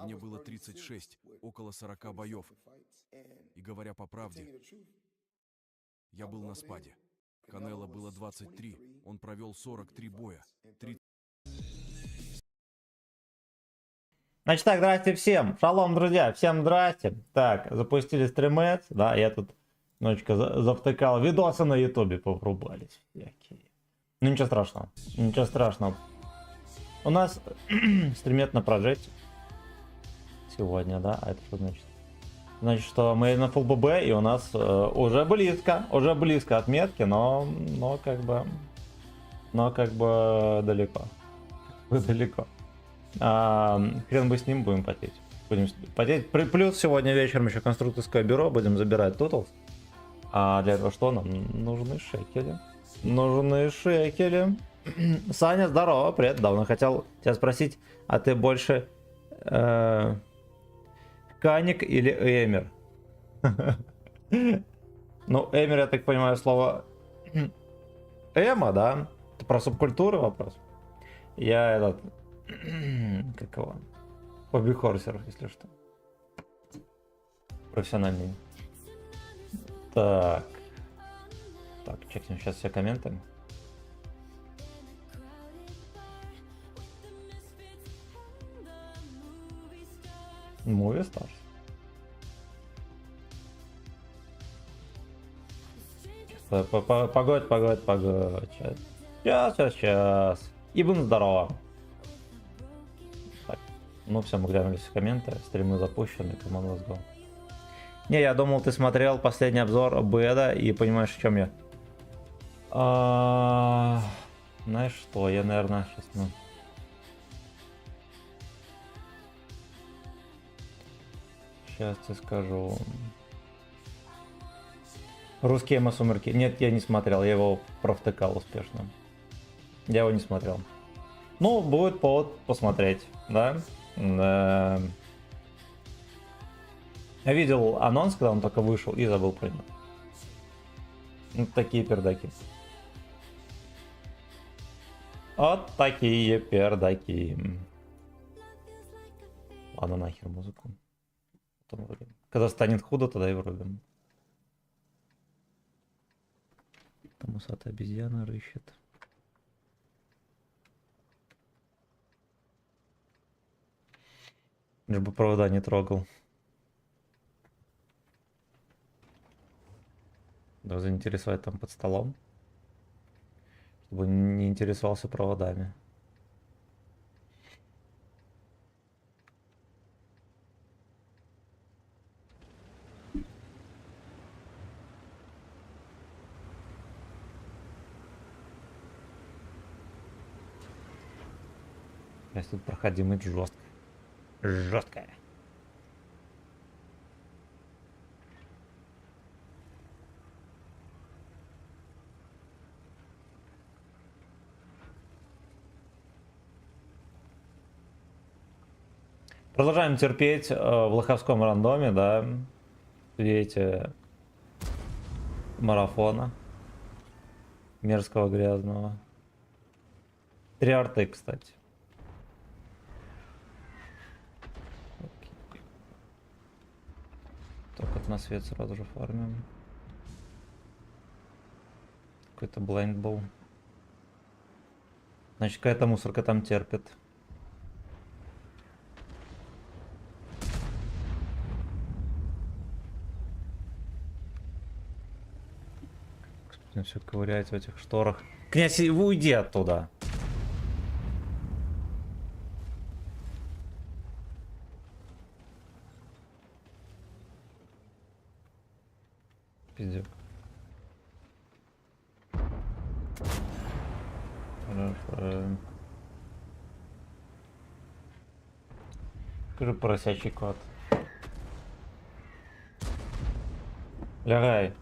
Мне было 36, около 40 боев. И говоря по правде, я был на спаде. Канело было 23, он провел 43 боя. Значит так, здрасте всем. Шалом, друзья. Всем здрасте. Так, запустили стримец. Да, я тут немножечко завтыкал. Видосы на ютубе поврубались всякие. Ну ничего страшного. Ничего страшного. У нас стримет на прожекте. Сегодня, да? А это что значит? Значит, что мы на Full BB, и у нас уже близко отметки, но как бы далеко. Далеко. Хрен бы с ним, будем потеть. Будем потеть. Плюс сегодня вечером еще конструкторское бюро, будем забирать тоталс. А для этого что нам? Нужны шекели. Саня, здорово, привет. Давно хотел тебя спросить, а ты больше Каник или Эмер? Ну, Эмер, я так понимаю, слово Эма, да? Это про субкультуру вопрос. Я этот... Как его? Хобби-хорсер, если что. Профессиональный. Так. Так, чекнем сейчас все комменты. Movie Stars. Погодь. Сейчас. И будем здорово. Так. Ну все, мы глянули все комменты. Стримы запущены. Come on, let's go. Не, я думал, ты смотрел последний обзор Бэда и понимаешь, в чем я. Знаешь что, я, наверное, сейчас... Сейчас тебе скажу. Русские Эмо Сумерки. Нет, я не смотрел, я его провтыкал успешно. Я его не смотрел. Ну, будет повод посмотреть, да? Я видел анонс, когда он только вышел, и забыл про него. Вот такие пердаки. Вот такие пердаки. Ладно, нахер музыку. Потом врубим. Когда станет худо, тогда и врубим. Там усатая обезьяна рыщет. Лишь бы провода не трогал. Да, заинтересовать там под столом. Чтобы не интересовался проводами. Если тут проходимость жесткая. Продолжаем терпеть в лоховском рандоме, да, видите, марафона мерзкого, грязного. 3 арты, кстати. Так, на свет сразу же фармим. Какой-то блайндбол. Значит, какая-то мусорка там терпит. Все ковырять в этих шторах. Князь, уйди оттуда. Пиздец. Хорошо. Скажи, поросячий кот. Лягай.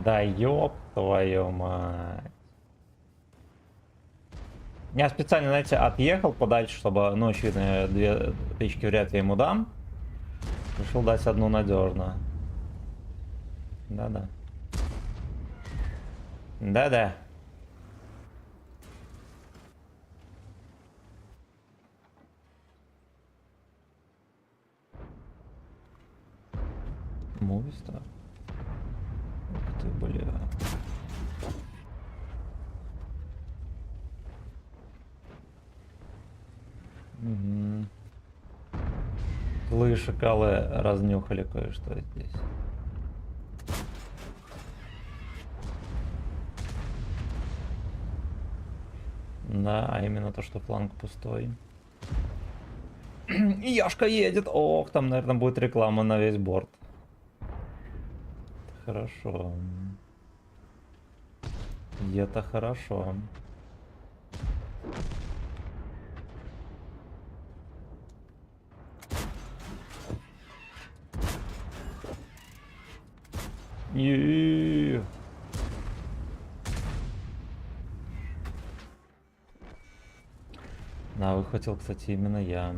Да ёб твою мать. Я специально, знаете, отъехал подальше, чтобы ночью две тычки вряд ли ему дам. Решил дать одну надежно. Да-да. Да-да. Мувиста. Ух ты, бля. Угу. Злые шакалы разнюхали кое-что здесь. Да, а именно то, что фланг пустой. И Яшка едет. Ох, там, наверное, будет реклама на весь борт. Хорошо. Это хорошо. И да, выхватил, кстати, именно я.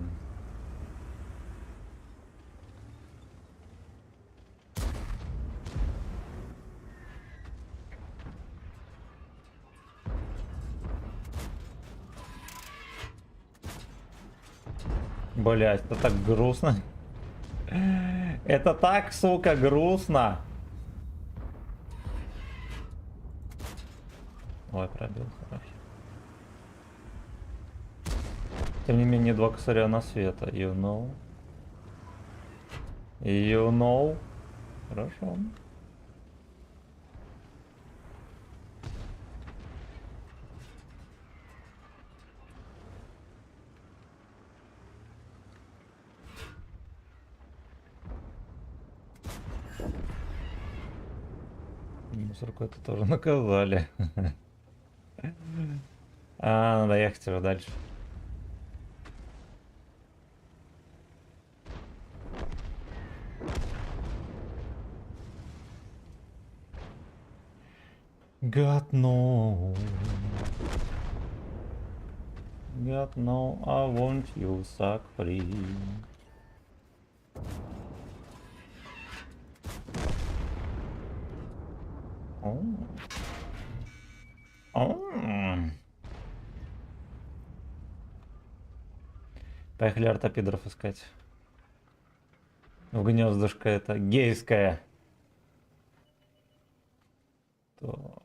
Блять, это так грустно. Это так, сука, грустно. Ой, пробил, хорошо. Тем не менее, два косаря на света. You know. You know. Хорошо. Мусорку это тоже наказали. А, надо ехать уже дальше. God no. God no, I want you suck free. О. О. Поехали ортопедеров искать. В гнездышко это гейское. Так.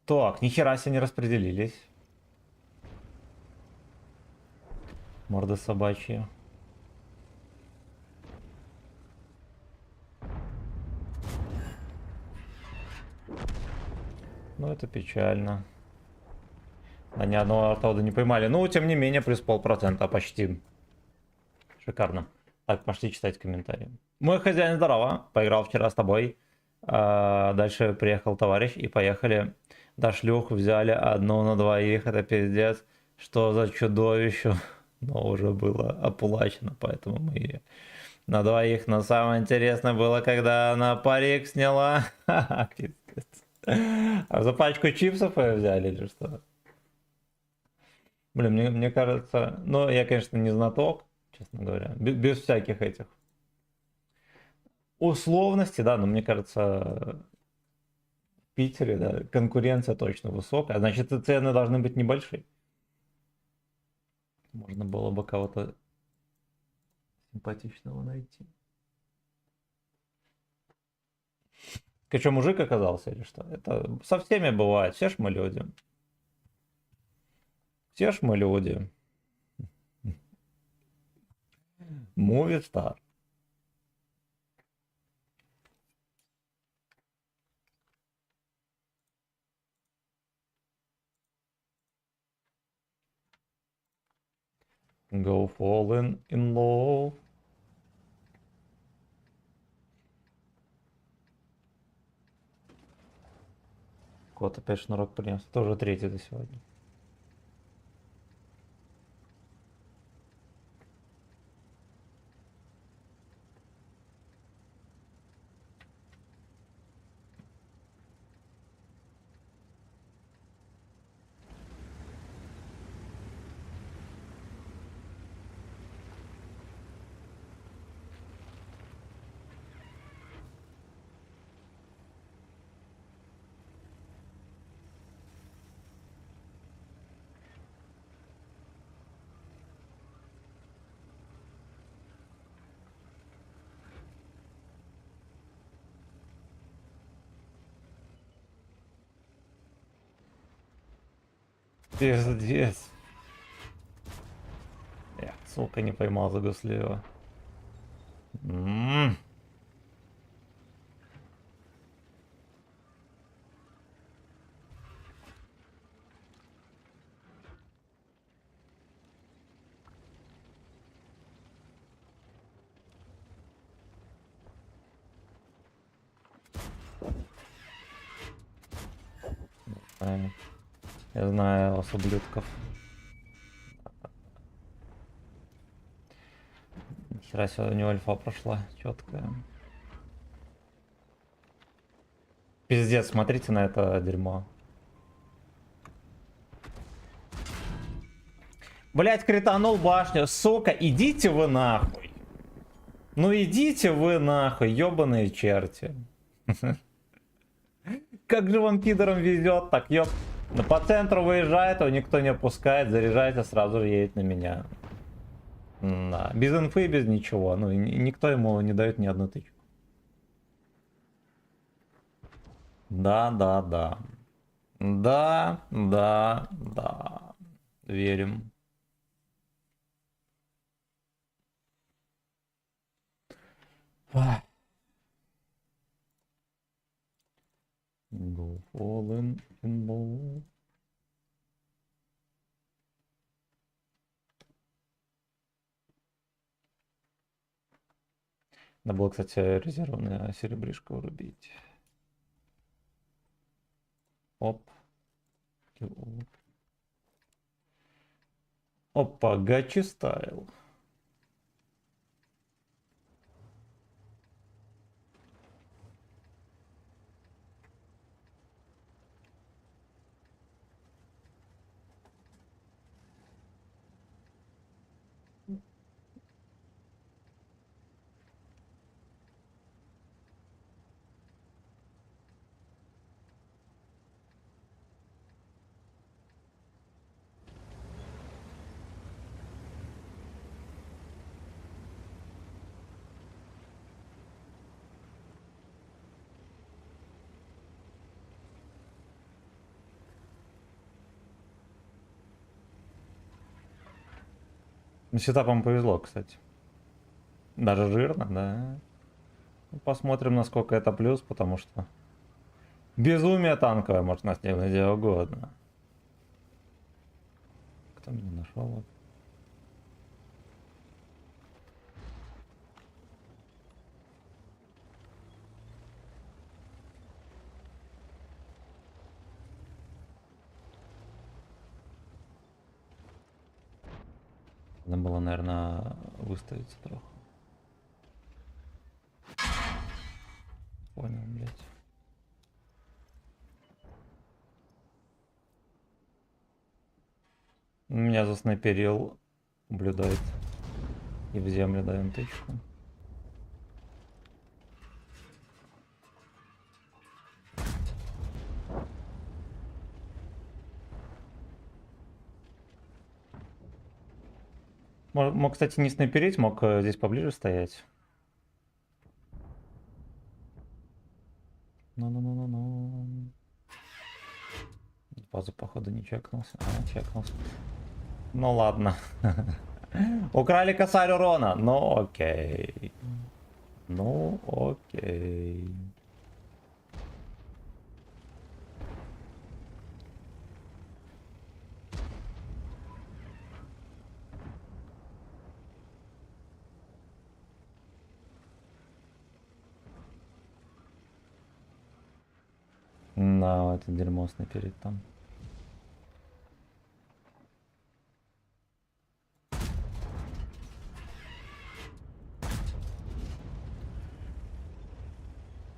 Так, нихера себе не распределились. Морды собачьи. Ну, это печально. Да, ни одного артода не поймали. Ну, тем не менее, плюс 0,5 почти. Шикарно. Так, пошли читать комментарии. Мой хозяин, здорово. Поиграл вчера с тобой. Дальше приехал товарищ и поехали. До шлюх взяли одну на двоих. Это пиздец. Что за чудовище. Но уже было оплачено, поэтому мы ее на двоих. Но самое интересное было, когда она парик сняла. А за пачку чипсов ее взяли или что? Блин, мне кажется, ну, я, конечно, не знаток, честно говоря, без всяких этих условностей, да, но мне кажется, в Питере, да, конкуренция точно высокая, значит, и цены должны быть небольшие. Можно было бы кого-то симпатичного найти. Ты что, мужик оказался или что? Это со всеми бывает, все ж мы люди. Все ж мы люди. Movie Star. Go falling in love. Кот опять шнурок принес. Тоже третий за сегодня. Пиздец. Я, сука, не поймал за Гуслеева. Я знаю вас, ублюдков. Нихера себе, у него альфа прошла четкая. Пиздец, смотрите на это дерьмо. Блять, кританул башню. Сука, идите вы нахуй. Ну идите вы нахуй, ебаные черти. Как же вам, пидорам, везет, так ёб. Ну, по центру выезжает, его никто не опускает, заряжается, сразу же едет на меня. Да. Без инфы, без ничего. Ну, никто ему не дает ни одну тычку. Да. Верим. Go fallen in ball. Надо было, кстати, резервную серебришку урубить. Оп. Опа, гачи стайл. С сетапом повезло, кстати. Даже жирно, да. Посмотрим, насколько это плюс, потому что безумие танковое можно сделать где угодно. Кто меня нашел? Надо было, наверное, выставиться трохи. Понял, блядь. Меня заснайперил, наблюдает. И в землю даем тычку. Мог, кстати, не снайперить, мог здесь поближе стоять. Ну. Базу, походу, не чекнулся. А, чекнулся. Ну ладно. Украли косарь урона. Ну окей. Ну окей. Да, это дерьмо снайперит там.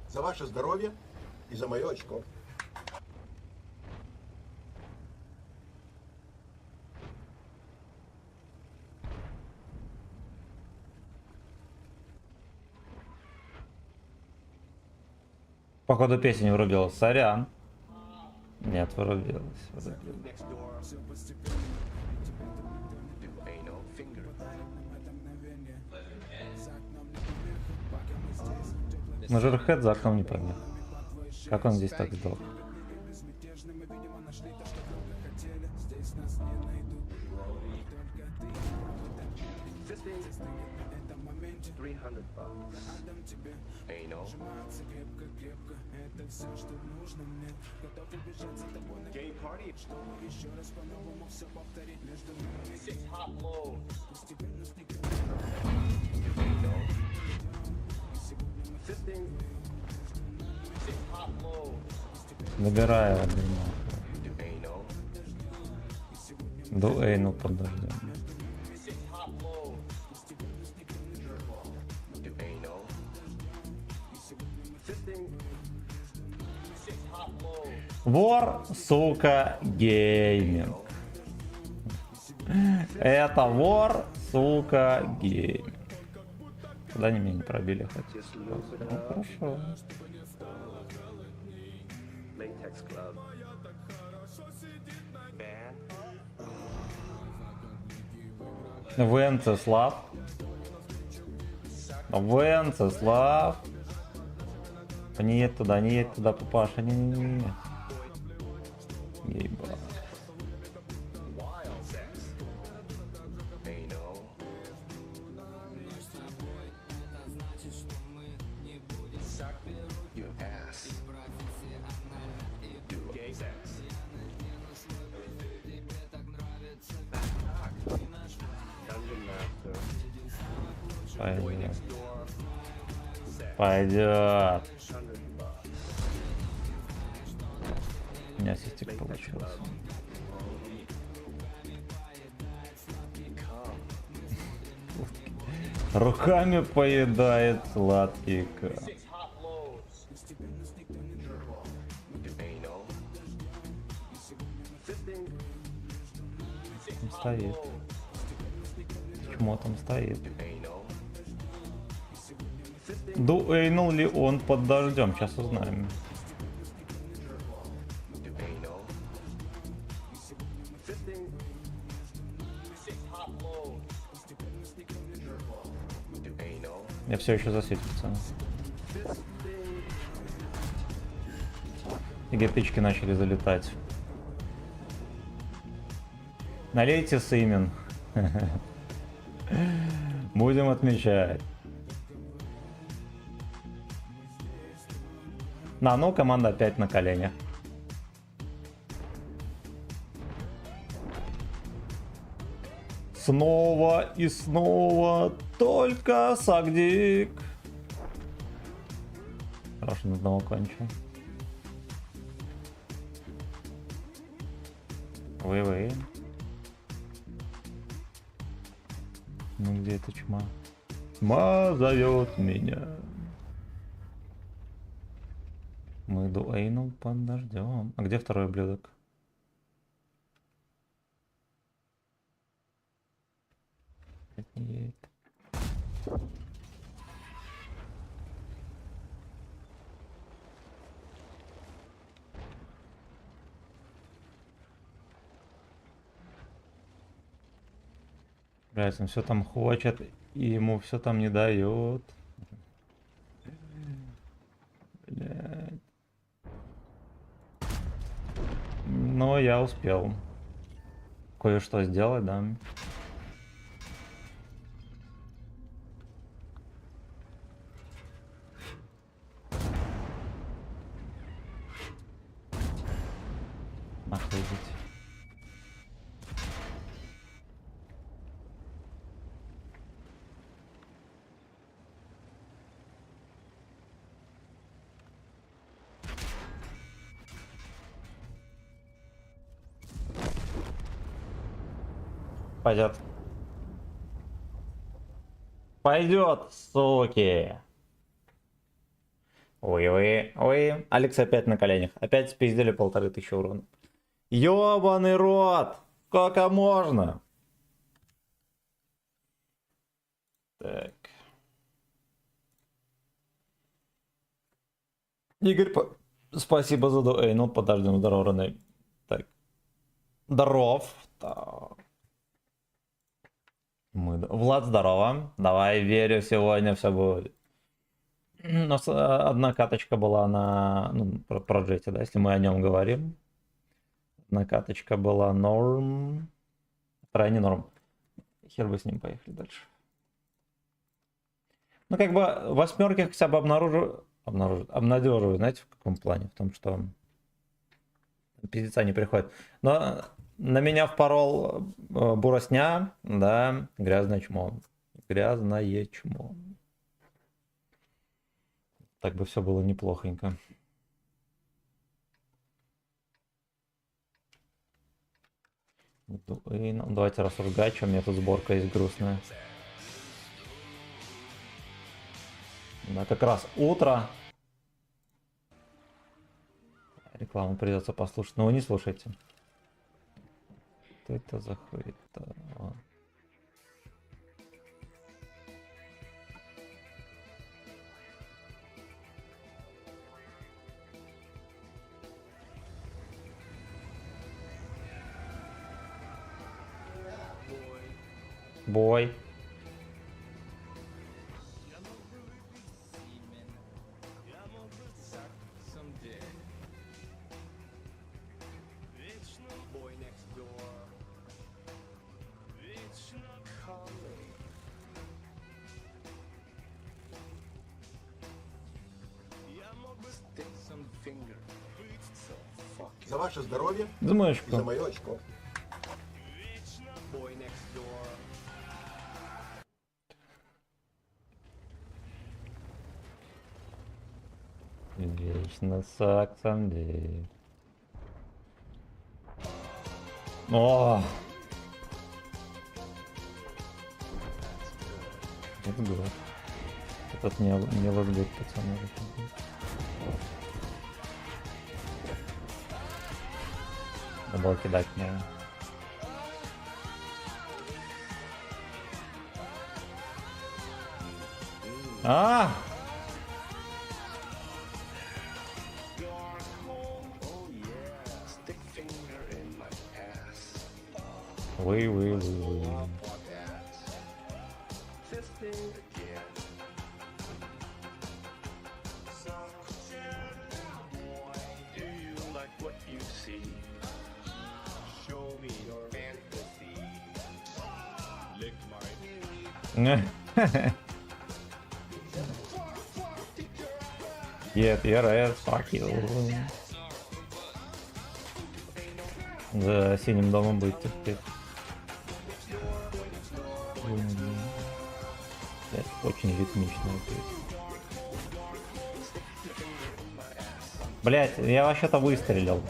За ваше здоровье и за мое очко. Походу песня не врубилась. Сорян. Нет, врубилась. Мажорхед за окном не помню. Как он здесь так сдох? Anal. Gay party. Six hot loads. Anal. Fisting. Six hot loads. Забираю дерьмо. Anal. До Эйну подождем. Six hot loads. Anal. Fisting. Six hot loads. Вор, сука, гейминг. Это вор, сука, гейминг. Куда они меня не пробили хоть? Ну, хорошо. Latex club. Ban. Венцеслав. Венцеслав. Не едь туда, папаша, не. Ебать. Wild sex. Anal. Suck your ass. Do gay sex. Dungeon master. Boy Пойдет. next door. Sex. Пойдет. $100. У меня систик получился. Come. Руками поедает сладкий кам. Six hot loads. Anal. Fisting. Six Там hot стоит. loads. Чмо там стоит. Anal. Дуэйнул ли он под дождем? Сейчас узнаем. Anal. Fisting. Six hot loads. Anal. Я все еще засветился. И гепички начали залетать. Налейте сымен. Будем отмечать. Ну, команда опять на коленях. Снова и снова только Сагдик. Хорошо, на одного кончил. Вы. Ну где эта чума? Чума зовет меня. Мы дуэйнул под дождем. А где второй ублюдок? Это не едет. Блять, он все там хочет, и ему все там не дает. Блять. Но я успел кое-что сделать, да. Охуеть. Пойдет. Пойдет, суки. Ой. Алекс опять на коленях. Опять спиздили 1500 урона. Ёбаный рот! Сколько можно? Так. Игорь, спасибо за дуэй. Ну, подождем, здорово, Рене. Так. Здоров. Так. Влад, здорово. Давай, верю, сегодня все будет. У нас одна каточка была на... Ну, про Джетти, да, если мы о нем говорим. Одна каточка была норм. Вторая не норм. Хер бы с ним, поехали дальше. Ну, как бы восьмерки хотя бы обнадеживают, знаете, в каком плане? В том, что пиздеца не приходит. Но на меня впорол буросня, да, грязное чмо. Грязное чмо. Так бы все было неплохонько. И, ну, давайте рассуждать, что у меня тут сборка есть грустная. Да, как раз утро. Рекламу придется послушать, но вы не слушайте. Что это за хуета? Бой. Boy next door. Calling. Stick some finger. So fuck За ваше здоровье За и за мышку. мое очко. boy next door. Вечно саксом дей. О! Это good. Этот не логбит, пацаны. Надо было кидать мне. А! Oh yeah. Stick finger in my ass. Вы. For that. Fisting again. Do you like what you see? Show me your fantasy. Lick my Get your ass, fuck you. За синим домом будет терпеть. Это очень ритмичная песня. Блять, я вообще-то выстрелил.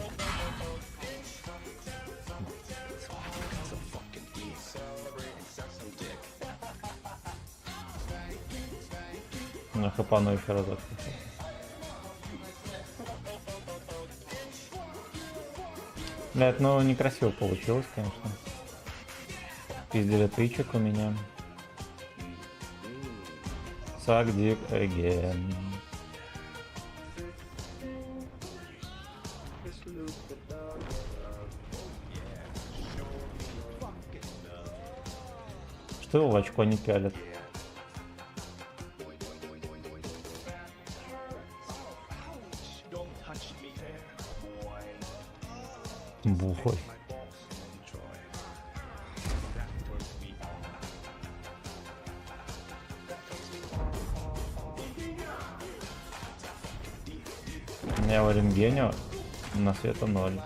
На хапану еще разок. Блять, ну некрасиво получилось, конечно. Пиздили твичек у меня. Suck dick again. Что его в очко не пялят? Don't touch me there, boy. Бухой. My balls slowly dry. That turns me on. Я в рентгене на света 0.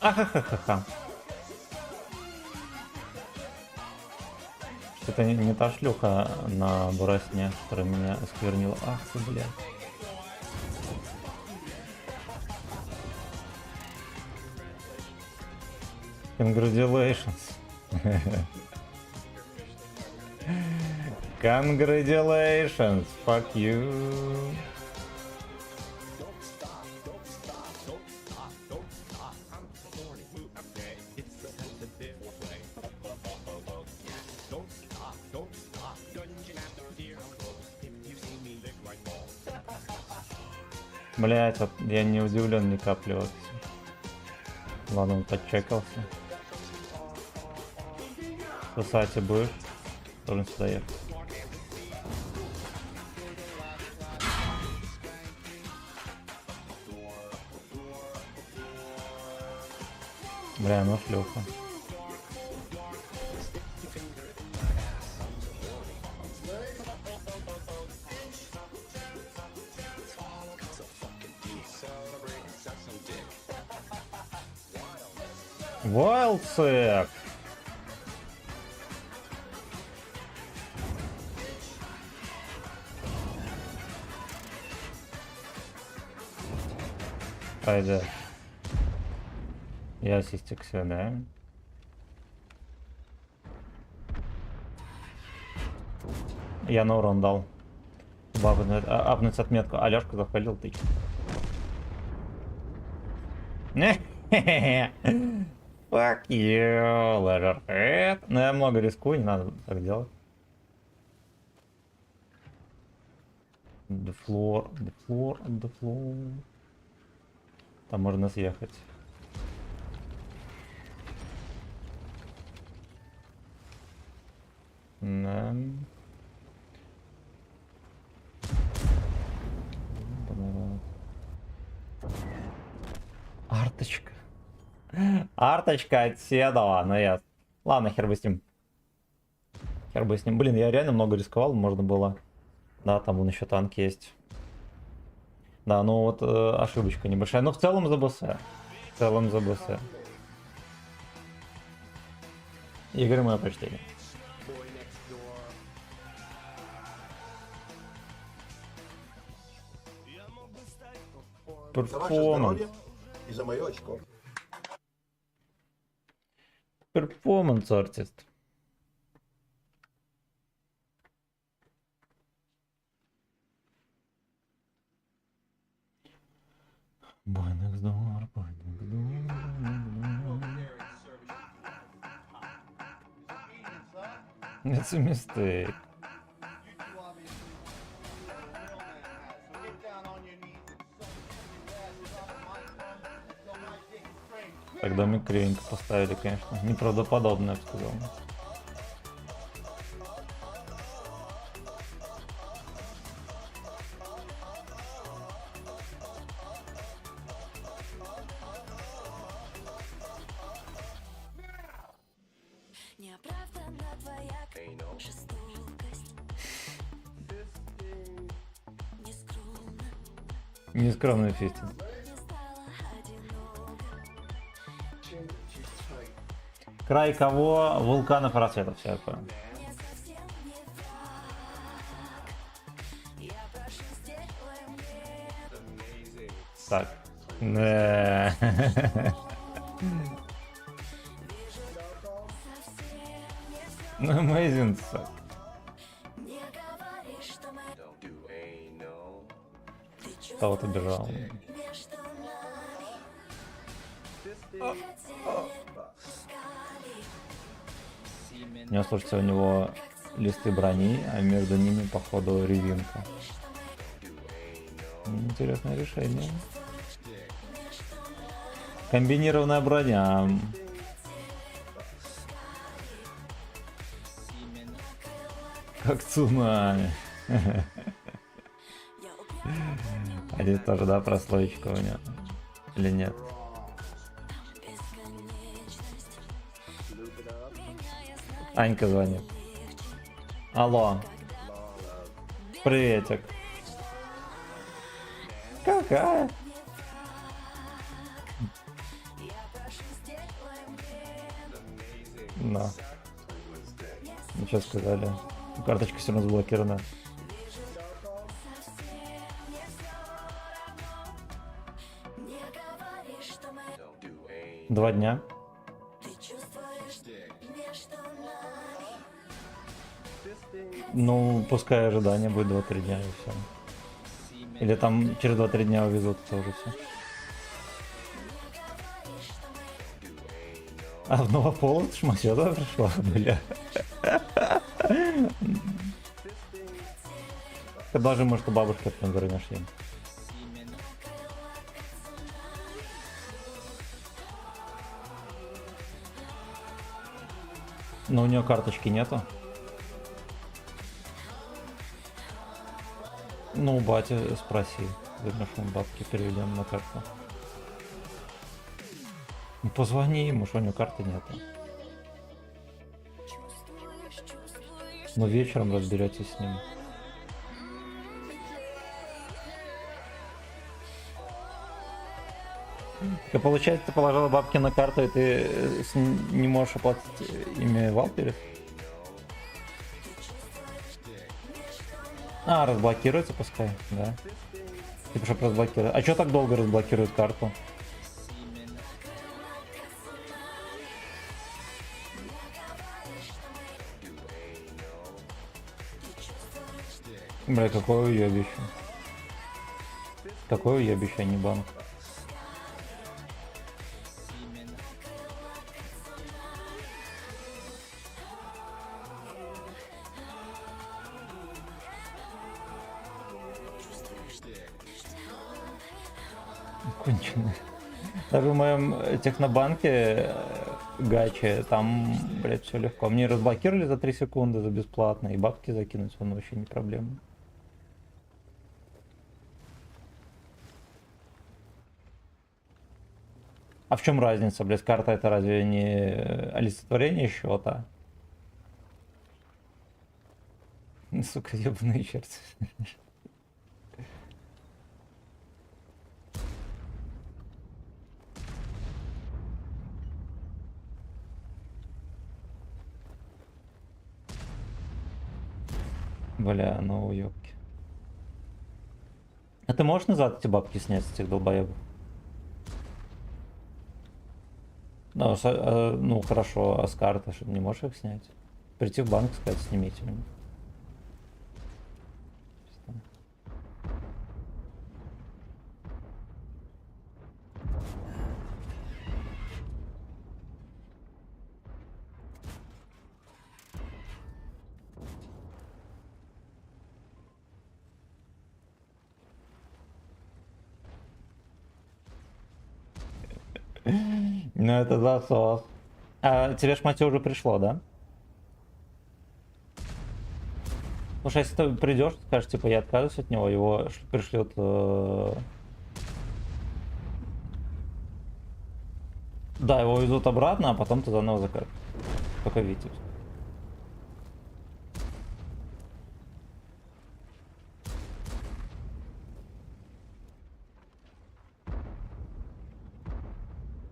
Ахахаха. Это не та шлюха на бурасне, которая меня осквернила. Ах ты, блядь. Congratulations. Congratulations. Fuck you. Блять, вот я не удивлен ни капли вообще. Ладно, он подчекался. Кстати, будешь? Должен сюда ехать. Бля, ну шлюха. Вайлдсек! Haydi. Я систик сюда. Я на урон дал. Апнуть отметку. Алёшка захвалил ты. Fuck you, Leatherhead. Ну я много рискую, не надо так делать. The floor, the floor, the floor. Там можно съехать. Да. Арточка. Арточка от Седова, ну ясно. Ладно, хер бы с ним. Хер бы с ним. Блин, я реально много рисковал, можно было. Да, там вон еще танк есть. Да, ну вот ошибочка небольшая. Но в целом за БС. В целом за БС. Игры мое почтение. За ваше Перформанс. здоровье и за мое очко. Перформанс артист. Boy next door, boy next door. It's a mistake. Так, домик кривенько поставили, конечно. Неправдоподобно, я бы сказал. Неоправданна твоя жестокость. Нескромно Нескромный фистинг. не стала одиноко. Край кого? Вулканов и рассветов, все я понял. Не совсем не так. Я прошу, сделай мне. Так. Да. Ну, amazing. Не говори, что мы ты Кого-то бежал. между нами. Хотели, пускали. У него, слушайте, у него листы брони, а между ними, походу, резинка. Интересное решение. Комбинированная броня. Как цунами. А здесь тоже, да, прослоечка у него? Или нет? Анька звонит. Алло. Приветик. Какая? Да. Ничего сказали. Карточка все равно заблокирована. Не говори, что мы 2 дня. ты чувствуешь между нами. Ну, пускай ожидание будет 2-3 дня и все. Или там через 2-3 дня увезут тоже все. А в Новополоц шмасёта пришла, бля. Когда же, может, у бабушки от Пендеры нашли? Но у нее карточки нету. Ну, у бати спроси. Вернешь ему бабки, переведем на карту. Ну, позвони ему, что у него карты нету. Ну, вечером разберетесь с ним. Так, получается, ты положила бабки на карту, и ты не можешь оплатить ими Валперис? А, разблокируется пускай, да. Типа, чтобы разблокировать. А что так долго разблокирует карту? Бля, какое уебище. Какое уебище, а не банк. Конченый. Даже в моем технобанке гаче, там, блядь, все легко. Мне разблокировали за 3 секунды за бесплатно, и бабки закинуть, он вообще не проблема. А в чем разница, блядь, карта это разве не олицетворение счета? Сука, ебаный черт. Бля, ну уёбки. А ты можешь назад эти бабки снять с этих долбоебов? Ну, ну хорошо, а с карты что, не можешь их снять? Прийти в банк, сказать, снимите меня. Ну это засос. А тебе ж мать уже пришло, да? Слушай, если ты придешь, скажешь, типа, я отказываюсь от него, его пришлют... Да, его везут обратно, а потом ты заново закажешь. Только Витязь.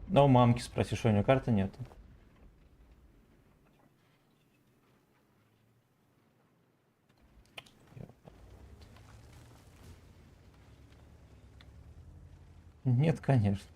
Ну, у мамки спроси, что у нее карты нету. Нет, конечно.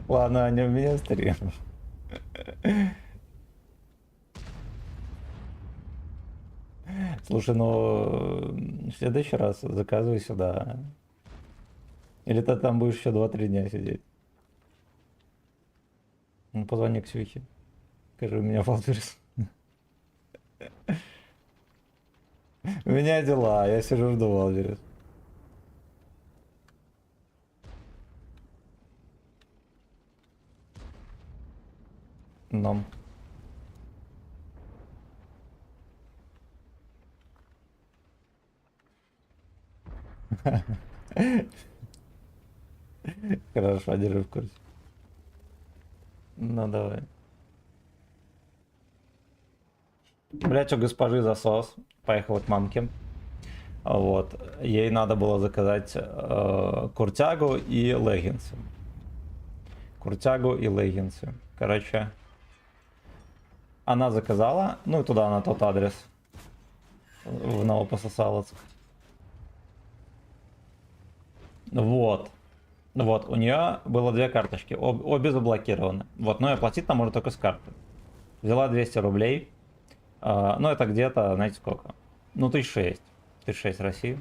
Ладно, не у меня стрим. Слушай, ну в следующий раз заказывай сюда. Или ты там будешь еще 2-3 дня сидеть. Ну позвони Ксюхе. Скажи, у меня Валперис. У меня дела, я сижу жду Валперис. Нам. Хорошо, держи в курсе. Ну давай. Блять, у госпожи засос. Поехала к мамке. Вот. Ей надо было заказать куртягу и леггинсы. Куртягу и леггинсы. Короче, она заказала, ну и туда на тот адрес. В Новопососаловск. Вот. Вот, у нее было 2 карточки, обе заблокированы. Вот, но и оплатить там можно только с карты. Взяла 200 рублей. Ну, это где-то, знаете сколько? Ну, 1006. 1006 России.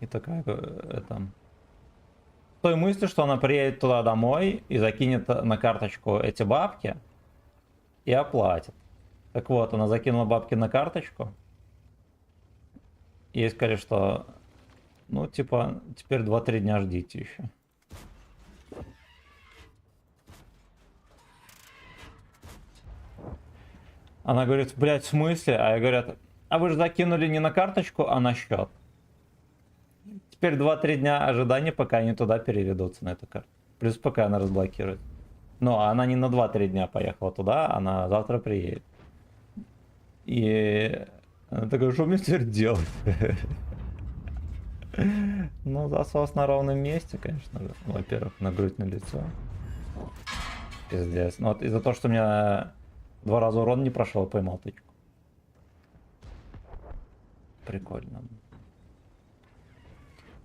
И такая, это... С той мысли, что она приедет туда домой и закинет на карточку эти бабки и оплатит. Так вот, она закинула бабки на карточку. И ей сказали, что, ну, типа, теперь 2-3 дня ждите еще. Она говорит, блядь, в смысле? А я говорят, а вы же закинули не на карточку, а на счет. Теперь 2-3 дня ожидания, пока они туда переведутся, на эту карту. Плюс пока она разблокирует. Но она не на 2-3 дня поехала туда, она завтра приедет. И она такая, что мне теперь делать? Ну, засос на ровном месте, конечно же. Во-первых, на грудь, на лицо. Пиздец. Ну, вот из-за того, что у меня 2 раза урон не прошел, поймал тычку. Прикольно.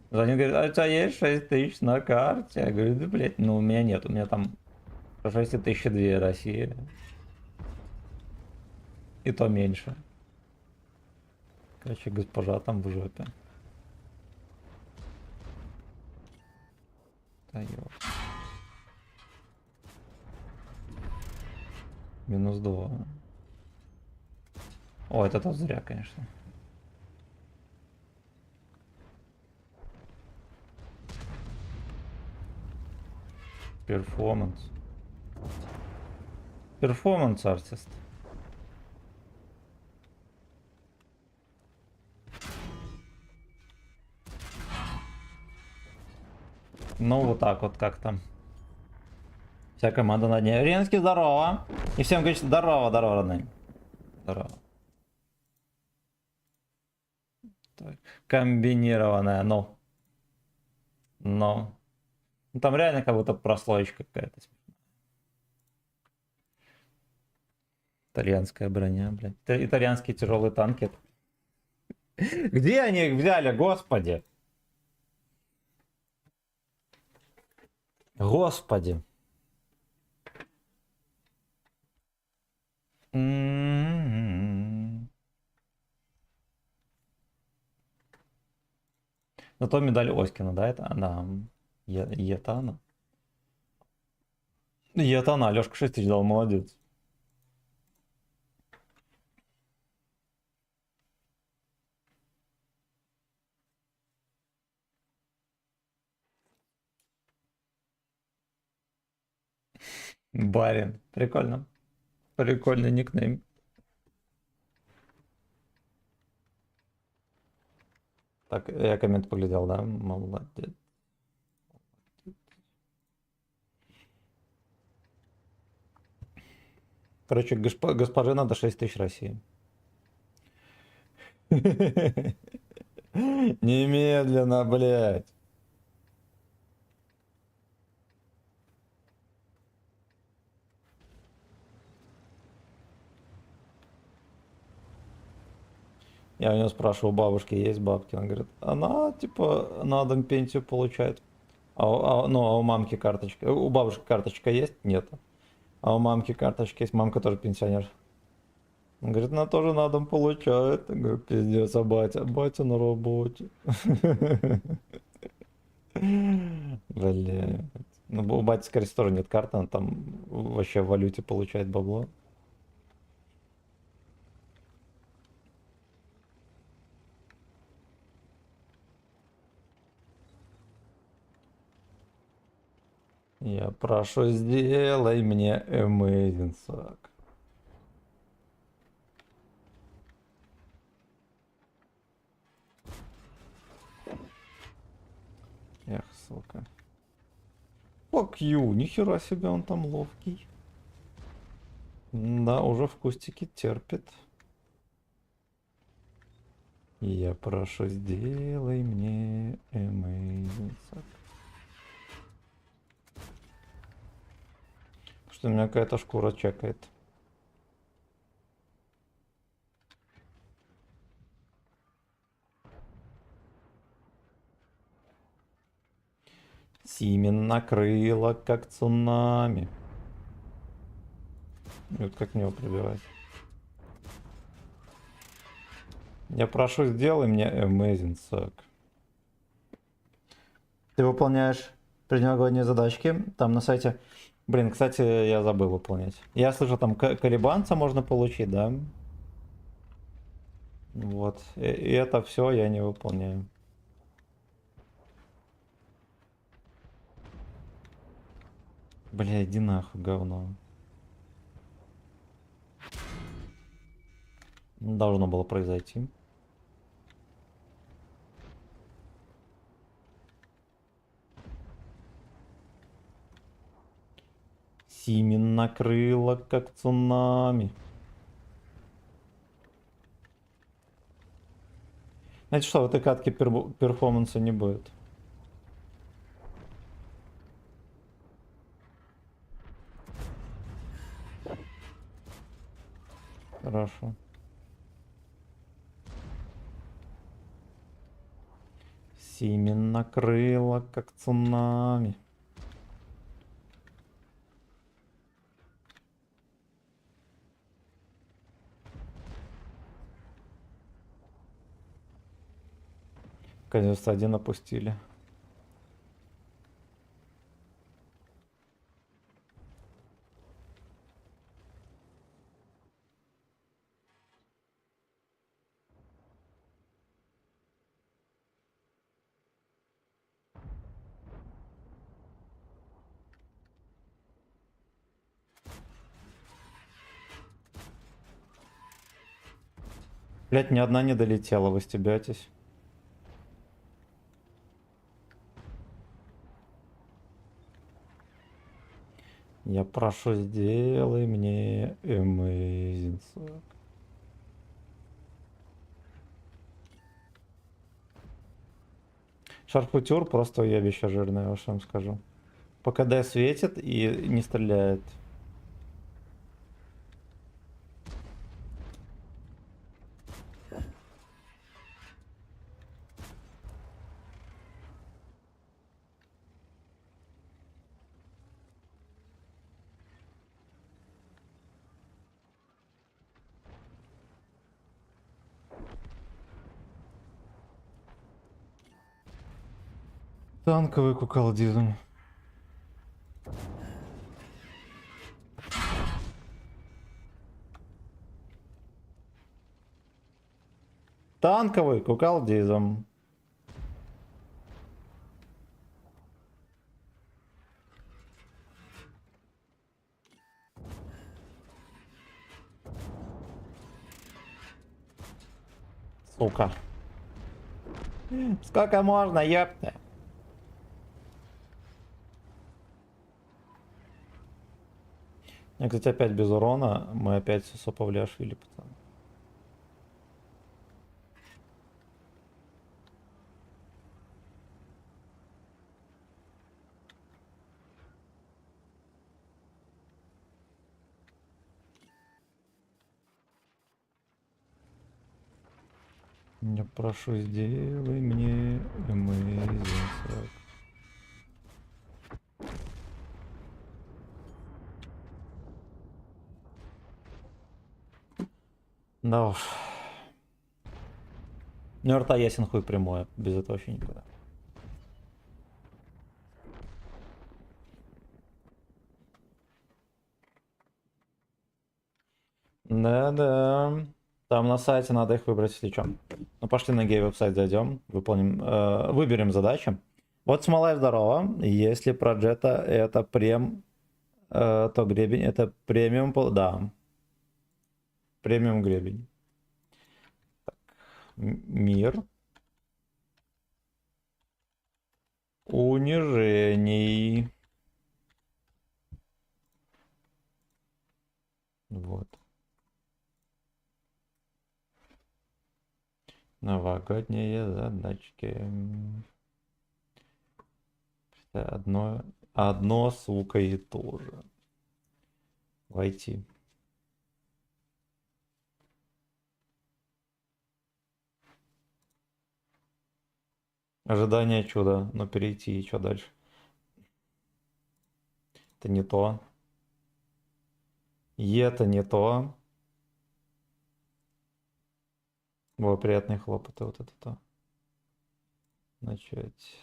Звонит, говорит, а у тебя есть 6 тысяч на карте? Я говорю, да, блядь, ну у меня нет, у меня там 6002 России. И то меньше. Короче, госпожа там в жопе. Да ёп. -2. О, это то зря, конечно. Перформанс. Перформанс артист. Ну, вот так вот как-то. Вся команда на дне. Ренский, здорово. И всем говорит, здорово, здорово, родные. Здорово. Так. Комбинированная, ну. Ну. Ну, там реально как будто прослоечка какая-то. Итальянская броня, блядь. Итальянские тяжелые танки. Где они их взяли, господи? Господи. Зато медаль Оськина, да, это она. Это она. Это она, Лёшка 6 тысяч дал, молодец. Барин. Прикольно. Прикольный никнейм. Так, я коммент поглядел, да? Молодец. Короче, госпоже надо 6 тысяч России. Немедленно, блядь. Я у нее спрашиваю, у бабушки есть бабки? Она говорит, она типа на дом пенсию получает. Ну, а у мамки карточка, у бабушки карточка есть? Нет. А у мамки карточка есть, мамка тоже пенсионер. Он говорит, она тоже на дом получает. Я говорю, пиздец, а батя? Батя на работе. Блин. Ну, у бати, скорее всего, тоже нет карты, он там вообще в валюте получает бабло. Я прошу, сделай мне Amazing Sack. Эх, сука. Fuck you, нихера себе он там ловкий. Да, уже в кустике терпит. Я прошу, сделай мне Amazing Sack. Что у меня какая-то шкура чекает. Симен накрыло, как цунами. Вот как мне его пробивать? Я прошу, сделай мне Amazing Sack. Ты выполняешь предновогодние задачки там на сайте. Блин, кстати, я забыл выполнять. Я слышал, там колебанца можно получить, да? Вот. И это все я не выполняю. Бля, иди нахуй, говно. Должно было произойти. Симен накрыло, как цунами. Знаете что, в этой катке перформанса не будет. Хорошо. Симен накрыло, как цунами. Конечно, один опустили. Блять, ни одна не долетела, вы стебетесь. Я прошу, сделай мне amazing. Шарфутюр просто уебище жирное, я вам скажу. По КД светит и не стреляет. Танковый куколдизм. Танковый куколдизм. Сука. Сколько можно, ёпта? Я, кстати, опять без урона. Мы опять Соповляшвили, пацаны. Я прошу, сделай мне amazing. Да уж. Ну, рта ясен хуй прямое. Без этого вообще никуда. Да-да. Там на сайте надо их выбрать, если что. Ну, пошли на гей-веб-сайт зайдем. Выполним. Выберем задачи. Вот смола и здорово. Если про джета это то гребень это премиум. Да. Премиум гребень. Так. Мир. Унижений. Вот. Новогодние задачки. Одно, сука, и то же. Войти. Ожидание чуда. Но перейти и что дальше? Это не то. И это не то. Ой, приятные хлопоты. Вот это то. Начать.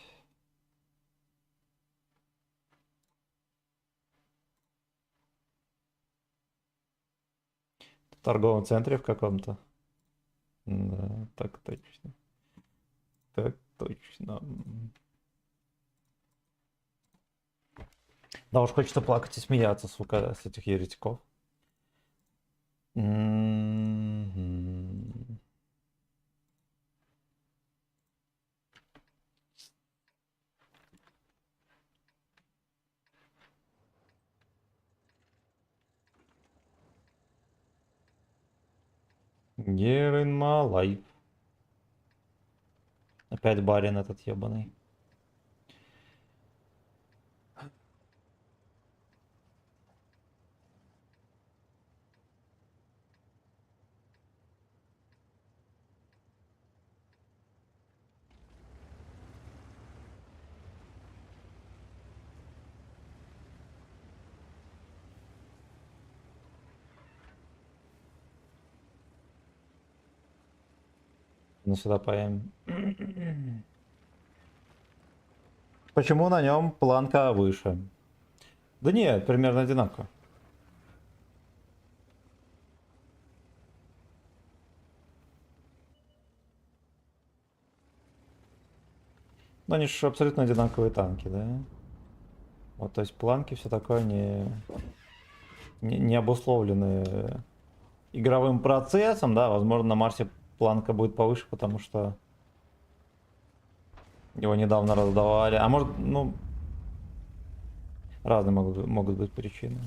торговом центре в каком-то. Да, так точно. Так точно. Да уж хочется плакать и смеяться, сука, с этих еретиков. Мгм. Year in my life. Опять барин этот ебаный. Ну сюда поем. Почему на нем планка выше? Да нет, примерно одинаково. Ну они же абсолютно одинаковые танки, да? Вот, то есть планки все такое не обусловлены игровым процессом, да, возможно на Марсе планка будет повыше, потому что его недавно раздавали. А может, ну, разные могут быть причины.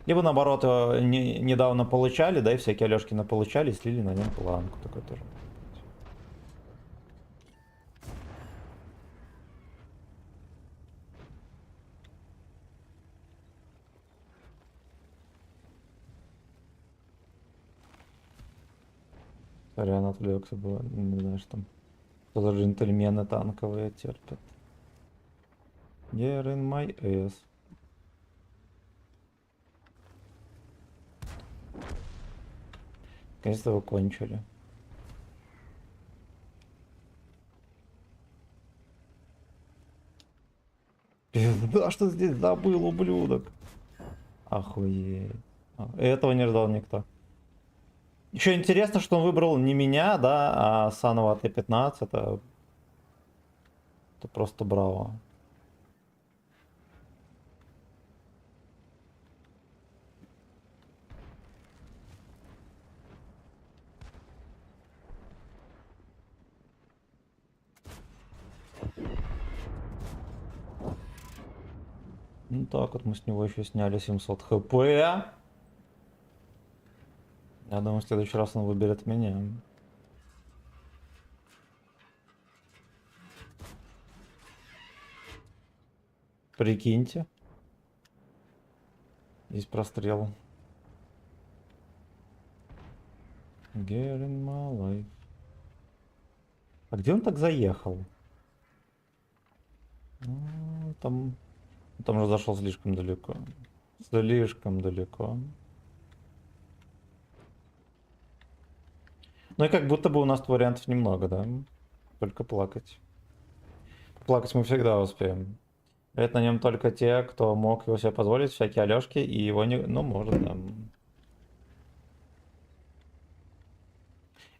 Либо наоборот, недавно получали, да, и всякие Алешкины получали, и слили на нем планку. Такой тоже. Сорян, отвлекся было. Не знаю, что там. Что за джентльмены танковые терпят. You're in my ass. Наконец-то его кончили. Да что здесь забыл, ублюдок? Охуеть. Этого не ждал никто. Еще интересно, что он выбрал не меня, да, а Санова Т-15. Это просто браво. Ну так вот мы с него еще сняли 700 хп. Я думаю, в следующий раз он выберет меня. Прикиньте. Здесь прострел. Get in my life. А где он так заехал? Там же зашел слишком далеко. Слишком далеко. Ну и как будто бы у нас вариантов немного, да? Только плакать. Плакать мы всегда успеем. Это на нем только те, кто мог его себе позволить, всякие Алешки, и его не... Ну, может, да.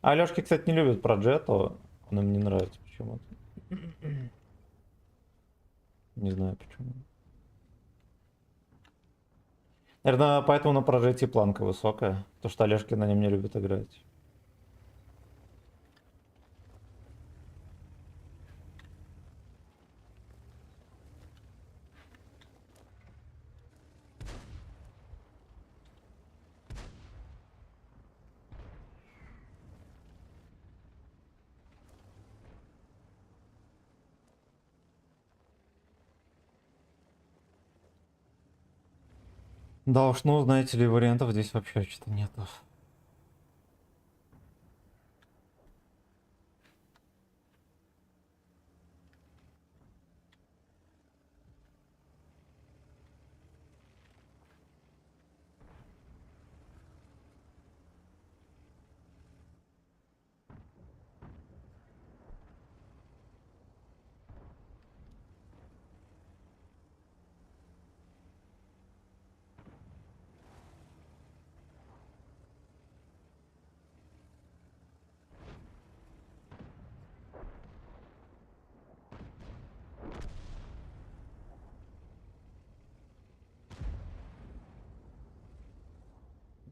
А Алешки, кстати, не любят про Джету. Он им не нравится почему-то. Не знаю почему. Наверное, поэтому на прожитии планка высокая. То, что Олежки на нем не любят играть. Да уж, ну, знаете ли, вариантов здесь вообще что-то нету.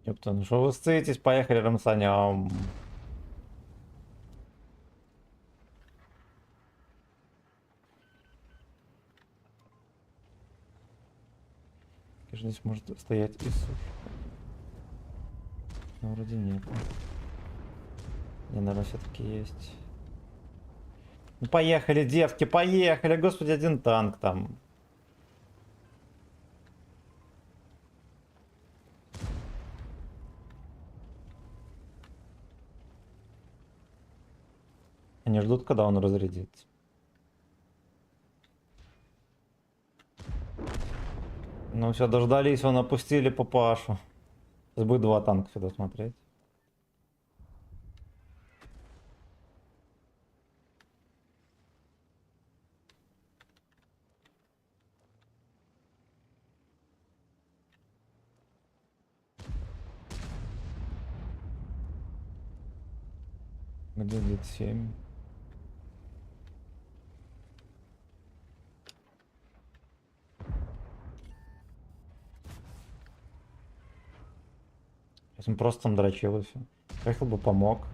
Ёпта, ну что вы сцитесь, поехали рамсанем. Здесь может стоять Иисус. Но вроде нет. Не, наверное, все-таки есть. Ну, поехали, девки, поехали. Господи, один танк там. Они ждут, когда он разрядится. Ну все, дождались, он опустили папашу. Сейчас будет два танка сюда смотреть. Где дед 7? Сейчас он просто там дрочил и все. Поехал бы, помог.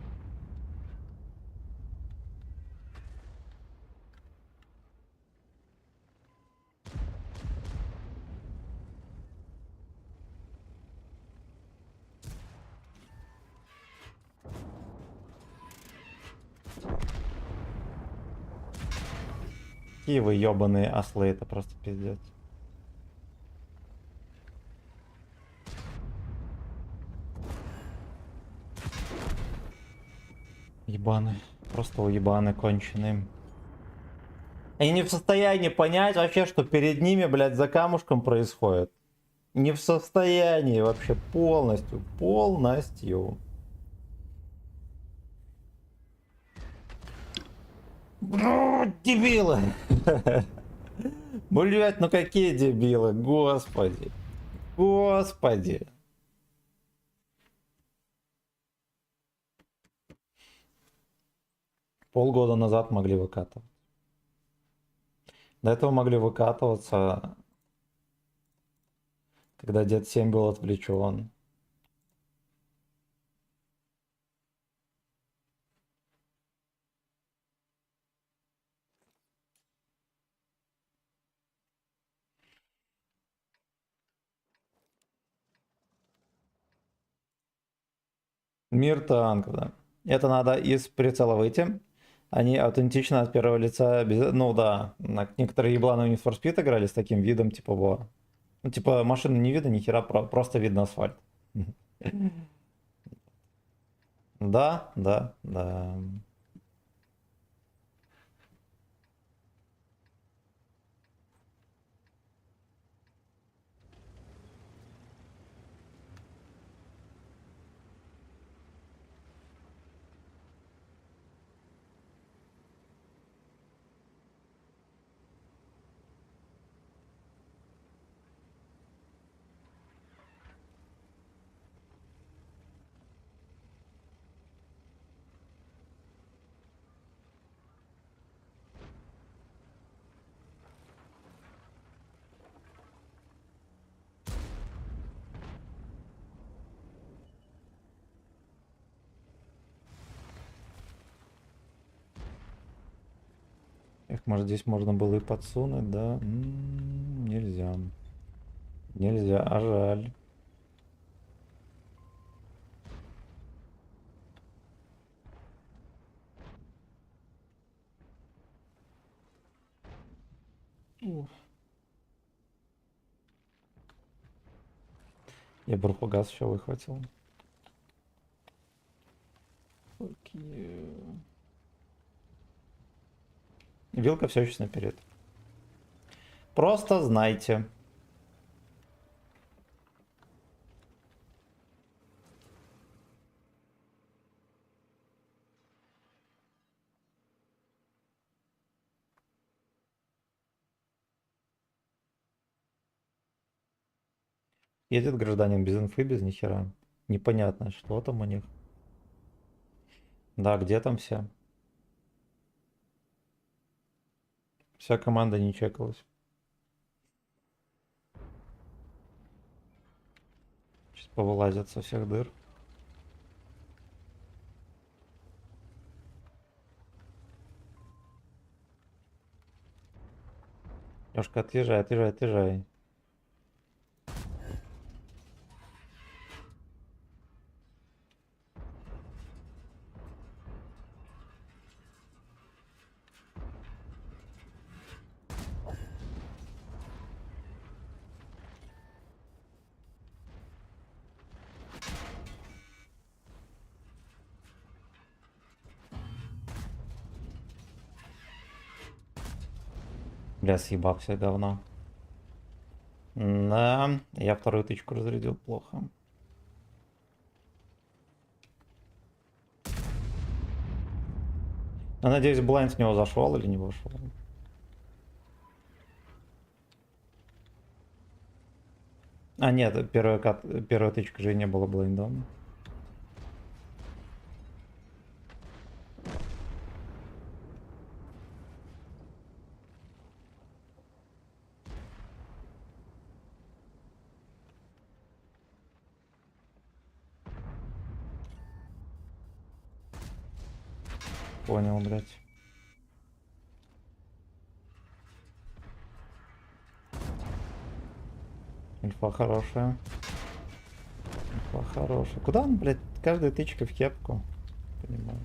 Какие вы ебаные ослы, это просто пиздец. Ебаны. Просто уебаны конченые. Они не в состоянии понять вообще, что перед ними, блядь, за камушком происходит. Не в состоянии вообще полностью. Полностью. Дебилы! Блять, ну какие дебилы, господи. Господи. Полгода назад могли выкатывать. До этого могли выкатываться, когда дед 7 был отвлечен. Мир танков, да. Это надо из прицела выйти. Они аутентично от первого лица. Ну да, некоторые ебланы Need for Speed играли с таким видом, типа, во. Ну, типа, машины не видно, ни хера, просто видно асфальт. Да, да, да. Эх, может здесь можно было и подсунуть, да? Нельзя. Нельзя, а жаль. Я бурхогаз еще выхватил. Вилка все еще наперед. Просто знайте. Едет гражданин без инфы, без нихера. Непонятно, что там у них. Да, где там все? Вся команда не чекалась. Сейчас повылазят со всех дыр. Лёшка, отъезжай, отъезжай, отъезжай. Бля, съебался говно. Да, я вторую тычку разрядил плохо. Я надеюсь, Блайнд с него зашел или не вышел. А, нет, первая тычка же и не было блайндом. Понял, блядь. Инфа хорошая. Инфа хорошая. Куда он, блядь, каждая тычка в кепку? Понимаю.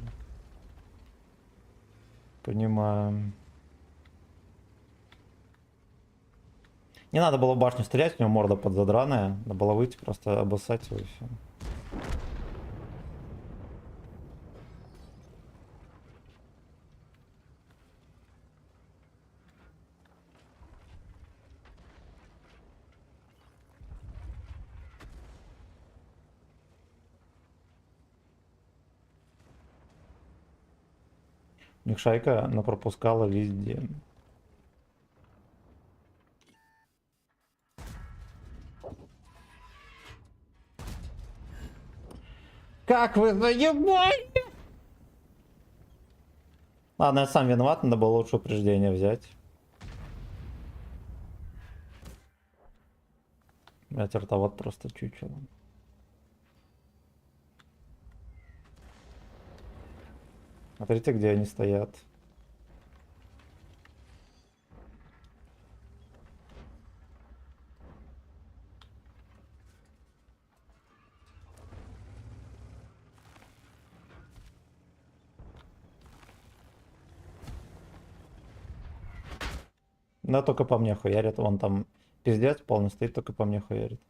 Понимаю. Не надо было в башню стрелять, у него морда подзадраная. Надо было выйти, просто обоссать его и все. У них шайка напропускала везде. Как вы заебали? Ладно, я сам виноват, надо было лучше упреждение взять. Блять, ртовод просто чучело. Смотрите, где они стоят. Да, только по мне хуярит. Вон там пиздец полный стоит, только по мне хуярит.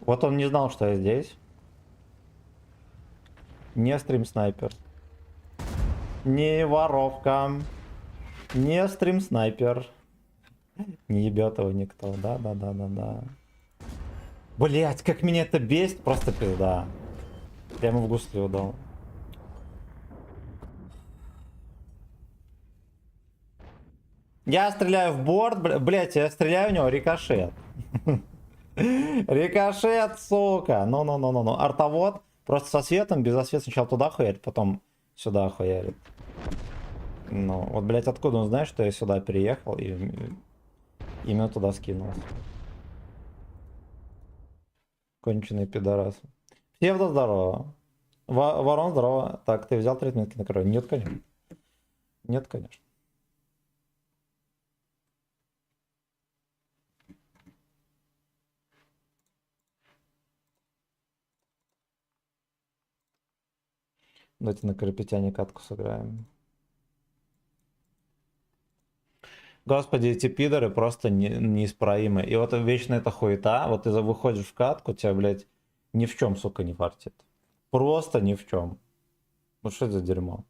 Вот он не знал, что я здесь. Не стрим-снайпер. Не воровка. Не стрим-снайпер. Не ебет его никто. Да. Блять, как меня это бесит, просто пизда. Я ему в гуслю дал. Я стреляю в борт, блять, я стреляю в него, рикошет. Рикошет, сука. Ну. Артовод просто со светом, без освета сначала туда хуярит, потом сюда хуярит. Ну, вот, блять, откуда он знает, что я сюда переехал и именно туда скинулся. Конченый пидорас. Псевдо здорово. Ворон здорово. Так, ты взял тритментки на крови? Нет, конечно. Нет, конечно. Давайте на Карапетяне катку сыграем. Господи, эти пидоры просто неисправимы. И вот вечно эта хуета, вот ты выходишь в катку, тебя, блядь, ни в чем, сука, не фартит. Просто ни в чем. Ну что это за дерьмо?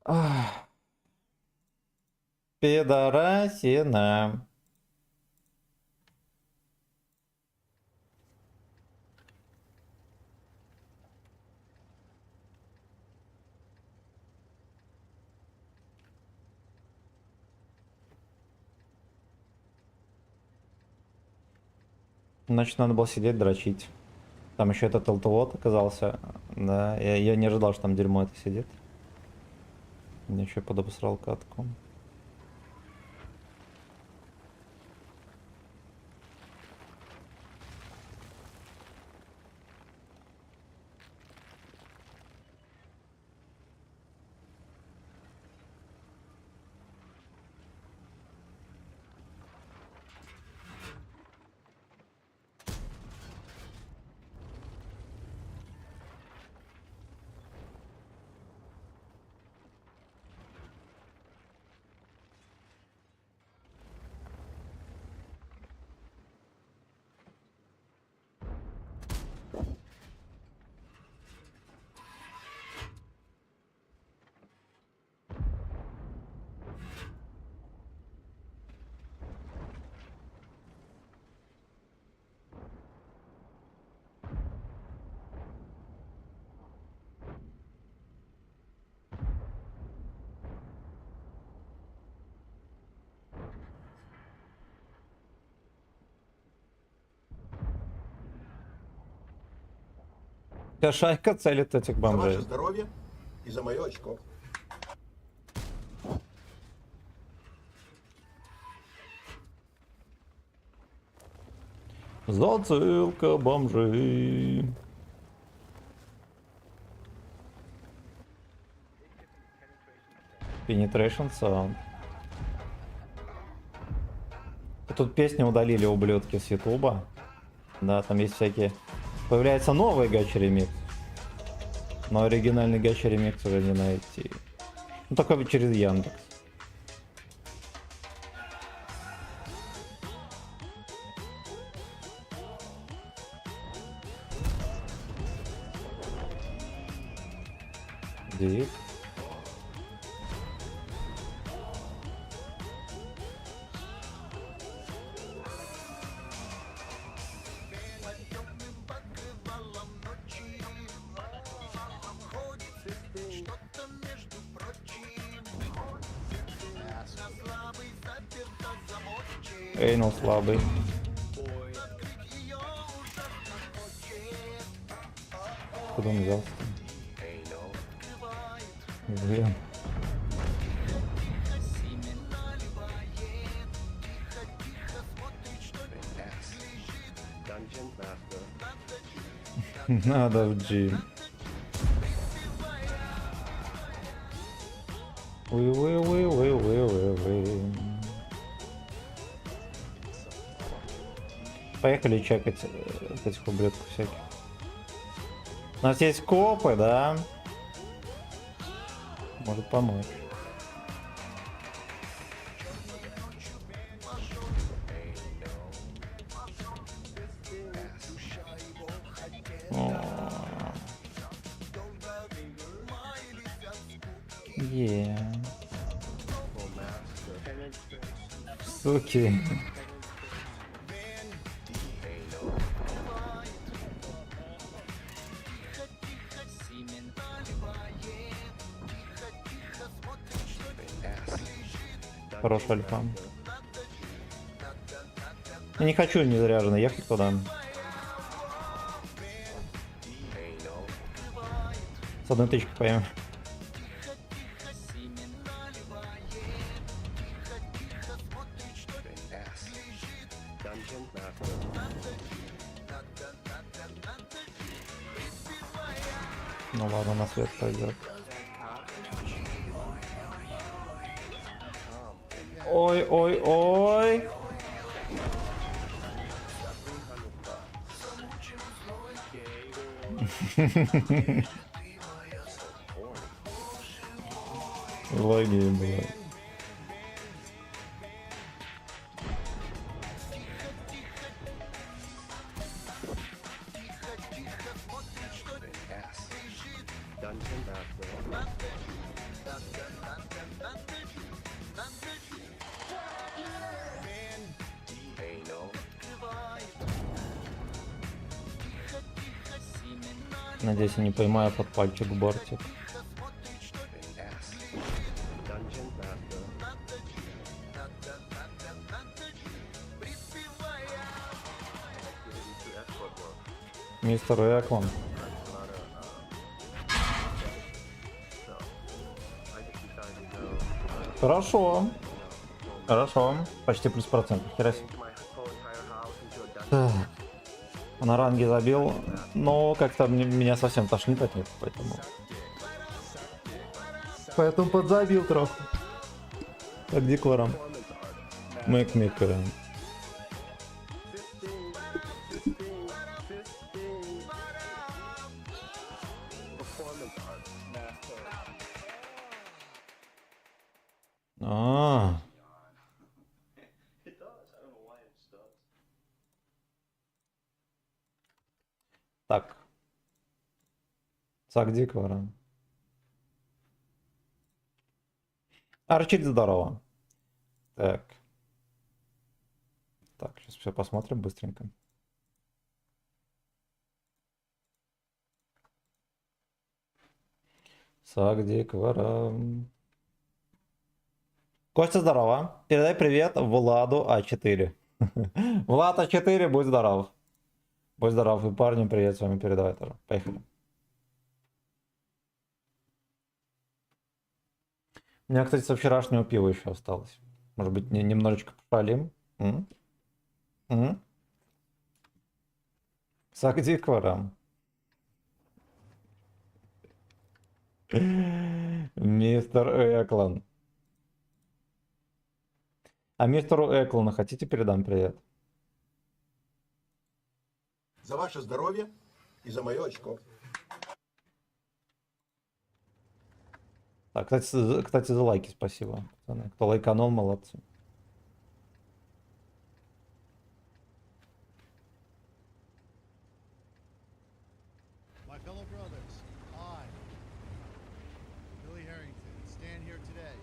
Ах. Пидорасина. Значит, надо было сидеть, дрочить. Там еще этот ЛТО оказался. Да, я не ожидал, что там дерьмо это сидит. Мне еще подобрал катку. Вся шайка целит этих За бомжей. ваше здоровье и за мое очко. Зацелка бомжей. Penetration Sound. Тут песни удалили, ублюдки, с Ютуба. Да, там есть всякие... Появляется новый гача ремикс. Но оригинальный гача ремикс уже не найти. Ну, только через Яндекс. Дик. Эйнул слабый. Куда он взялся? Блин. Dungeon Master. Надо в джим. Поехали чекать этих ублюдков всяких. У нас есть копы, да? Может помочь. Суки. Хороший альфа. Я не хочу незаряженно ехать туда. С одной тычкой поем. Dungeon Master. Ну ладно, на свет пойдет. Ой, ой, ой. Логи, блядь. Dungeon Master. Надеюсь, я не поймаю под пальчик бортик. Dungeon Master. Мистер Эклон. Хорошо. Хорошо. Почти плюс процент. Хера себе. Так. На ранге забил. Но как-то меня совсем тошнит от них, поэтому... Поэтому подзабил трохи. Так, декором. Мэк-мика. А. Так. Сак декора. Арчить здорово. Так. Так, сейчас все посмотрим быстренько. Сак декора. Костя, здорово. Передай привет Владу А4. Влад А4, будь здоров. Будь здоров. И парню привет с вами передавай тоже. Поехали. У меня, кстати, со вчерашнего пива еще осталось. Может быть, немножечко пошалим? Сак декора. Мистер Эклан. А мистеру Эклану хотите передам привет? За ваше здоровье и за мое очко. Так, кстати, за лайки спасибо, пацаны. Кто лайканул, молодцы. My fellow brothers, I, Billy Harrington, stand here today,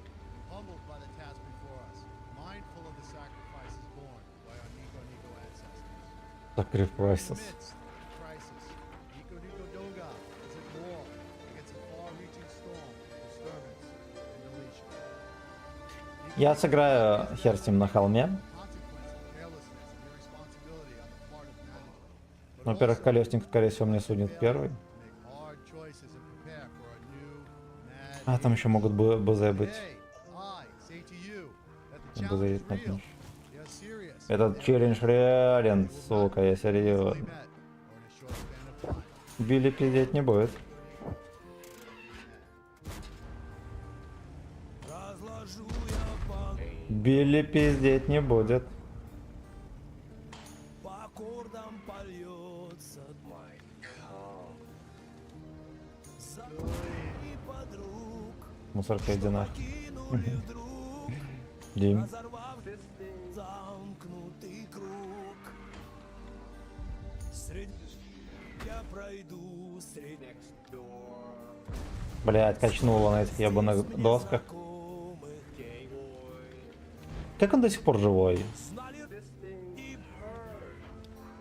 humbled by the task before us, mindful of the sacrifices borne by our Nico ancestors. Sacrifices. Amidst the crisis, Nico Doga is at war against a far-reaching storm of disturbance and deletion. Я сыграю хер с ним на холме. Consequence of carelessness and irresponsibility on the part of management. But Во-первых, also колесник, скорее всего, мне судит первый. make hard choices and prepare for a new, mad А там еще могут БЗ быть. Today, I say to you that the БЗ challenge есть is на real. финиш. We are serious. Этот челлендж реален, сука, я серьезно. Easily met or in a short span of time. Билли пиздеть не будет. Билли пиздеть не будет. Мусорка, иди нахуй. Дим. Блять, качнуло на этих ебаных досках. Как он до сих пор живой?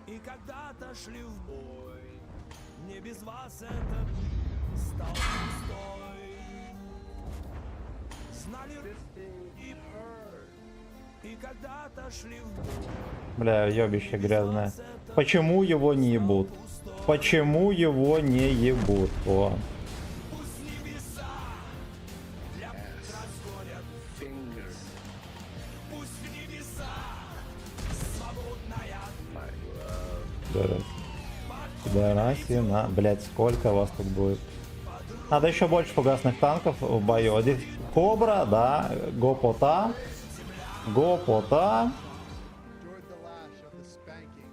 И когда-то шли в бой, не без вас это стал пустой. Знали и когда-то шли в бой. Бля, ёбище грязное. Почему его не ебут? Почему его не ебут? О. Пусть небеса для разгонят Fingers. пусть в небеса свободная Пидорасина. Блять, сколько вас тут будет? Надо еще больше фугасных танков в бою. Здесь Кобра, да, Гопота. Гопота. Endured the lash of the spanking.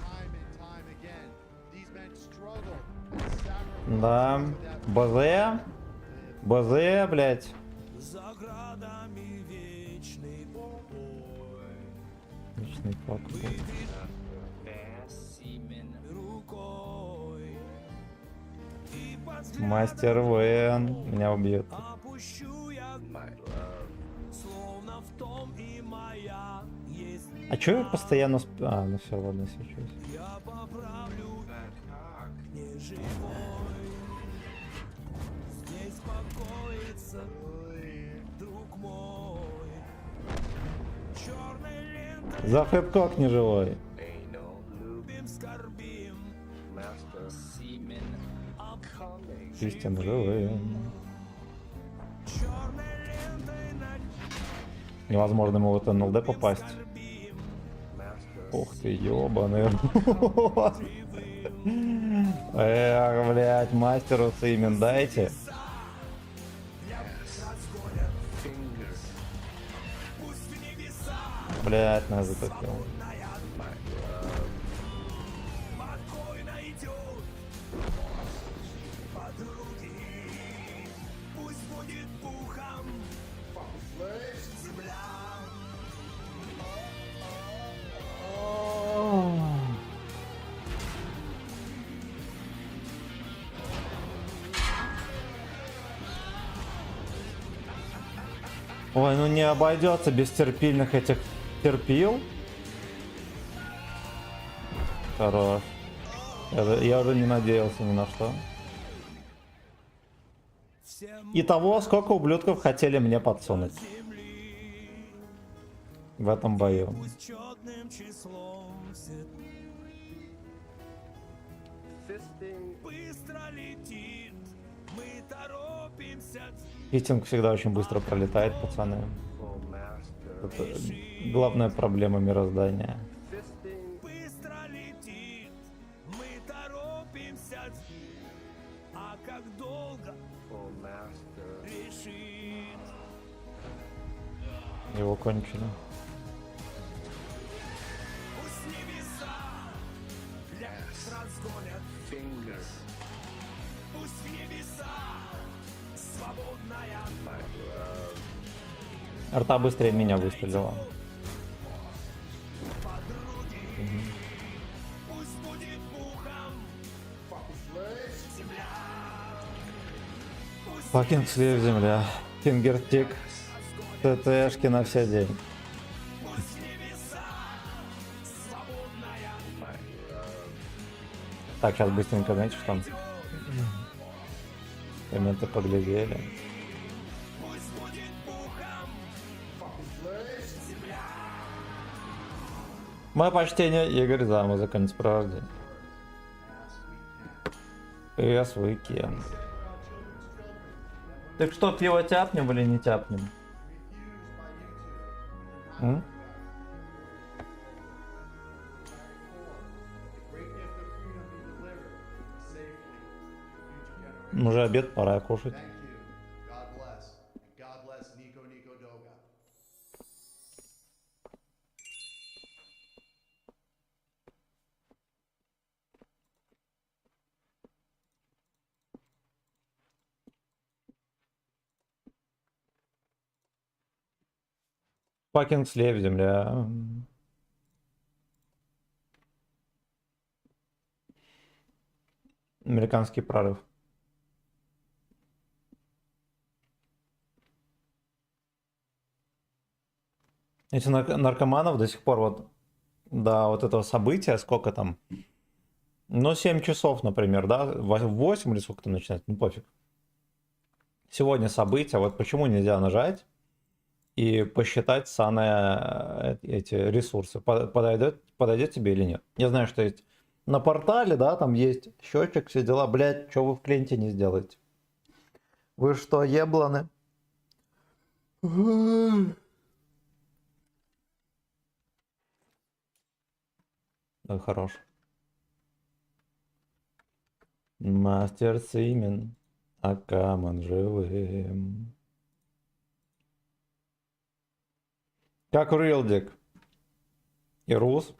Time and time again, these men struggled and sacrificed Да. for that БЗ, блять. за градами вечный бой. Личный факт. Рукой и под Мастер Вен. Меня убьет. опущу я, словно в том и моя есть. А чё я постоянно А, ну все, ладно, сейчас. Я поправлю не живой. Здесь покоится друг мой. Черной лентой За хэпкок не живой. любим, скорбим. Кристиан живым. черной лентой на Невозможно ему в это НЛД попасть. Ух ты, ёбаный рот. Эх, блядь, мастеру имен дайте. Блядь, нас затопил. покой найдет подруги. Пусть будет пухом земля. Ой, ну не обойдется без терпильных этих терпил. Хорош. Я уже не надеялся ни на что. Итого, сколько ублюдков хотели мне подсунуть в этом бою. Четным числом все быстро летит. Мы торопимся. Хитинг всегда очень быстро пролетает, пацаны. Это главная проблема мироздания. Быстро летит. Мы торопимся. А как долго решит. Его кончили. Пусть небеса разгонят. Пусть в небеса свободная Арта быстрее меня выстрелила. пусть будет пухом земля. Факинг слив земля. Фингертик. ТТшки на все день. Пусть небеса свободная Так, сейчас быстренько, знаете, что там? Комменты поглядели. пусть будет пухом земля. Мое почтение, Игорь, за музыкальное сопровождение. Yes, we can. Так что, пиво тяпнем или не тяпнем? М? Уже обед, пора кушать. Thank you. God bless. And God bless Nico Nico Doga. Факинг слив земля. Американский прорыв. Эти наркоманов до сих пор вот до вот этого события, сколько там? Ну, 7 часов, например, да? 8 или сколько там начинать? Ну, пофиг. Сегодня события, вот почему нельзя нажать и посчитать самые эти ресурсы, подойдет тебе или нет. Я знаю, что есть на портале, да, там есть счетчик, все дела. Блять, что вы в клиенте не сделаете? Вы что, ебланы? Да, хорош. Мастер Симен, а камон живым. Как Рилдик и Рус.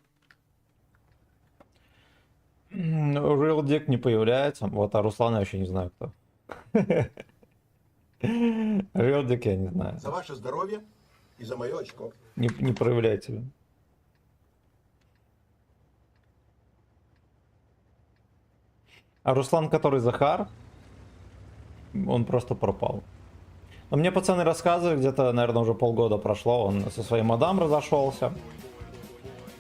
Рилдик не появляется. Вот, а Руслана я вообще не знаю кто. Рилдик я не знаю. За ваше здоровье и за мое очко. Не проявляй себя. А Руслан, который Захар, он просто пропал. Но мне пацаны рассказывали, где-то, наверное, уже полгода прошло, он со своей мадам разошелся.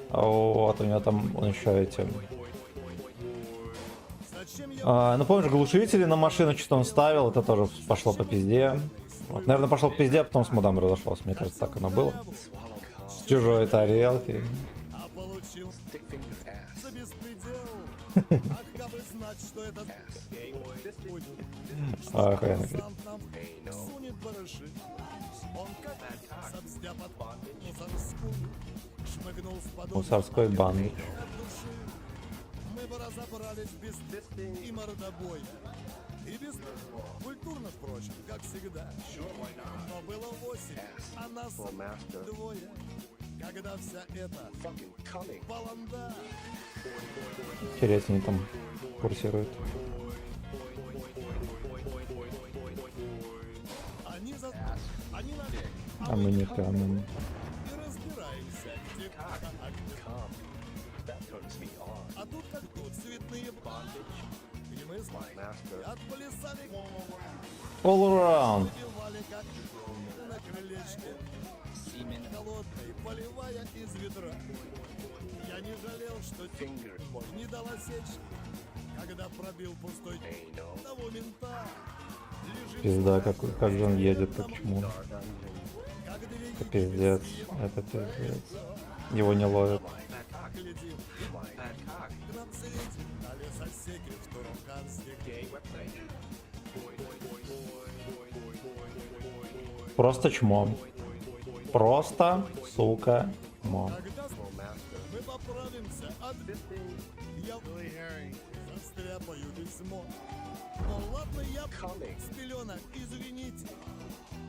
Вот, у него там, он еще эти... ну, помнишь, глушители на машину что-то он ставил, это тоже пошло по пизде. Вот, наверное, пошло по пизде, а потом с мадам разошелся. Мне кажется, так оно было. С чужой тарелки. знать, что это будет. Охренеть. Официант нам сунет барыши. Он как совсем под мусорскую шмыгнул в подушку. Мусорской бандыч. От души. Мы бы разобрались без и мордобоя. И без культурно, впрочем, как всегда. Но было 8, а нас двое. Когда вся эта баланда Интереснее там курсирует. они на А мы не камень. и разбираемся, где как. А тут как тут цветные и мы с отплясали, All around. убивали как на крылечке. Холодной, поливая из ведра. Я не жалел, что мой не дал осечки, когда пробил пустой того мента. Лежит Пизда, как же он едет, почему? как две Это пиздец. Это пиздец. Его не ловят. глядел. На цвете, на лесосеке в Туруханске. Просто чмо. Просто, сука, чмо. Когда мы поправимся от я застряпаю письмо. Но ладно, я с пеленок, извините.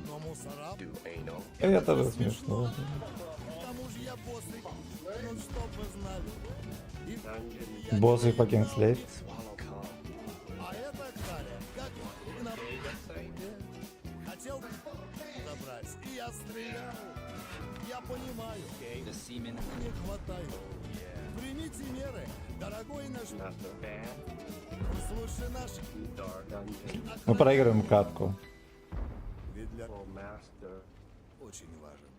Но мусора, Это же смешно. к тому же я босый. Ну чтоб вы знали. И я Босс и не fucking знал. slave. А это Харя, как на хотел забрать, и я стрелял. Я понимаю, не хватает. Примите меры, дорогой наш. Слушай наш. Мы проигрываем катку. Ведь для очень важен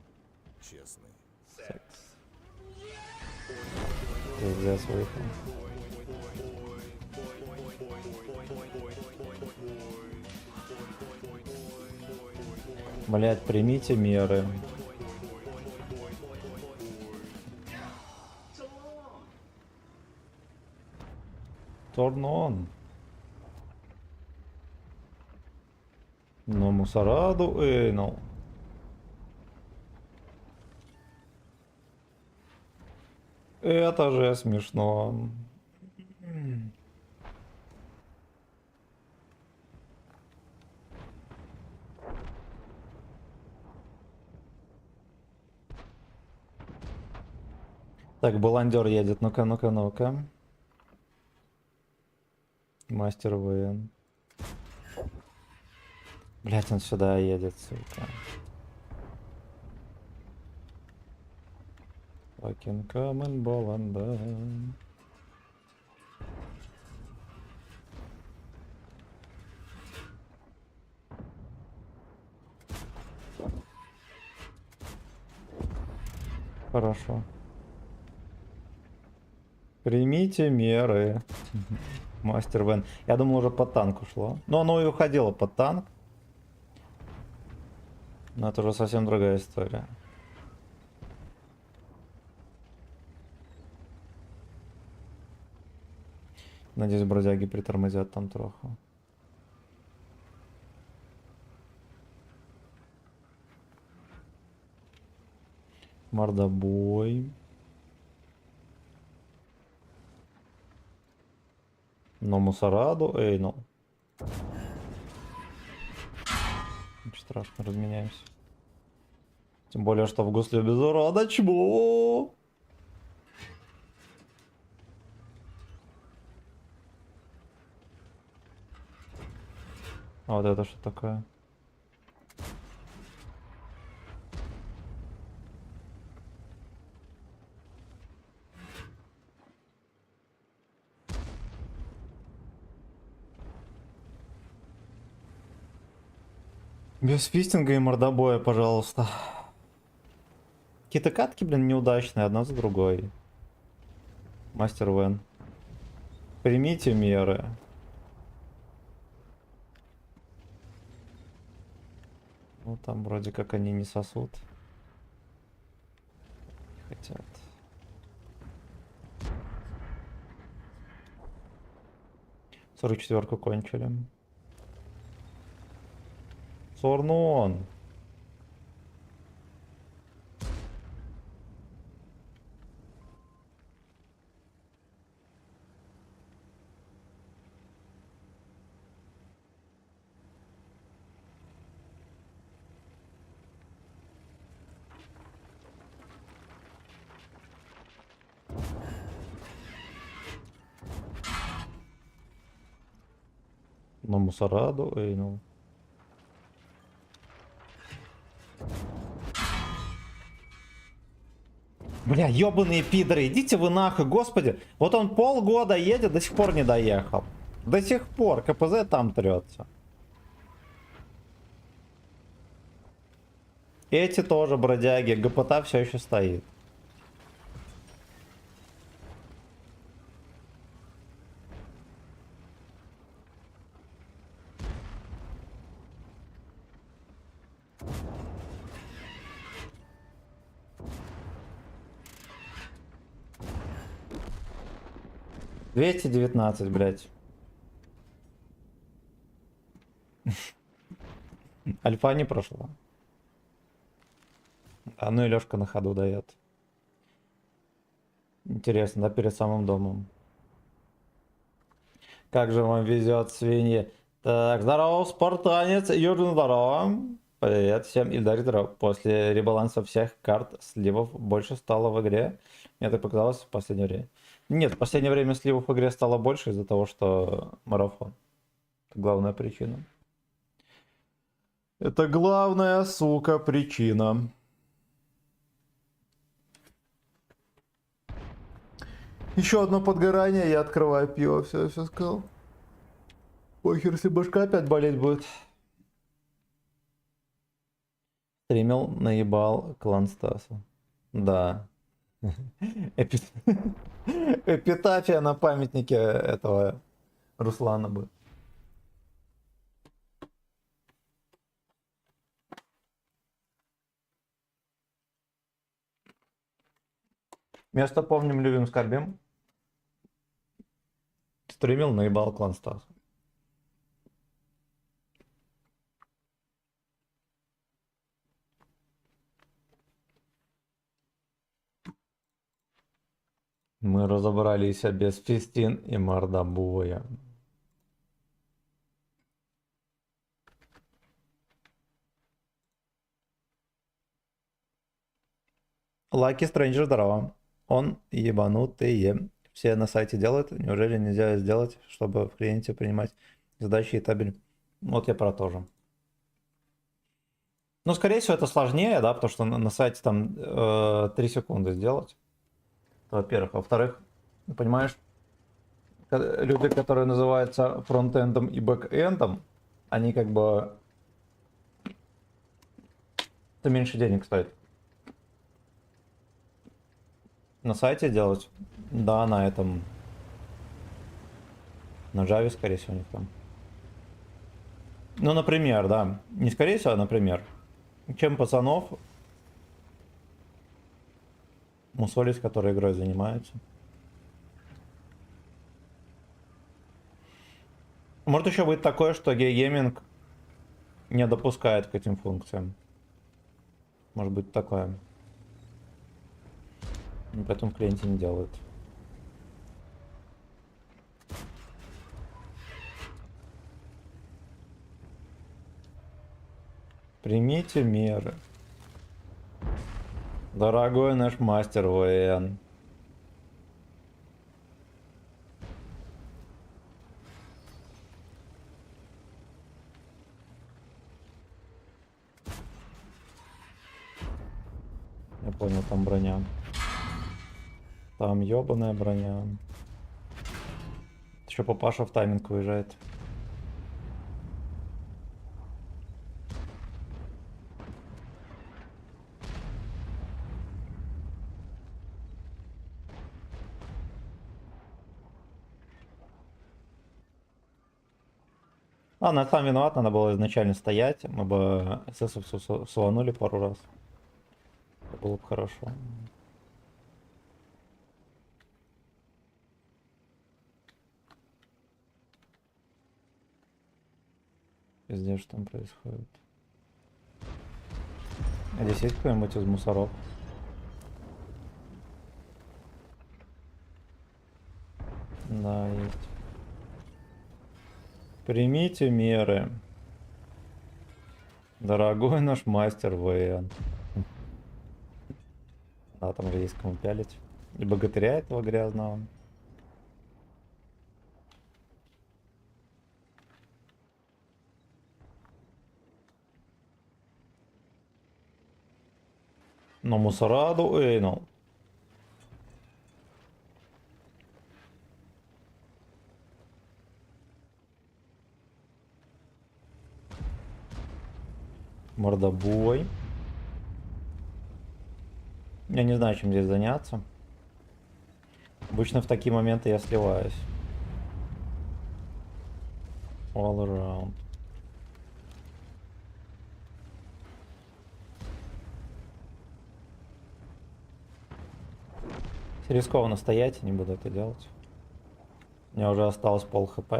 честный. Секс. Пиздец, выехал. Блять, примите меры. Turn on. Но мусораду эйнул. Это же смешно. Так, баландер едет. Ну-ка, ну-ка, ну-ка. Мастер ВН. Блять, он сюда едет, сука. Fucking coming, баланда. Хорошо. Примите меры. Мастер Вен. Я думал, уже под танк ушло. Но оно и уходило под танк. Но это уже совсем другая история. Надеюсь, бродяги притормозят там троху. Мордобой. Но мусораду эйнул. Ничего страшного, разменяемся. Тем более, что в гусле без урода. Чмо! А вот это что такое? Без фистинга и мордобоя, пожалуйста. Какие-то катки, блин, неудачные, одна за другой. Мастер Вен. Примите меры. Ну, там вроде как они не сосут. Хотят. 44-ку кончили. Сорнон. На мусораду, эй, ну. Бля, ёбаные пидоры, идите вы нахуй, господи. Вот он полгода едет, до сих пор не доехал. До сих пор, КПЗ там трется. Эти тоже бродяги, ГПТ все еще стоит. $219, блядь. Альфа не прошла. А ну и Лёшка на ходу дает. Интересно, да, перед самым домом. Как же вам везет, свиньи. Так, здорово, спартанец, Юрий, здорово. Привет всем, Ильдар, здорово. После ребаланса всех карт сливов больше стало в игре. Мне так показалось в последнее время. Нет, в последнее время сливов в игре стало больше из-за того, что марафон. Это главная причина. Это главная, сука, причина. Еще одно подгорание, я открываю пиво, все сказал. Похер, если башка опять болеть будет. Стримил, наебал клан Стаса. Да. Эпитафия на памятнике этого Руслана бы. Место помним, любим, скорбим. Стримил, наебал клан Стаса. Мы разобрались без фистин и мордобоя. Лаки Стрэнджер, здорово. Он ебанутый. Все на сайте делают. Неужели нельзя сделать, чтобы в клиенте принимать задачи и табель? Вот я про то же. Ну, скорее всего, это сложнее, да, потому что на сайте там 3 секунды сделать. Во-первых. Во-вторых, понимаешь, люди, которые называются фронтендом и бэкэндом, они как бы... Это меньше денег стоит. На сайте делать? Да, на этом. На Java, скорее всего, у них там. Ну, например, да. Не скорее всего, а например. Чем пацанов мусолить, которые игрой занимаются. Может еще быть такое, что гей-гейминг не допускает к этим функциям. Может быть такое. И поэтому в клиенте не делают. Примите меры. Дорогой наш мастер ВН. Я понял, там броня. Там ёбаная броня. Еще папаша в тайминг выезжает. Ладно, я сам виноват, надо было изначально стоять. Мы бы ССов суванули пару раз. Это было бы хорошо. Пиздец, что там происходит. А здесь есть кто-нибудь из мусоров? Да, есть. Примите меры. Дорогой наш мастер ВН. Да, там же есть кому пялить. И богатыря этого грязного. Но мусораду эйнул. Мордобой. Я не знаю, чем здесь заняться. Обычно в такие моменты я сливаюсь. All around. Рискованно стоять, не буду это делать. У меня уже осталось пол хп.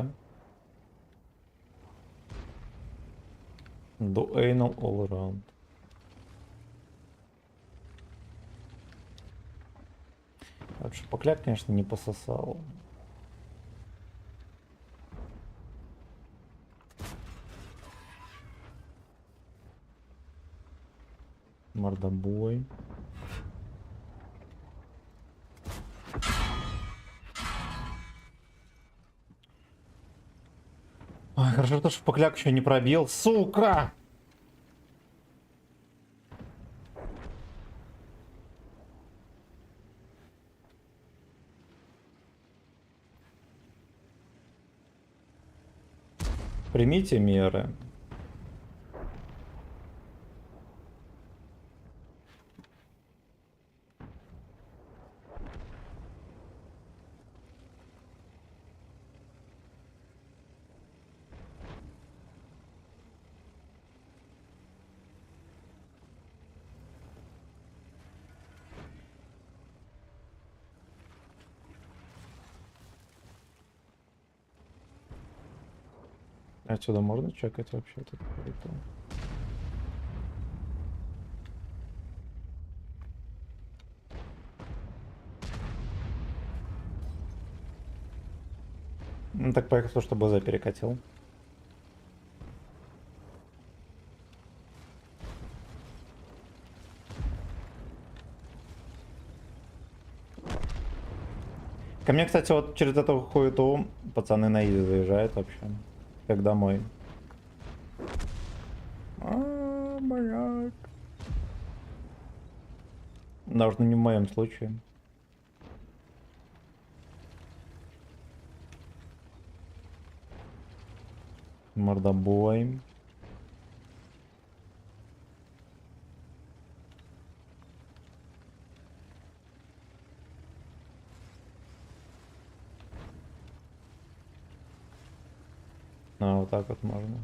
Do anal all around. Вот шпакляк, конечно, не пососал. Мордобой. Ой, хорошо, что шпакляк еще не пробил. Сука! Примите меры. Отсюда можно чекать вообще тут? Ну так поехал, что БЗ перекатил. Ко мне, кстати, вот через эту хуету пацаны на изи заезжают вообще. Как домой. Блядь. Должно не в моем случае. Мордобой. А, вот так вот можно.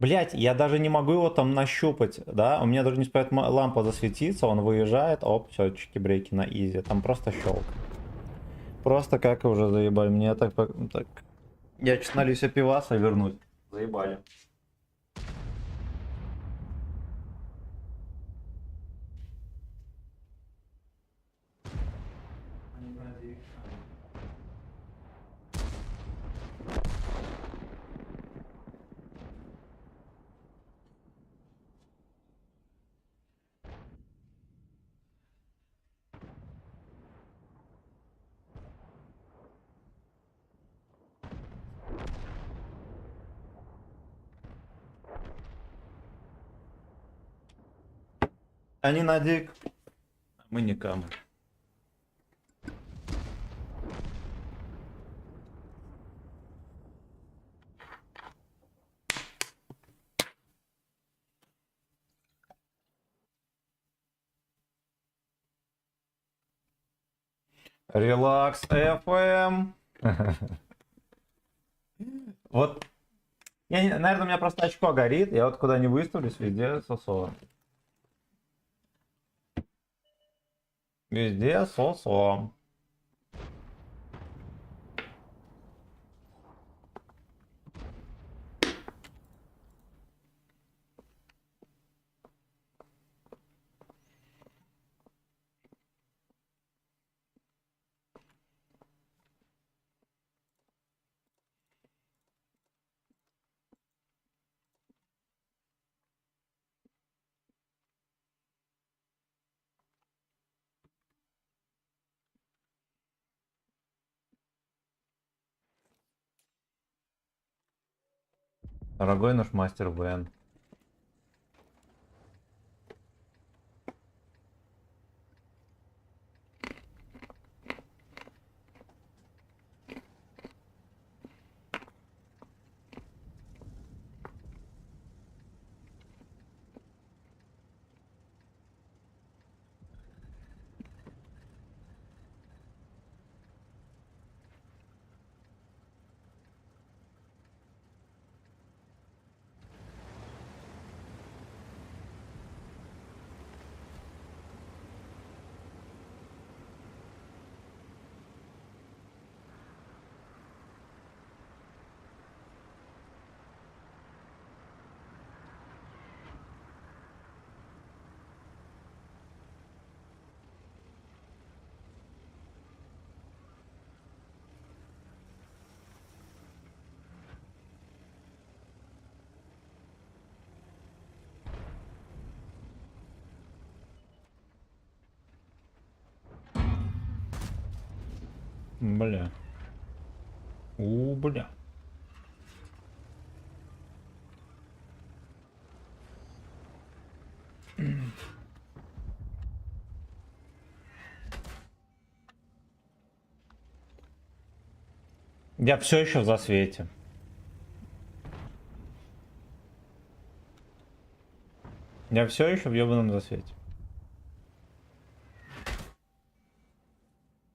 Блять, я даже не могу его там нащупать, да? У меня даже не успеет лампа засветиться, он выезжает, оп, все, чики-брейки на изи. Там просто щелк. Просто как уже заебали. Мне так... Я честно на Люся пиваса вернуть. Заебали. Они на дик, мы никому. Релакс FM. Вот, наверное, у меня просто очко горит, я вот куда не выставлюсь, везде сосо. Везде сосо. Дорогой наш мастер Вен. Бля. Бля. Я все еще в засвете. Я все еще в ебаном засвете.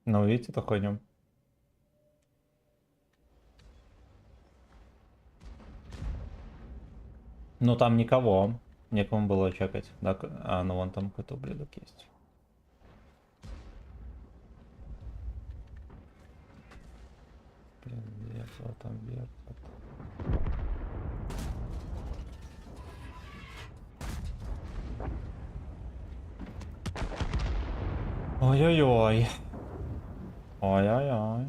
Ну, видите, это хуйню. Ну, там никого. Некому было чекать. Да? А, ну вон там какой-то ублюдок есть. Блин, вертел, там вертел. Ой-ой-ой. Ой-ой-ой.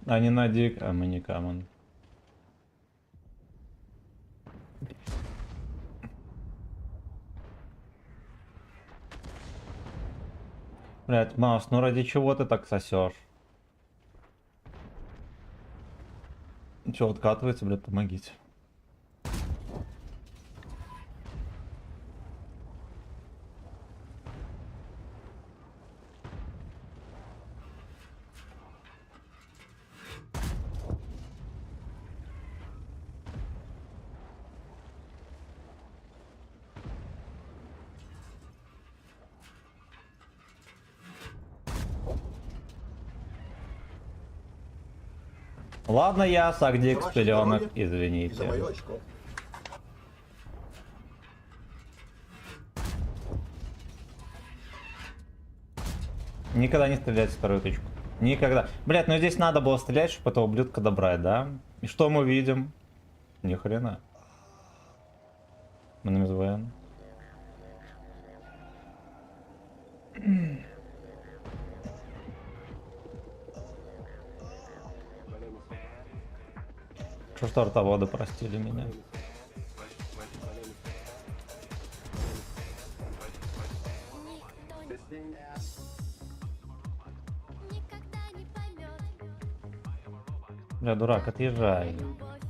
А не на дик, а мы не камон. Блять, Маус, ну ради чего ты так сосешь? Че, откатывается, блядь, помогите. Ладно, я Сагдик, За ваше пеленок, здоровье и за извините. мое очко. Никогда не стрелять в вторую точку. Никогда. Блять, ну здесь надо было стрелять, чтобы этого ублюдка добрать, да? И что мы видим? Ни хрена. Мы называем. Что ж тортоводы простили меня. Никогда не поймет Бля, дурак, отъезжай. любовь.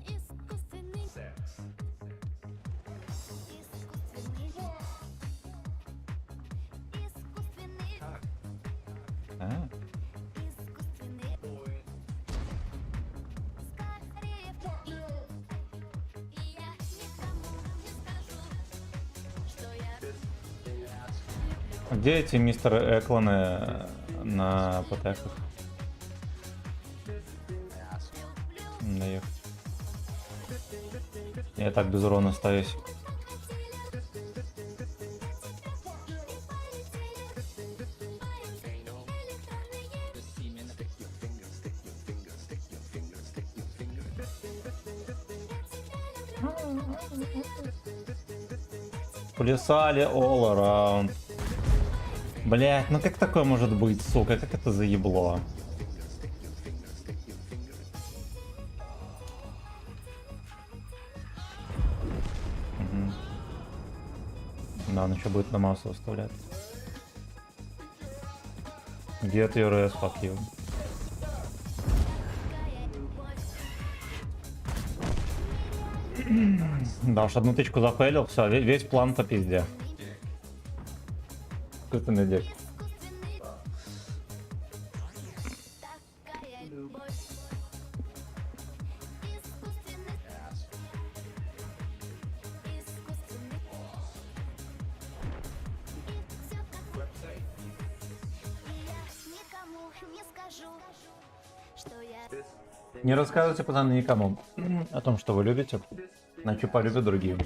Искусственный Секс. Искусственный Искусственный А? Искусственный Скорее и я никому не скажу, что я Где эти мистеры Экланы на ПТХах? Наехать. Я так без урона остаюсь. Плясали all around. Блять, ну как такое может быть, сука? Как это заебло? Мгм. Да, он еще будет на массу выставлять. Get your ass, fuck you. Да уж, одну тычку зафейлил, все, весь план по пизде. Искусственный дик. Такая любовь. Искусственный. Искусственный. Всё как и я никому не скажу, что я Не рассказывайте, пацаны, никому о том, что вы любите, иначе полюбят другие.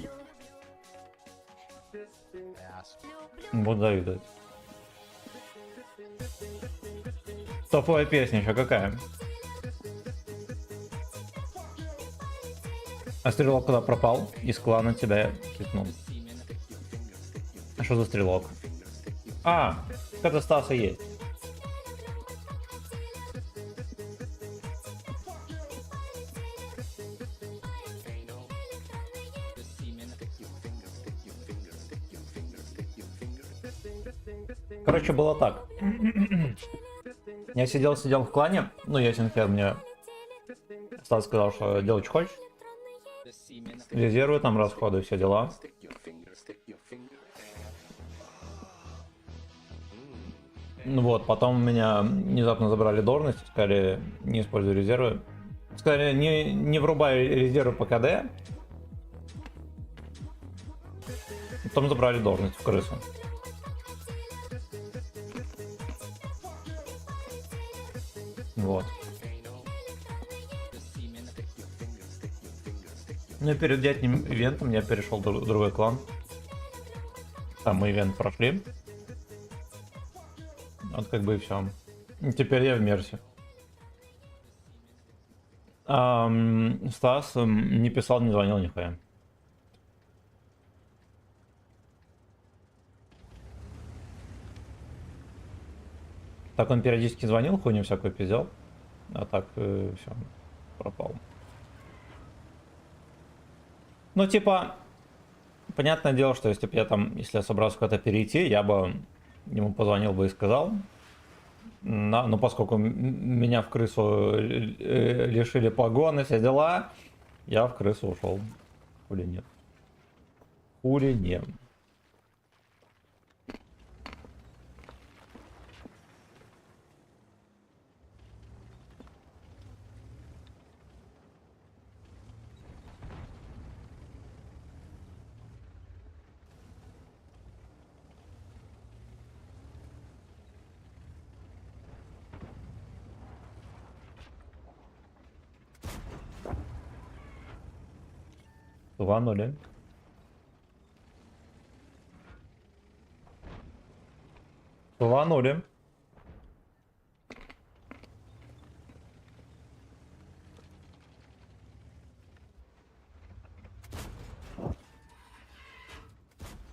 Буду завидовать. Топовая песня еще какая? А стрелок куда пропал? Из клана тебя кикнул. А что за стрелок? А, это Стаса есть. Короче, было так. Я сидел в клане, ну, Ясенхер мне Стас сказал, что делать что хочешь. Резервы, там расходы, все дела. Ну вот, потом меня внезапно забрали должность, сказали, не используй резервы. Сказали, не врубай резервы по КД. Потом забрали должность в крысу. Вот. Ну и перед летним ивентом я перешел в другой клан. Там мы ивент прошли. Вот как бы и все. Теперь я в Мерсе. Стас не писал, не звонил нихуя. Так он периодически звонил, хуйню всякую пиздел. А так все, пропал. Ну, типа, понятное дело, что если бы я там, если я собрался куда-то перейти, я бы ему позвонил бы и сказал. Но поскольку меня в крысу лишили погоны, все дела, я в крысу ушел. Хули нет. Хули нет. Туванули. Туванули.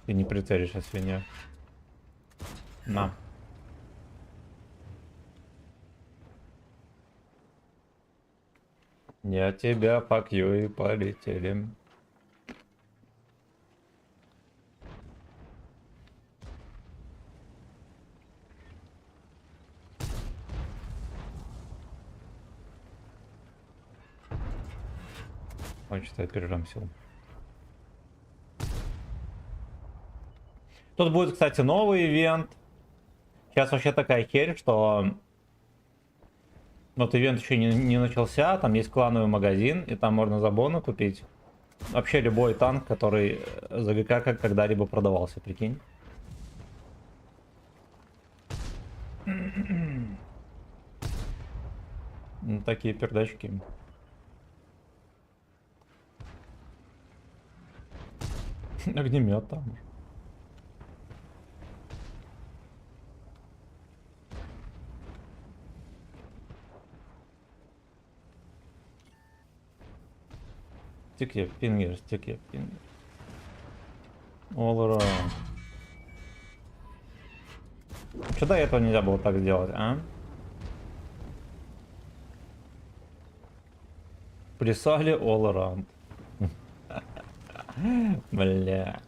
Ты не прицелишься, свинья. На. Я тебя покью и полетели. Он считает, перерамсил. Тут будет, кстати, новый ивент. Сейчас вообще такая херь, что вот ивент еще не начался, там есть клановый магазин, и там можно за боны купить вообще любой танк, который за ГК когда-либо продавался, прикинь. Ну, такие пердачки. Огнемет там. Стекле, пингер, стекле, пингер. All around. Что до этого нельзя было так сделать, а? Плясали all around. Бля.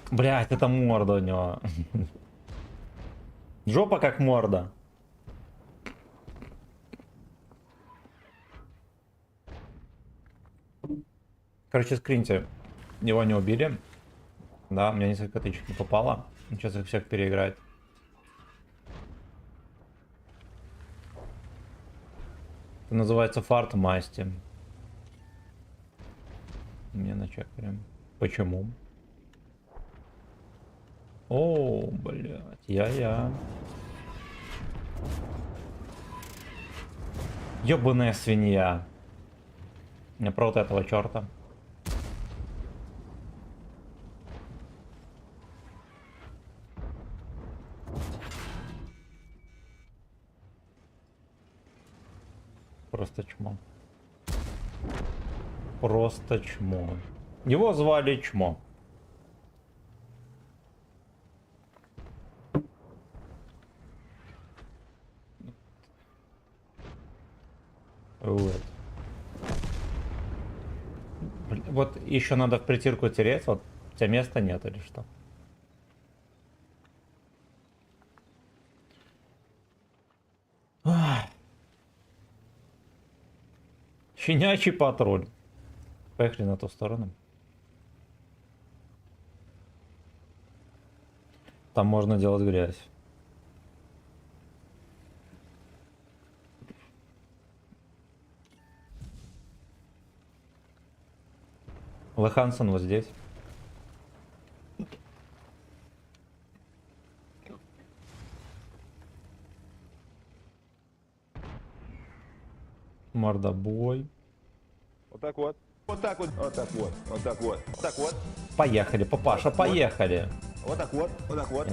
Блять, это морда у него. Жопа как морда. Короче, скриньте. Его не убили. Да, у меня несколько тычек не попало. Сейчас их всех переиграть. Это называется фарт масти. Мне начекаем. Почему? О, блядь, я. Ёбаная свинья. Мне про вот этого черта. Просто чмо. Просто чмо. Его звали Чмо. Вот. Вот еще надо в притирку тереть, вот у тебя места нет или что? Ах. Щенячий патруль. Поехали на ту сторону. Там можно делать грязь. Лохансон вот здесь. Мордобой. Вот так вот. Вот так вот. Вот так вот. Вот так вот. Вот так вот. Поехали, папаша, поехали. Вот так вот. Вот так вот.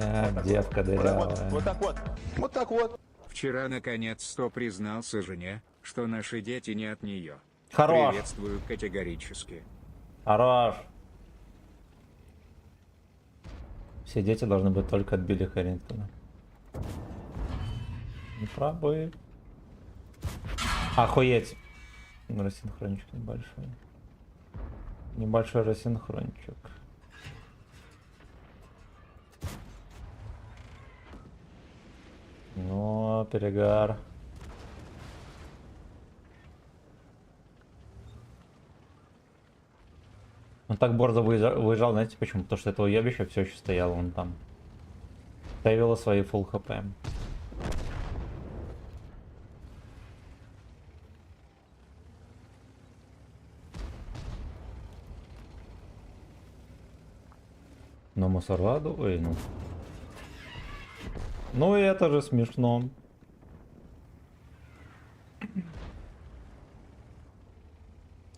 Девка дырявая. Вот так вот. Вот так вот. Вчера наконец-то признался жене, что наши дети не от нее. Хорош. Приветствую категорически. Хорош. Все дети должны быть только от Билли Хэрингтона. Не пробуй. Охуеть. Рассинхрончик небольшой. Небольшой рассинхрончик. Ну, перегар. Он так борзо выезжал, знаете почему? Потому что этого ебища все еще стояло он там. Ставила свои full хп. На Мусорладу? Ой, ну. Ну и это же смешно.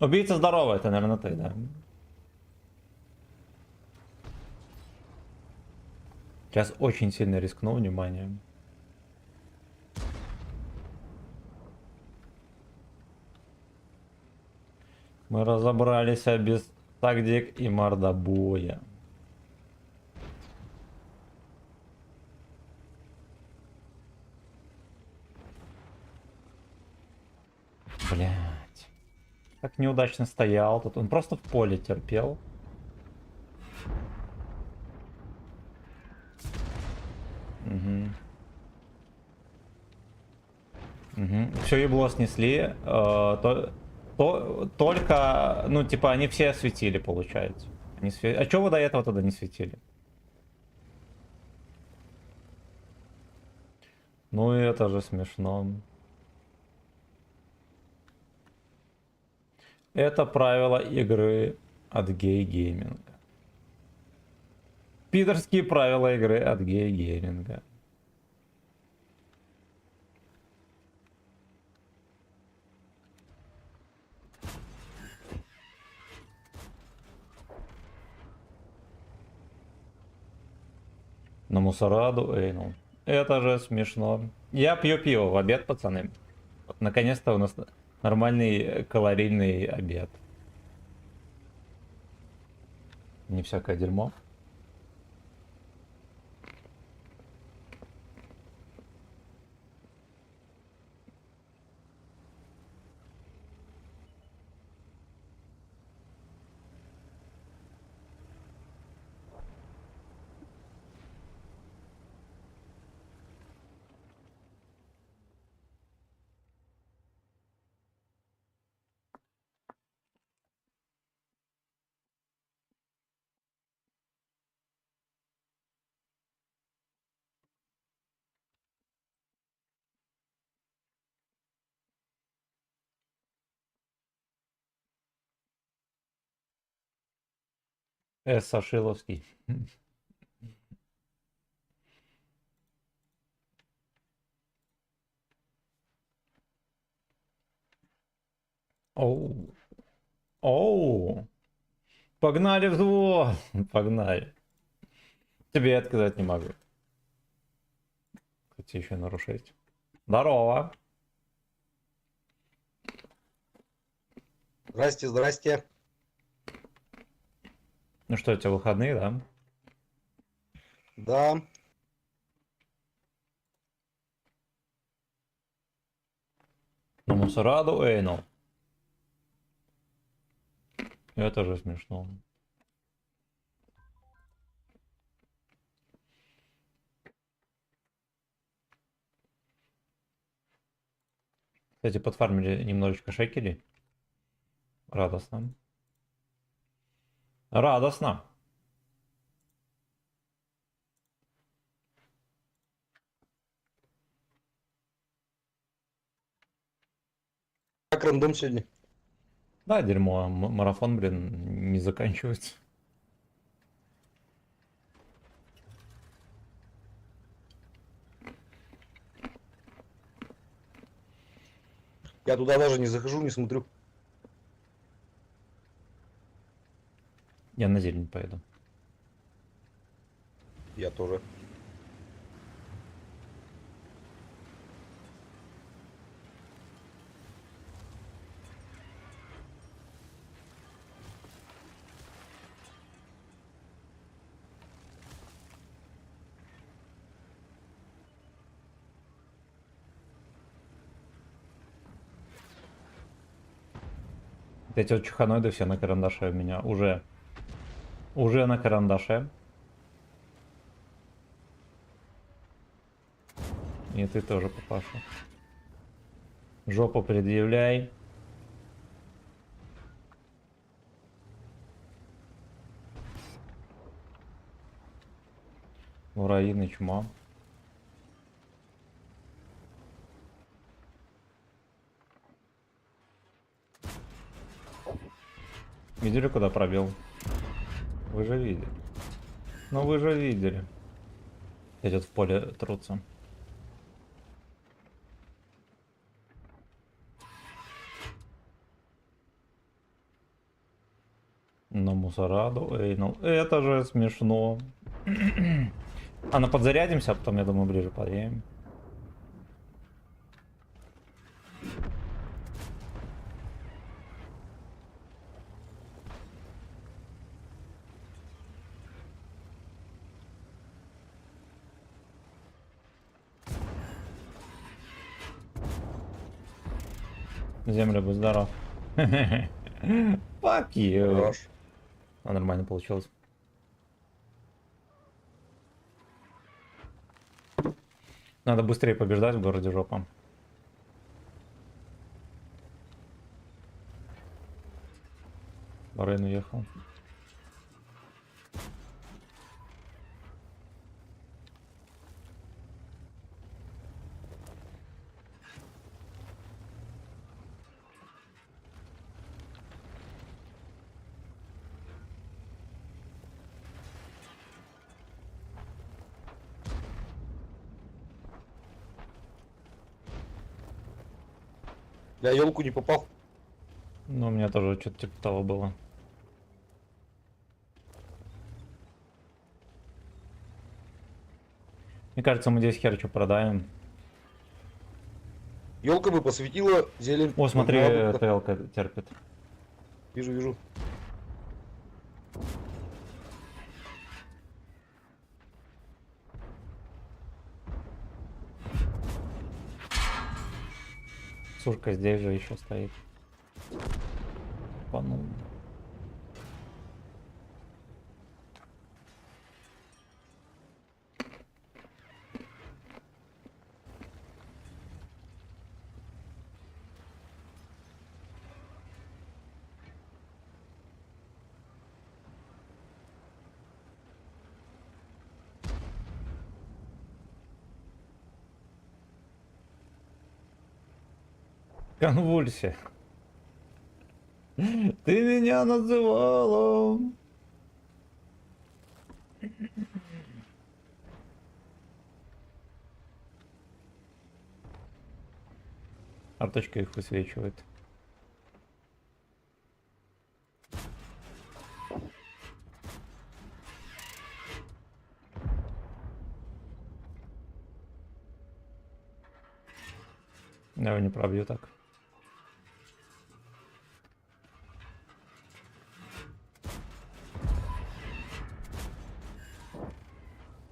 Убийца здоровый, это, наверное, ты, да? Сейчас очень сильно рискну вниманием. Мы разобрались без тактик и мордобоя. Блять. Как неудачно стоял тут. Он просто в поле терпел. Угу. Все ебло снесли. Только, ну, типа, они все осветили, получается. А чего вы до этого тогда не светили? Ну и это же смешно. Это правило игры от гей-гейминга. Питерские правила игры от гей-гейминга. На Мусораду Эйнул. Это же смешно. Я пью пиво в обед, пацаны. Вот, наконец-то у нас нормальный калорийный обед. Не всякое дерьмо. Сашиловский. Оу. Оу. Погнали взвод. Погнали. Тебе отказать не могу. Кстати, еще нарушить. Здорово. Здрасте, здрасте. Ну что, у тебя выходные, да? Да, На мусораду, эй, ну. Это же смешно. Кстати, подфармили немножечко шекелей. Радостно. Радостно. как рандом сегодня? Да, дерьмо. Марафон, блин, не заканчивается. Я туда даже не захожу, не смотрю. Я на зелень поеду. Я тоже. Эти вот чуханоиды все на карандаше у меня. Уже на карандаше. И ты тоже, папаша. Жопу предъявляй. Муравьиный и чума. Видели, куда пробил? Вы же видели. Ну вы же видели. Идет в поле трутся. На мусораду, эй, ну это же смешно. А на подзарядимся, а потом, я думаю, ближе подъедем. Земля, будь здоров. Fuck you. Хорош. А, нормально получилось. Надо быстрее побеждать в городе жопа. Барен уехал. Я елку не попал. Ну, у меня тоже что-то типа того было. Мне кажется, мы здесь хер что продаем. Елка бы посветила зелень. О, смотри, Надо. ТЛК терпит. Вижу, вижу. Сушка здесь же еще стоит. Панул. Конвульсия. Ты меня называла. Арточка их высвечивает. Я его не пробью так.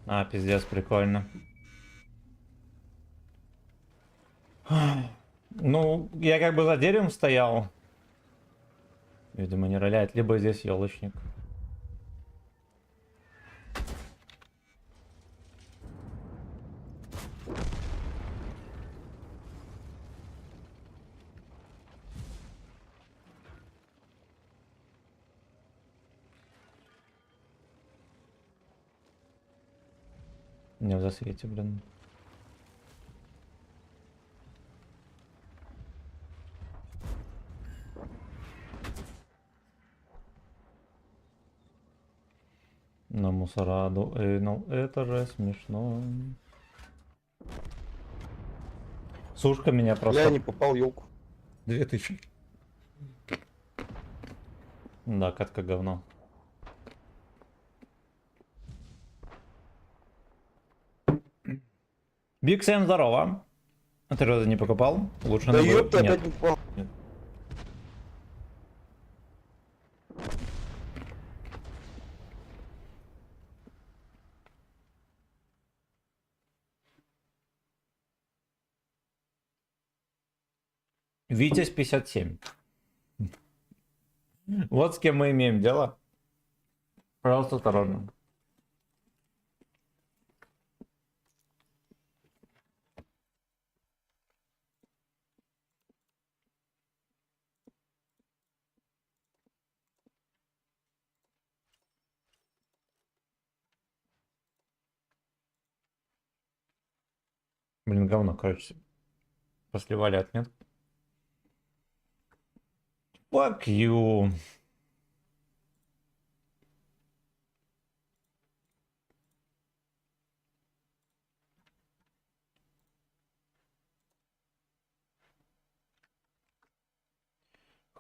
А, пиздец, прикольно. Ну, я как бы за деревом стоял. Видимо, не роляет. Либо здесь елочник. Не в засвете, блин. На мусораду. Ну это же смешно. Сушка меня просто... Я не попал в елку. 2000. Да, катка говно. Биг Сэм, здорово. А ты разве не покупал? Лучше Да на ёпта, Нет. опять не попал. Нет. Витязь 57. Вот с кем мы имеем дело. Пожалуйста, осторожно. Блин, говно, короче. Посливали отметку. Fuck you.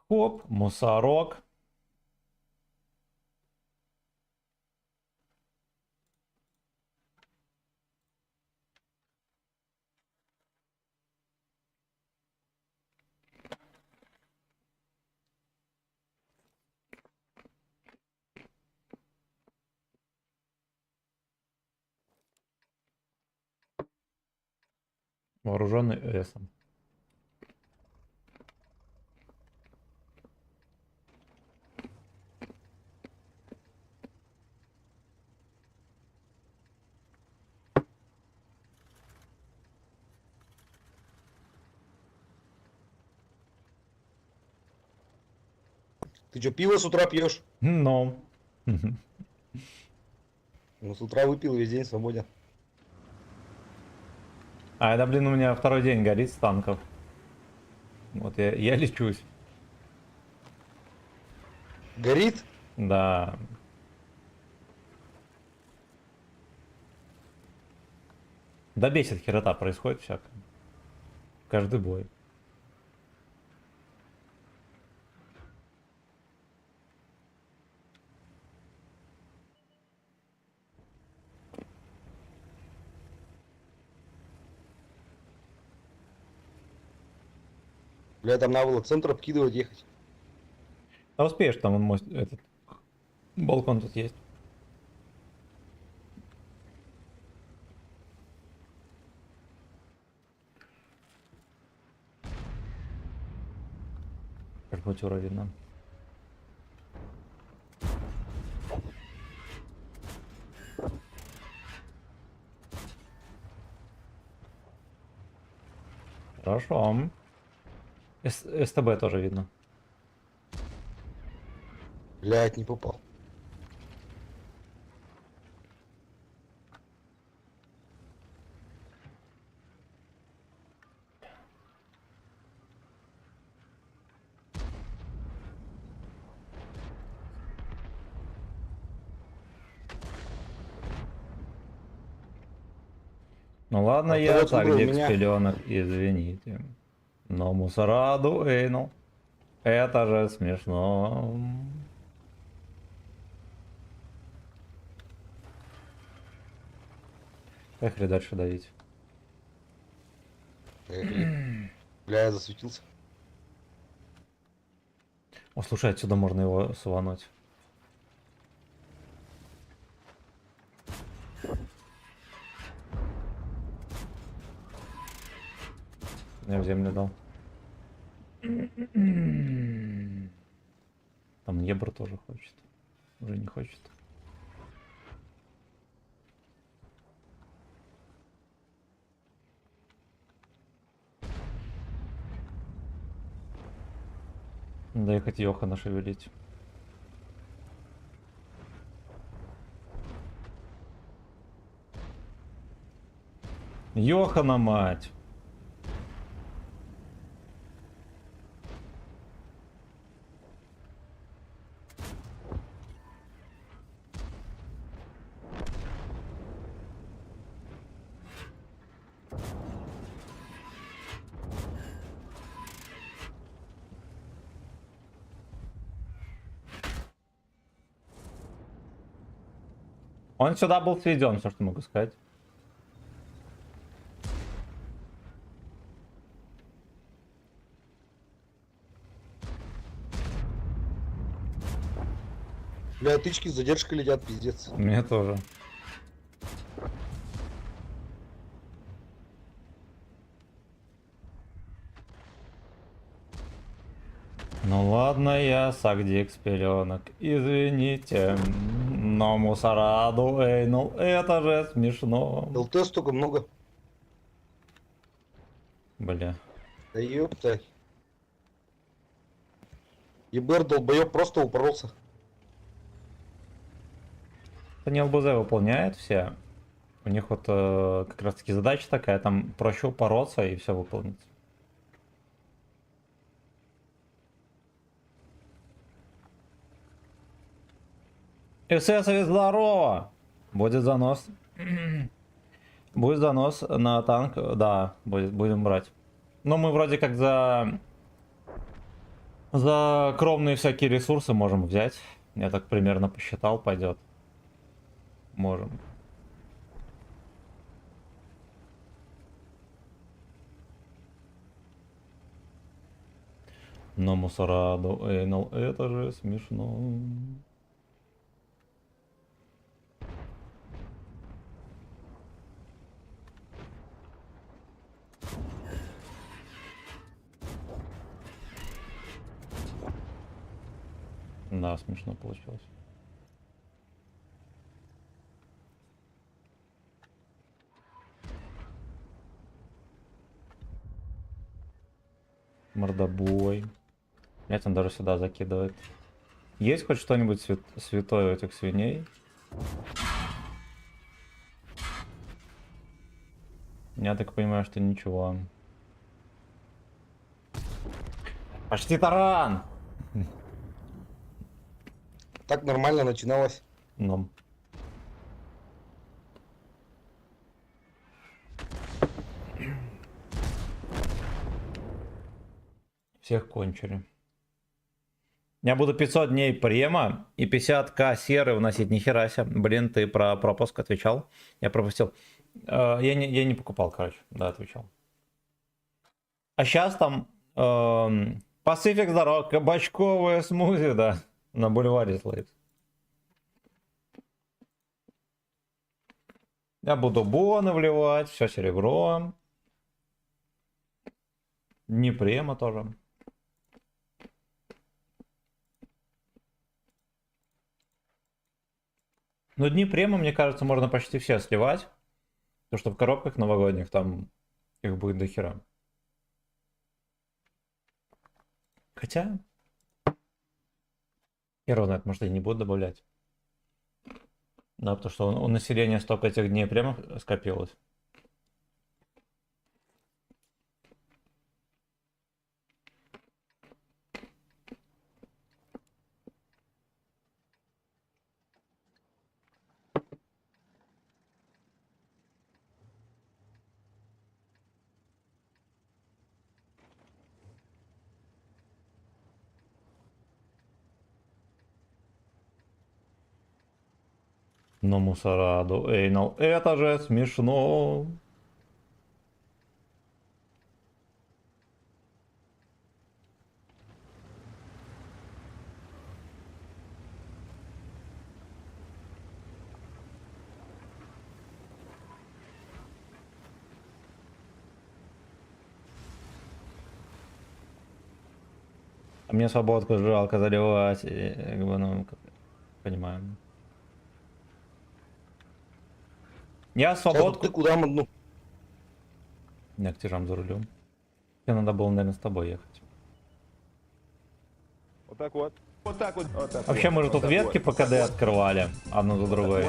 Хоп, мусорок. Вооруженный эсом. Ты что, пиво с утра пьешь? Ну. Ну, с утра выпил, весь день свободен. А это, блин, у меня второй день горит с танков. Вот я лечусь. Горит? Да. Да бесит херота, происходит всякое. Каждый бой. Бля, там надо было центр обкидывать, ехать. А успеешь, там мой этот балкон тут есть. футюра видно. Хорошо. СТБ тоже видно. Блядь, не попал. Ну ладно, А я второй так, выбрал Дикс меня. пеленок, извините. Но мусораду эйнул. Это же смешно. Поехали дальше давить. Поехали. Бля, я засветился. О, слушай, отсюда можно его свануть. Я в землю дал. Там Ебр тоже хочет. Уже не хочет. Да и хоть Йохана шевелить. Йохана, мать! Он сюда был сведен, все, что могу сказать. Бля, тычки с задержкой летят, пиздец. Мне тоже. Ну ладно, я Сагдикс пеленок. Извините, но мусораду эйнул. Это же смешно. ЛТ столько много. Бля. Да ёпта. ЕБР долбоёб просто упоролся. Это не ЛБЗ выполняет все. У них вот как раз таки задача такая, там проще упороться и все выполнится. ССовец, здорово! Будет занос. Будет занос на танк, да, будем брать. Но мы вроде как за кровные всякие ресурсы можем взять. Я так примерно посчитал, пойдет. Можем. Но мусораду эйнул, это же смешно. Да, смешно получилось. Мордобой. Блять, он даже сюда закидывает. Есть хоть что-нибудь святое у этих свиней? Я так понимаю, что ничего. Почти таран! Так нормально начиналось. Ну. Всех кончили. Я буду 500 дней према и 50к серы вносить. Нихера себе. Блин, ты про пропуск отвечал. Я пропустил. Я не покупал, короче. Да, отвечал. А сейчас там Pacific здорово, кабачковое смузи, да. На бульваре слоит. Я буду боны вливать, все серебро. Не према тоже. Но дни према, мне кажется, можно почти все сливать. Потому что в коробках новогодних там их будет до хера. Хотя... Хер знает, может, и не буду добавлять. Да, потому что у населения столько этих дней према скопилось. Но мусораду, Эйнал, это же смешно. А мне свободку жалко заливать, и, как бы, ну, понимаю. Я Сейчас вот свободку... ты куда одну? Не к тяжам за рулем. Мне надо было, наверное, с тобой ехать. Вот так вот. Вот так вот. Вот так Вообще, вот. мы же Вот тут так ветки вот. по Вот так КД вот. открывали, одну за другой.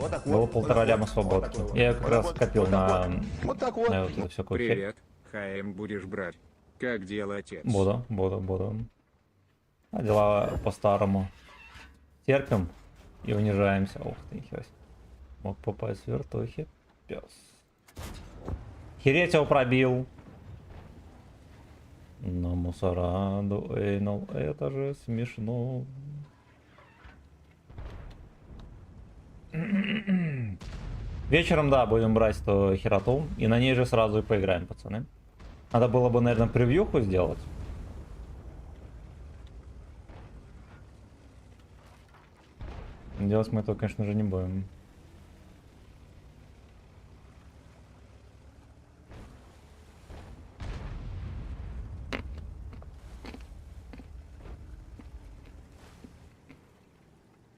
Вот так вот. Было Вот 1,5 так ляма вот. свободки. Вот так вот. Я как Вот раз так вот. копил Вот так на... вот. Вот так вот. на вот эту всякую херь. Привет, ХМ будешь брать? Как дело, отец? Буду. А дела по-старому. Терпим и унижаемся. Ух ты, нихера себе. Мог попасть в вертухи. Пес. Хереть его пробил. На мусораду, Эйнал, это же смешно. Вечером, да, будем брать эту хероту. И на ней же сразу и поиграем, пацаны. Надо было бы, наверное, превьюху сделать. Делать мы этого, конечно же, не будем.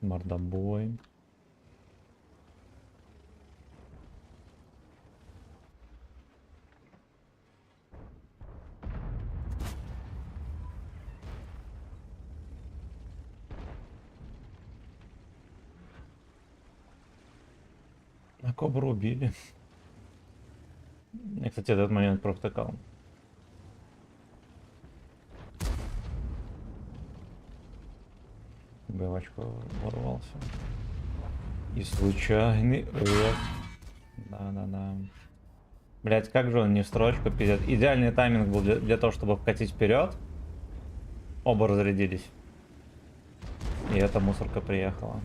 Мордобой. А кобру убили. Я, кстати, этот момент провтыкал. Бывачку ворвался. И случайный эф. Да. Блять, как же он не в строчку, пиздец. Идеальный тайминг был для того, чтобы вкатить вперед. Оба разрядились. И эта мусорка приехала.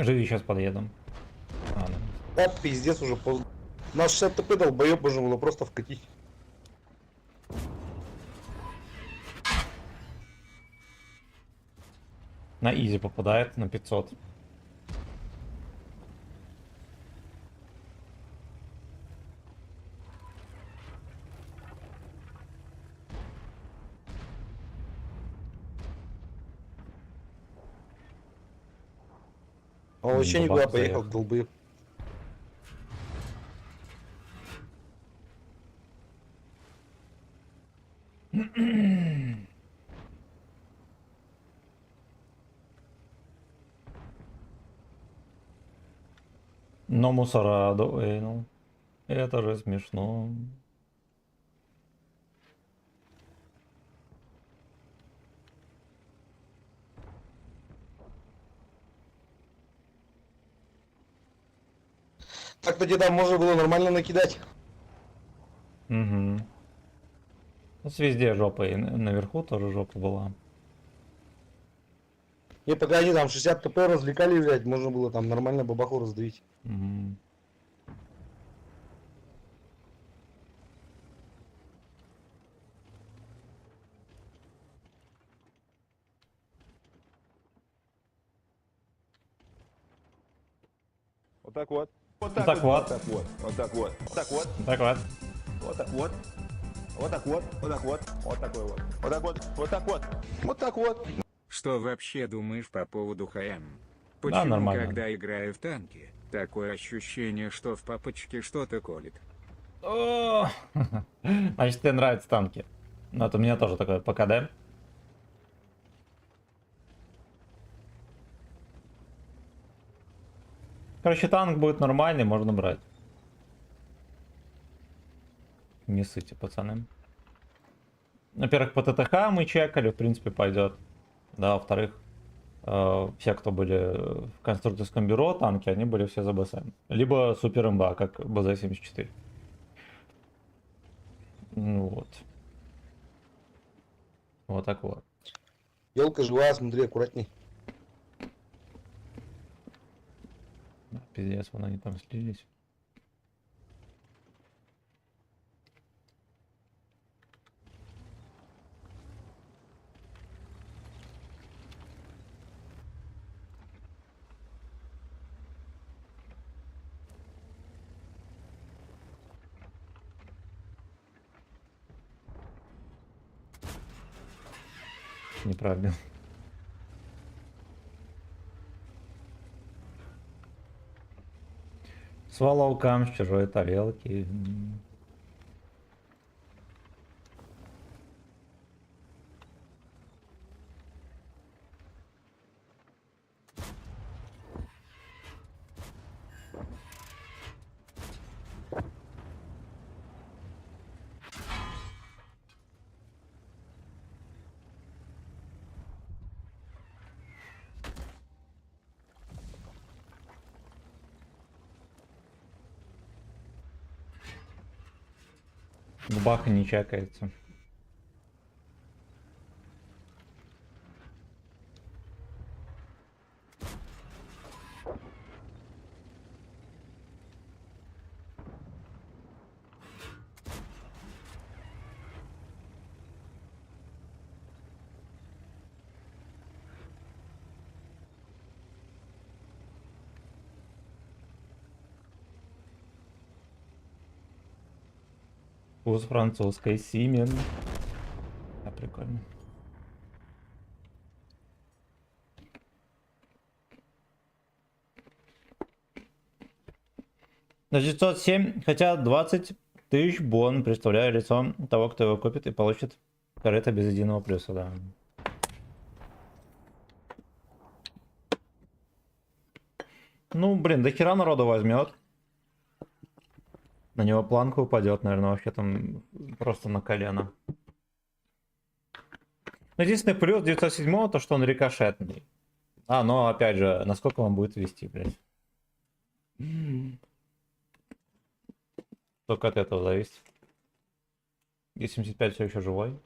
Живи, сейчас подъедем. А, да. Да, пиздец, уже поздно. На 60 ТП долбоёб можно было просто вкатить. На изи попадает на 500. Он вообще никуда Бабак поехал, заехал. долбоёб. Но мусораду, Эйнал. Это же смешно. Так-то где-то можно было нормально накидать. Угу. Тут везде жопа, и наверху тоже жопа была. Не, пока они там 60 ТП развлекали, блядь, можно было там нормально бабаху раздавить. Угу. Вот так вот. Вот так так вот. так вот. Вот так вот. Вот так вот. Так вот. Вот так вот. Вот так вот. Вот так вот. Вот такой вот. Вот так вот. Вот так вот. Вот так вот. Что вообще думаешь по поводу ХМ? Почему, нормально. когда играю в танки, такое ощущение, что в папочке что-то колет? О, значит, тебе нравятся танки. Ну, вот у меня тоже такое по КД. Короче, танк будет нормальный, можно брать. Не ссыте, пацаны. Во-первых, по ТТХ мы чекали, в принципе, пойдет. Да, во-вторых, все, кто были в конструкторском бюро, танки, они были все за БСМ. Либо супер имба, как БЗ-74. Ну вот. Вот так вот. Елка живая, смотри, аккуратней. Пиздец, вон они там слились. Неправильно. С волокам, с чужой тарелки. Баха не чекается. Вкус французской Симен. Да, прикольно. На 907 хотя 20 тысяч бон, представляю лицо того, кто его купит и получит корыто без единого плюса, да. Ну, блин, до хера народу возьмет. На него планка упадет, наверное, вообще там просто на колено. Но единственный плюс 907 то, что он рикошетный. А, но опять же, насколько он будет вести, блядь. Только от этого зависит. 75 все еще живой.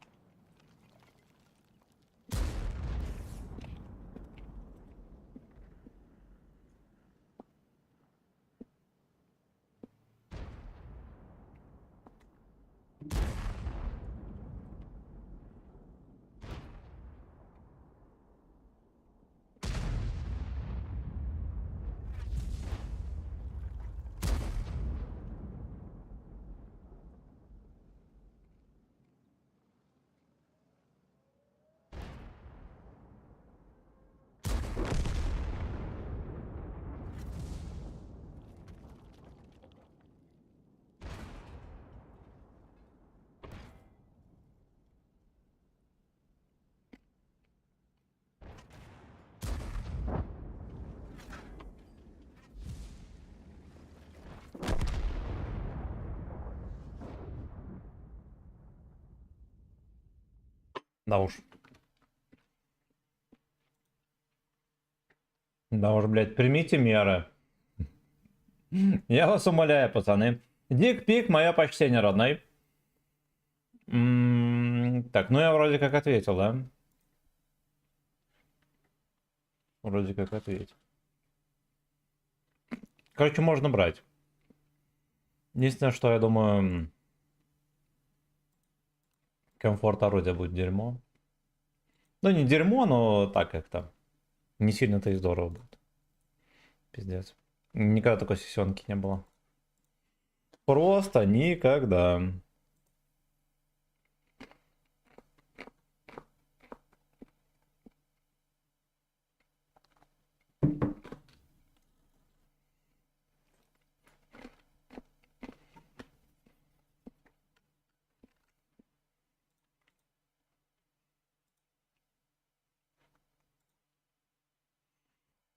Да уж. Да уж, блядь, примите меры. Я вас умоляю, пацаны. Дик-пик, мое почтение, родной. Так, ну я вроде как ответил, да? Вроде как ответил. Короче, можно брать. Единственное, что я думаю... Комфорт орудия будет дерьмо. Ну, не дерьмо, но так как-то. Не сильно-то и здорово будет. Пиздец. Никогда такой сессионки не было. Просто никогда.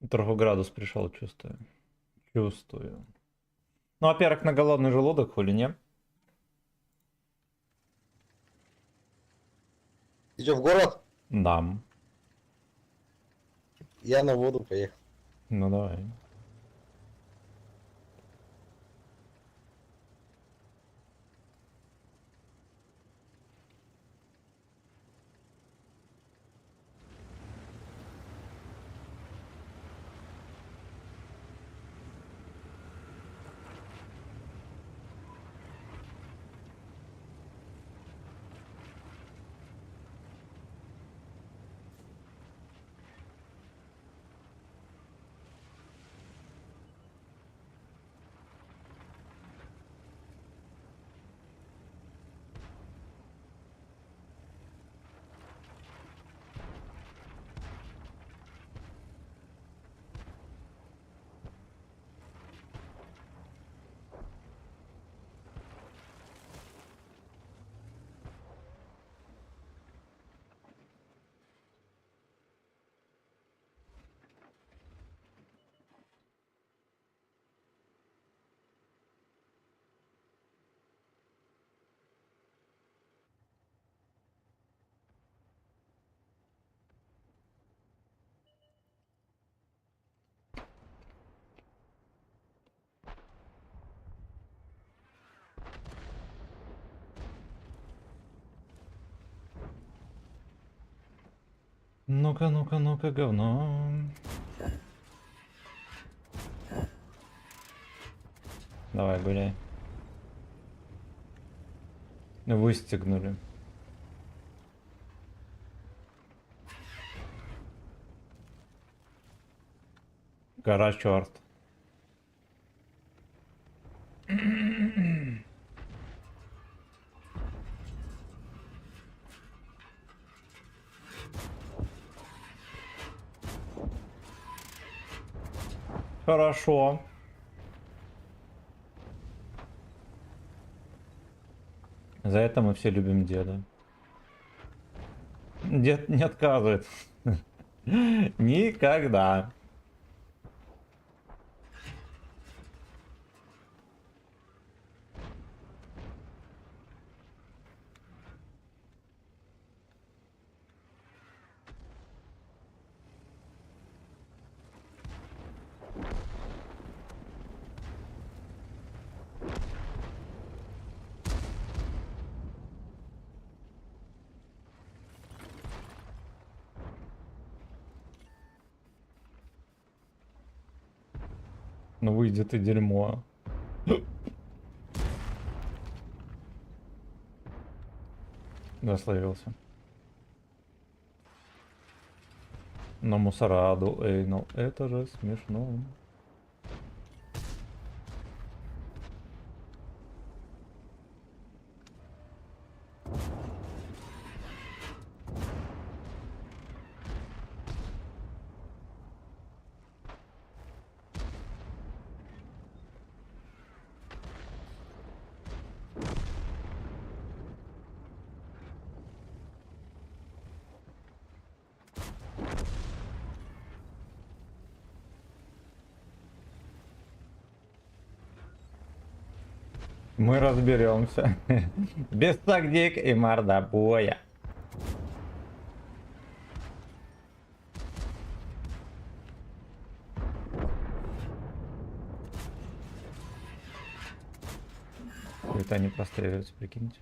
Градус пришел, чувствую. Чувствую. Ну, во-первых, на голодный желудок, хули не? Идем в город? Да. Я на воду поехал. Ну давай. Ну-ка, ну-ка, ну-ка, говно. Давай, гуляй. Выстегнули. Гора черт. Хорошо. За это мы все любим деда. Дед не отказывает. Никогда. Ну выйдет и дерьмо. Дословился. На мусораду, эй, ну это же смешно. Мы разберемся. Без тактик и мордобоя. Это они простреливаются, прикиньте.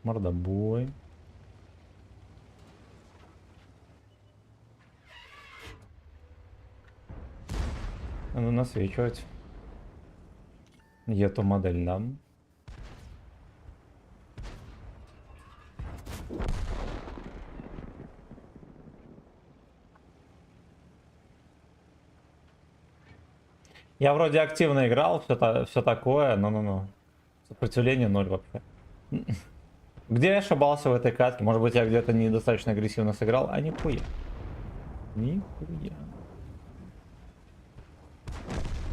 Мордобой. Надо насвечивать эту модель, да? Я вроде активно играл, все такое, но сопротивление 0 вообще. Где я ошибался в этой катке? Может быть, я где-то недостаточно агрессивно сыграл? А нихуя. Нихуя.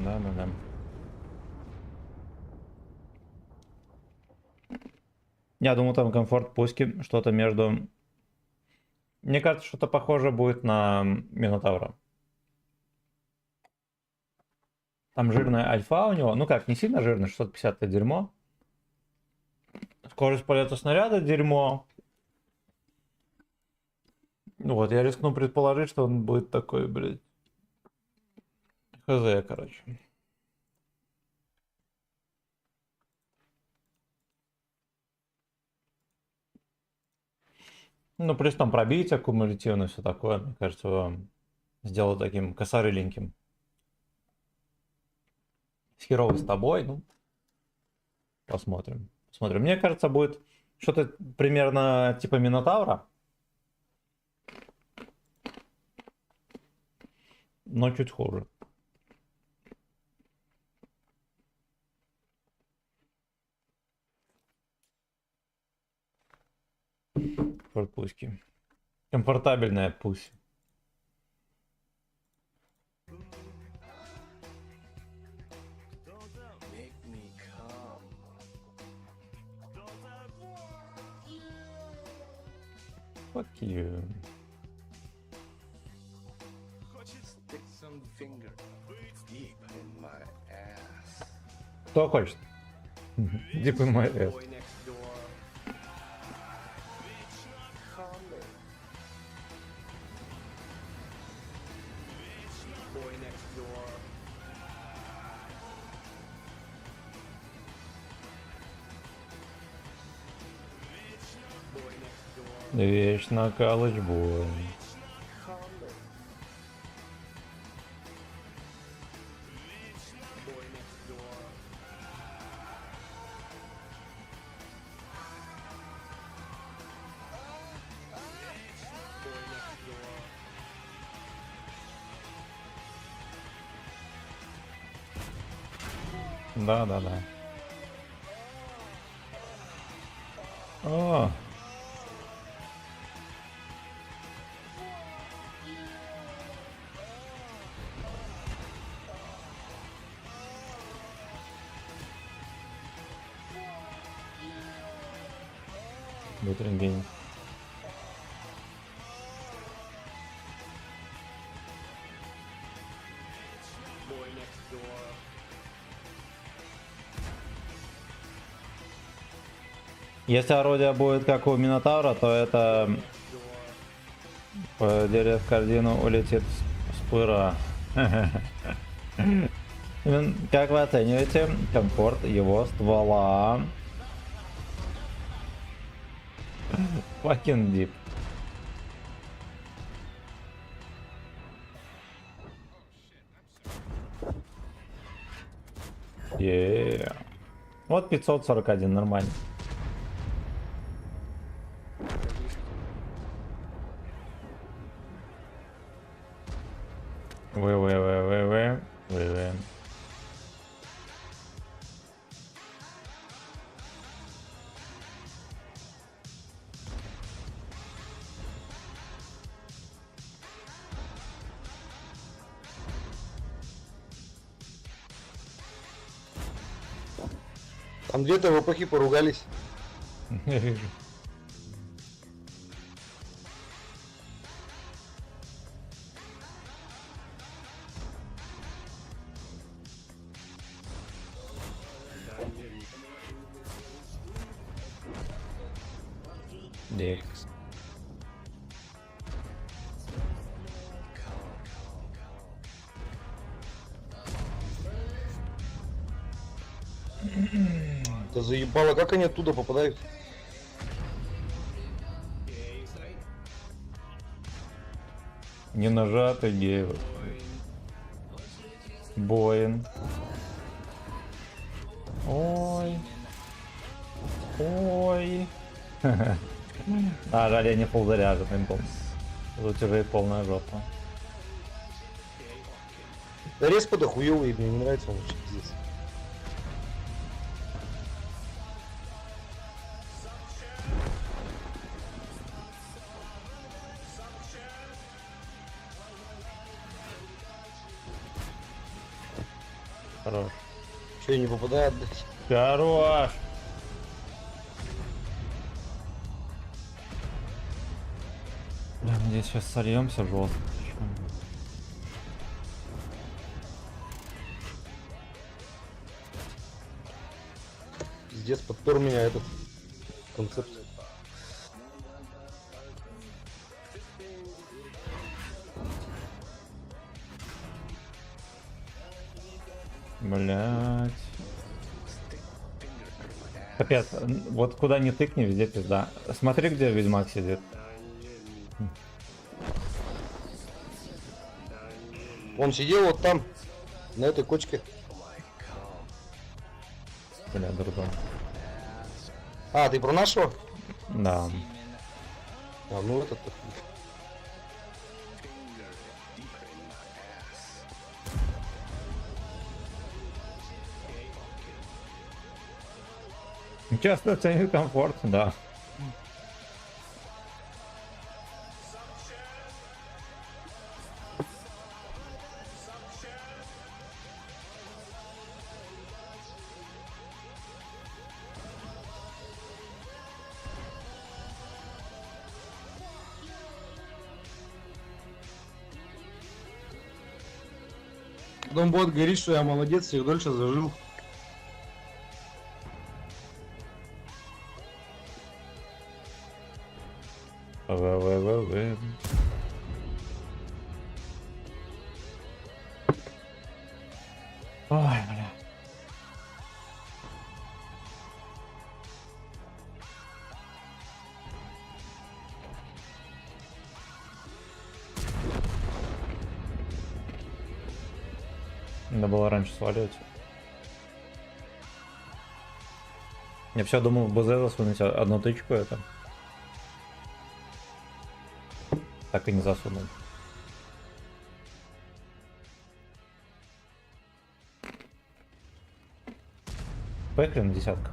Да. Я думаю, там комфорт пуски что-то между... Мне кажется, что-то похоже будет на Минотавра. Там жирная альфа у него. Ну как, не сильно жирная, 650 это дерьмо. Скорость полета снаряда дерьмо. Вот, я рискну предположить, что он будет такой, блядь. Хз, короче. Ну, плюс там пробитие кумулятивно, все такое, мне кажется, его сделал таким косорыленьким. Херово с тобой, ну, посмотрим. Мне кажется, будет что-то примерно типа Минотавра. Но чуть хуже. Пуськи. Комфортабельная пусть. Make me come. Fuck you. Stick some finger deep in my ass. Кто хочет? Deep in my ass. Boy next door. Come. Boy next door. Boy next door. Вечно калычбой. Come. Boy next door. Boy next door. Да. О. Бутрингень. Boy next door. Если орудие будет как у Минотавра, то это по дереву в корзину улетит с пыра. Как вы оцениваете комфорт его ствола? Fucking deep. Yeah. Вот 541, нормально. Вы. Там где-то в эпохе поругались. Я вижу. Декс. Да заебало, как они оттуда попадают? Не нажатый гей. Боин. Ой. А, жаль, я не пол заряженный был. Тут уже и полная жопа. Да респа хуёвый, мне не нравится он вообще пиздец. Хорош. Че, не попадает, блядь? Хорош. Бля, надеюсь, сейчас сольемся жестко. Пиздец, подпер меня этот концепт. Блять. Капец, вот куда ни тыкни, везде пизда. Смотри, где Ведьмак сидит. Он сидел вот там, на этой кочке. Бля, дурдом. А, ты про нашего? Да. А, ну этот. Часто ценит комфорт, да. Потом бот говорит, что я молодец, всех дольше зажил. Вэ-вэ-вэ-вэ. Ой, бля. Надо было раньше сваливать. Я все думал в БЗ засунуть одну тычку это. Так и не засунул. Поехали на десятку.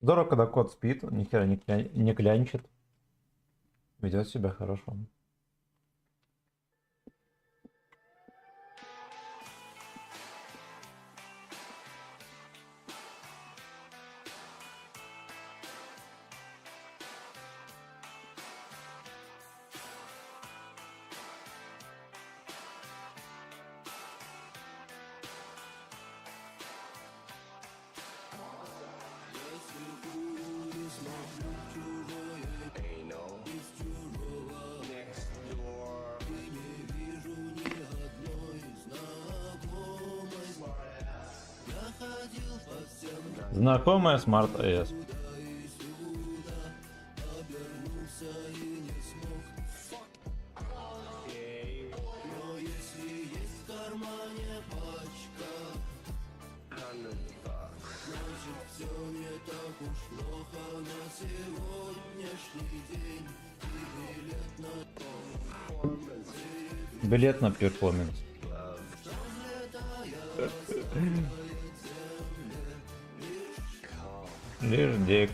Здорово, когда кот спит, он ни хера не клянчит. Ведет себя хорошо. Знакомая Smart AS. Билет на перформанс. Лишь дик.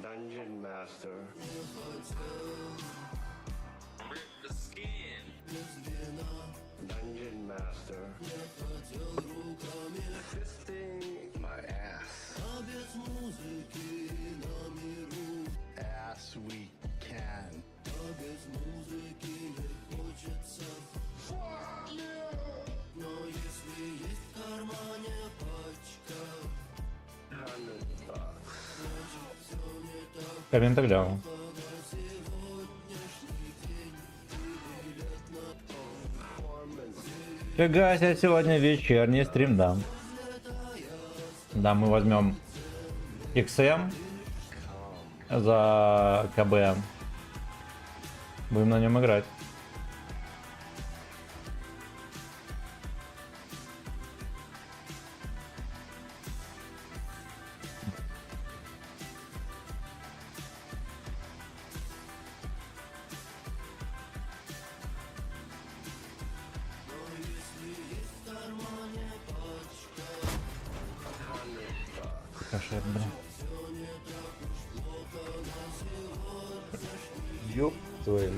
Dungeon Master. Dungeon Master. Fisting my ass. Ass we can. Коммент глянул. Фига себе, сегодня вечерний стрим, да. Да, мы возьмем XM за КБ. Будем на нем играть. Кошер, блин. Ёб твою.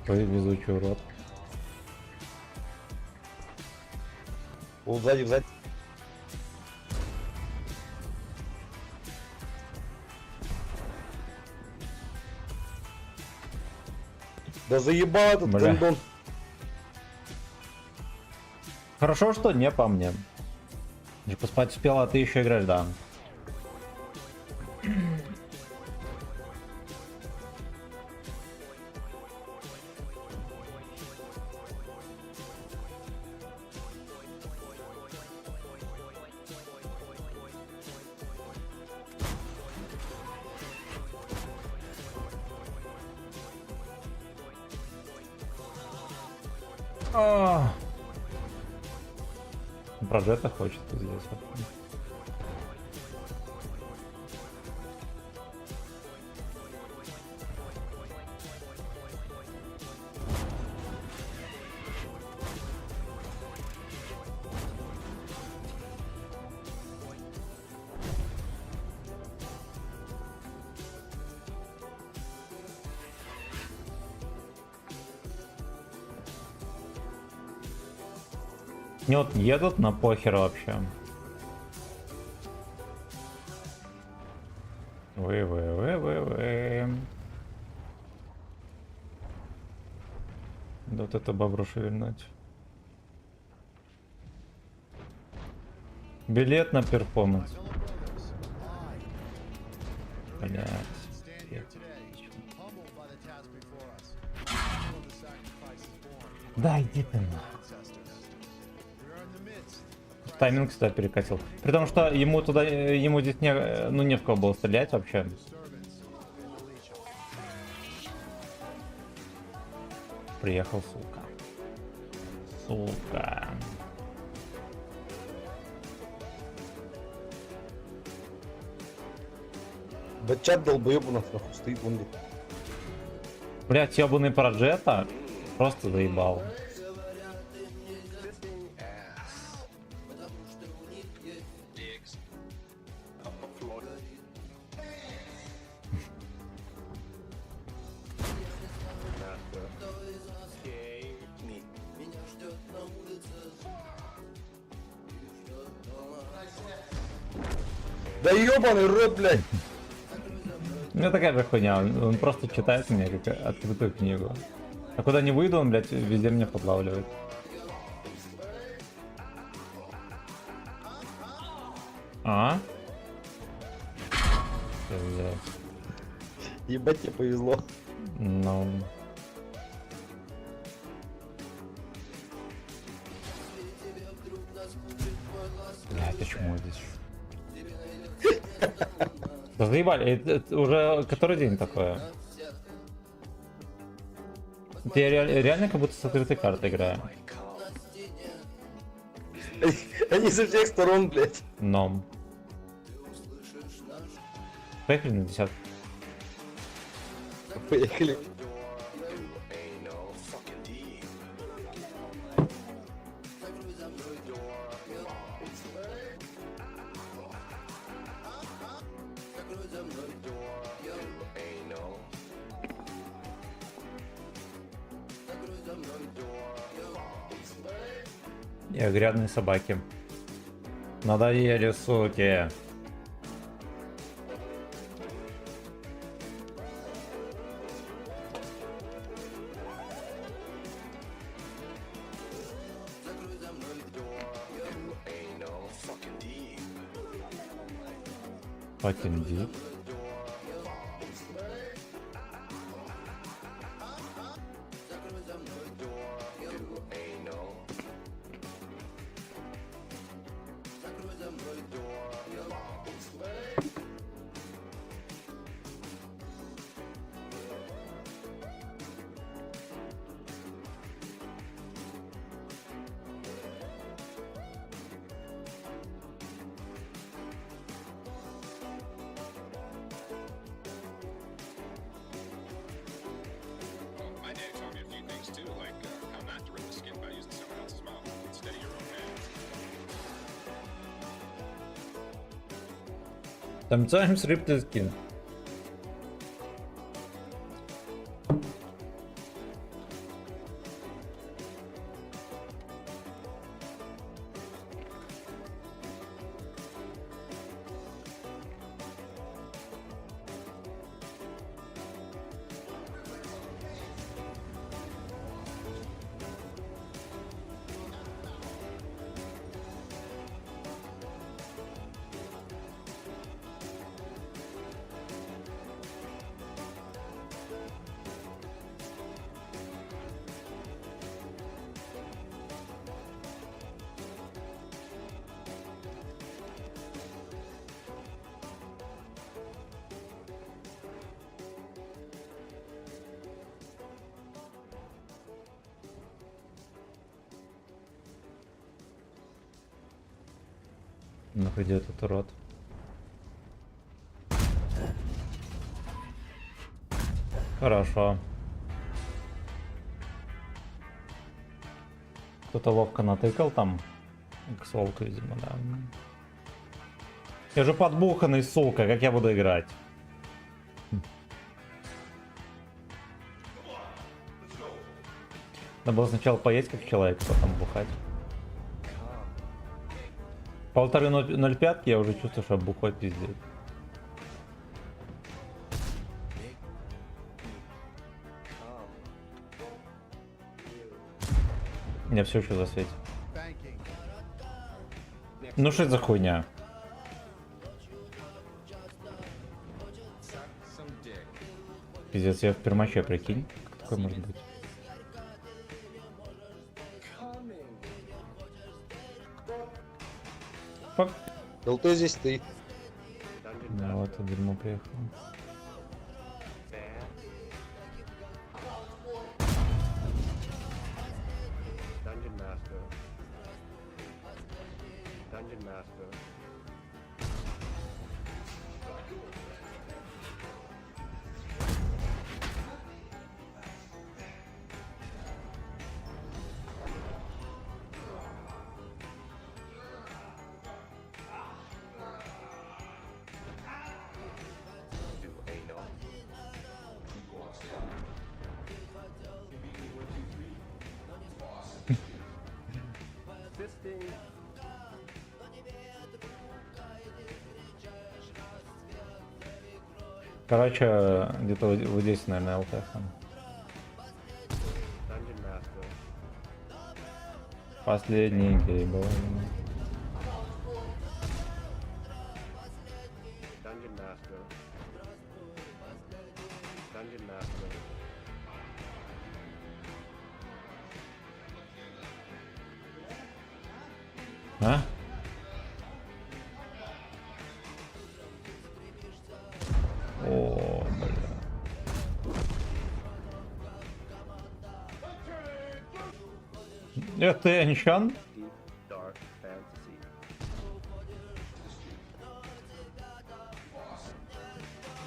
Ой, везучий урод. Вот сзади, сзади. Да заебал этот Бля. гондон. Хорошо, что не по мне. Я поспать успел, а ты еще играешь, да. Про джета хочет здесь. Не вот едут на похер вообще. Вы. Да вот это бобру шевельнуть. Билет на перформанс. Блядь. Stand here today, humbled by the task before us, mindful of the sacrifices borne Да, иди ты на. ancestors. We are in the midst of Тайминг сюда перекатил. При том, что ему туда, ему здесь не, ну не в кого было стрелять вообще. disturbance in the Legion. Приехал, сука. Сука. Бачат долбоеб у нас нахуй стоит, вон где. Блять, ебаный проджета просто заебал. Да ебаный рот, блядь. У меня такая же хуйня, он просто читает мне как открытую книгу. А куда не выйду, он, блядь, везде меня подлавливает. А? Блядь. Ебать, тебе повезло. Ну... Бля, это чмо здесь? Да заебали, это уже который день такое? Это я реально как будто с открытой картой играю. Они со всех сторон, блядь. Но. Поехали на 10. Поехали. Я грязные собаки. Надоели, суки. Fucking deep. My dad taught me a few things too, like how not to rip the skin by using someone else's mouth instead of your own hand. Sometimes rip the skin. Ну где этот урод? Хорошо. Кто-то ловко натыкал там. Ксолку, видимо, да. Я же подбуханный, сука, как я буду играть? Надо было сначала поесть как человек, потом бухать. 1,5-0,5 я уже чувствую, что бухой пиздец. Меня все еще засветит. Ну что это за хуйня? Пиздец, я в пермаче, прикинь. Как такое может быть? Фак. ЛТ здесь ты. Да, вот это дерьмо приехало. Dungeon Master. Dungeon Master. Короче, где-то вот здесь, наверное, ЛТХ. Dungeon Master. Последний гей был. Dungeon Master. Dungeon Master. А? О, бля. Это Энчан? Deep Dark Fantasy.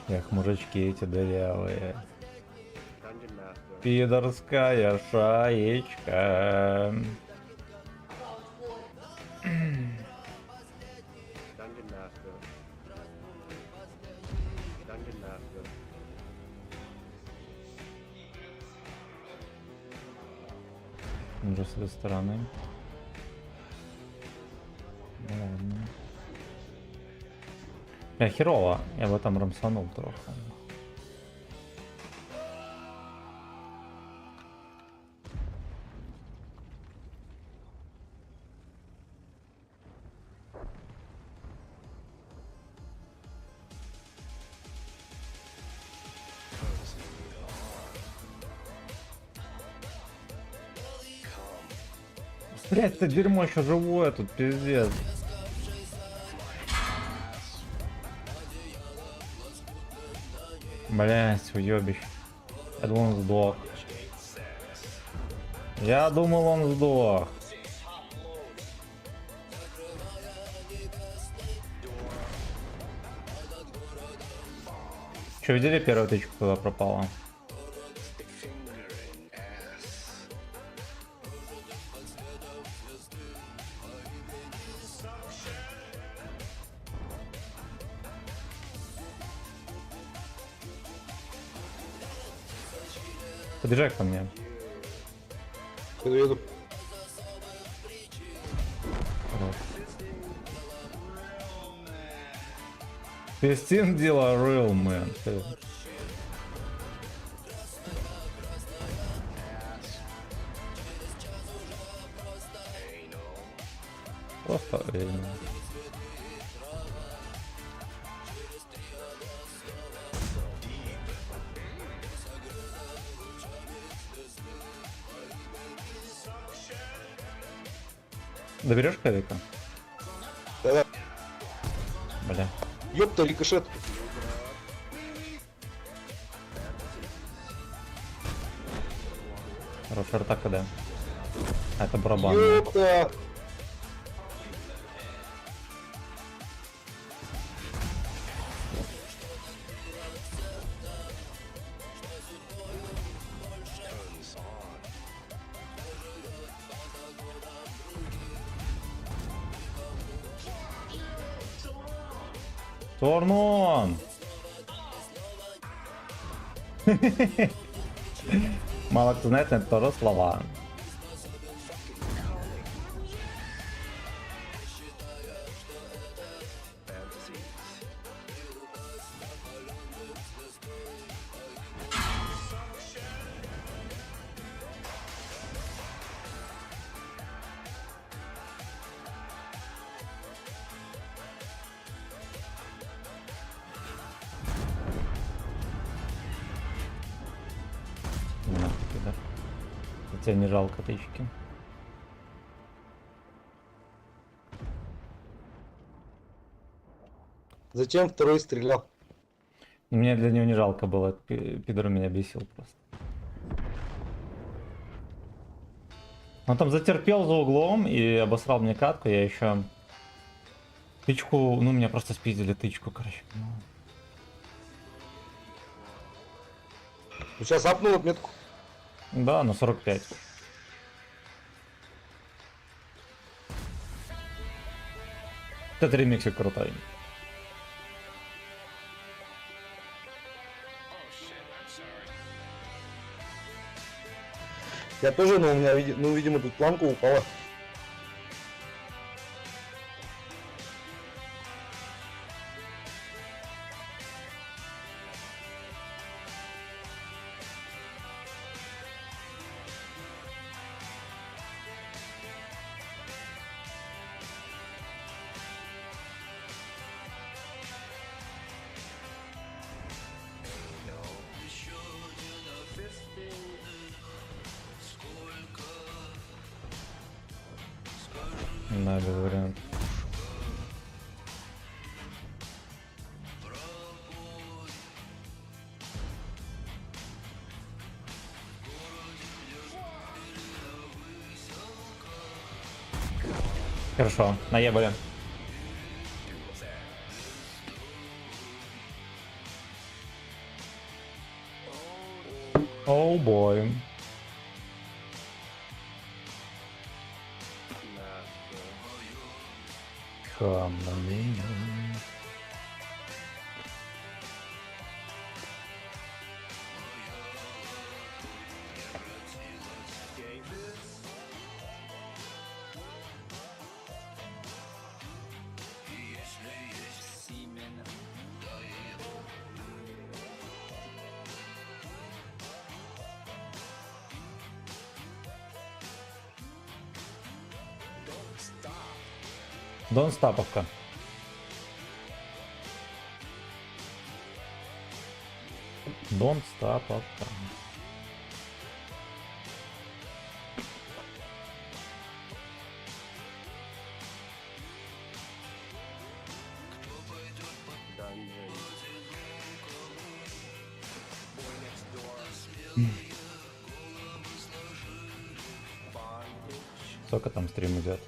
Эх, мужички эти дырявые. Dungeon Master. Пидорская шаечка. Dungeon Master. Dungeon Master. Уже с этой стороны. Ну ладно. Я херово, я в этом рамсанул трохи. Блять, это дерьмо еще живое тут, пиздец. Блять, уебищ. Я думал, он сдох. Я думал, он сдох. Че, видели первую тычку, куда пропала? Подъезжай ко мне. Подъеду. Хорош. 15 дела real, man. Просто время. Доберешь ковика? Да-да. Бля. Ёпта, рикошет. Хорошая атака, да. А это барабан. Ёпта. Turn on! Мало кто знает, но это тоже слова. Тебе не жалко тычки. Зачем второй стрелял? Мне для него не жалко было, пидор меня бесил просто. Он там затерпел за углом и обосрал мне катку, я еще тычку, ну меня просто спиздили тычку, короче. Сейчас апнул отметку. Да, на 45. Этот ремиксик крутой. Я тоже, но у меня, ну, видимо, тут планка упала. Да, без вариантов. Хорошо, наебали. Оу бой. Come on in. Дон стаповка. Дон стаповка. Сколько там стрим идет?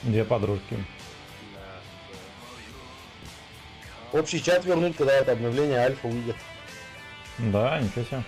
Две подружки. Общий чат вернуть, когда это обновление альфа выйдет. Да, ничего себе.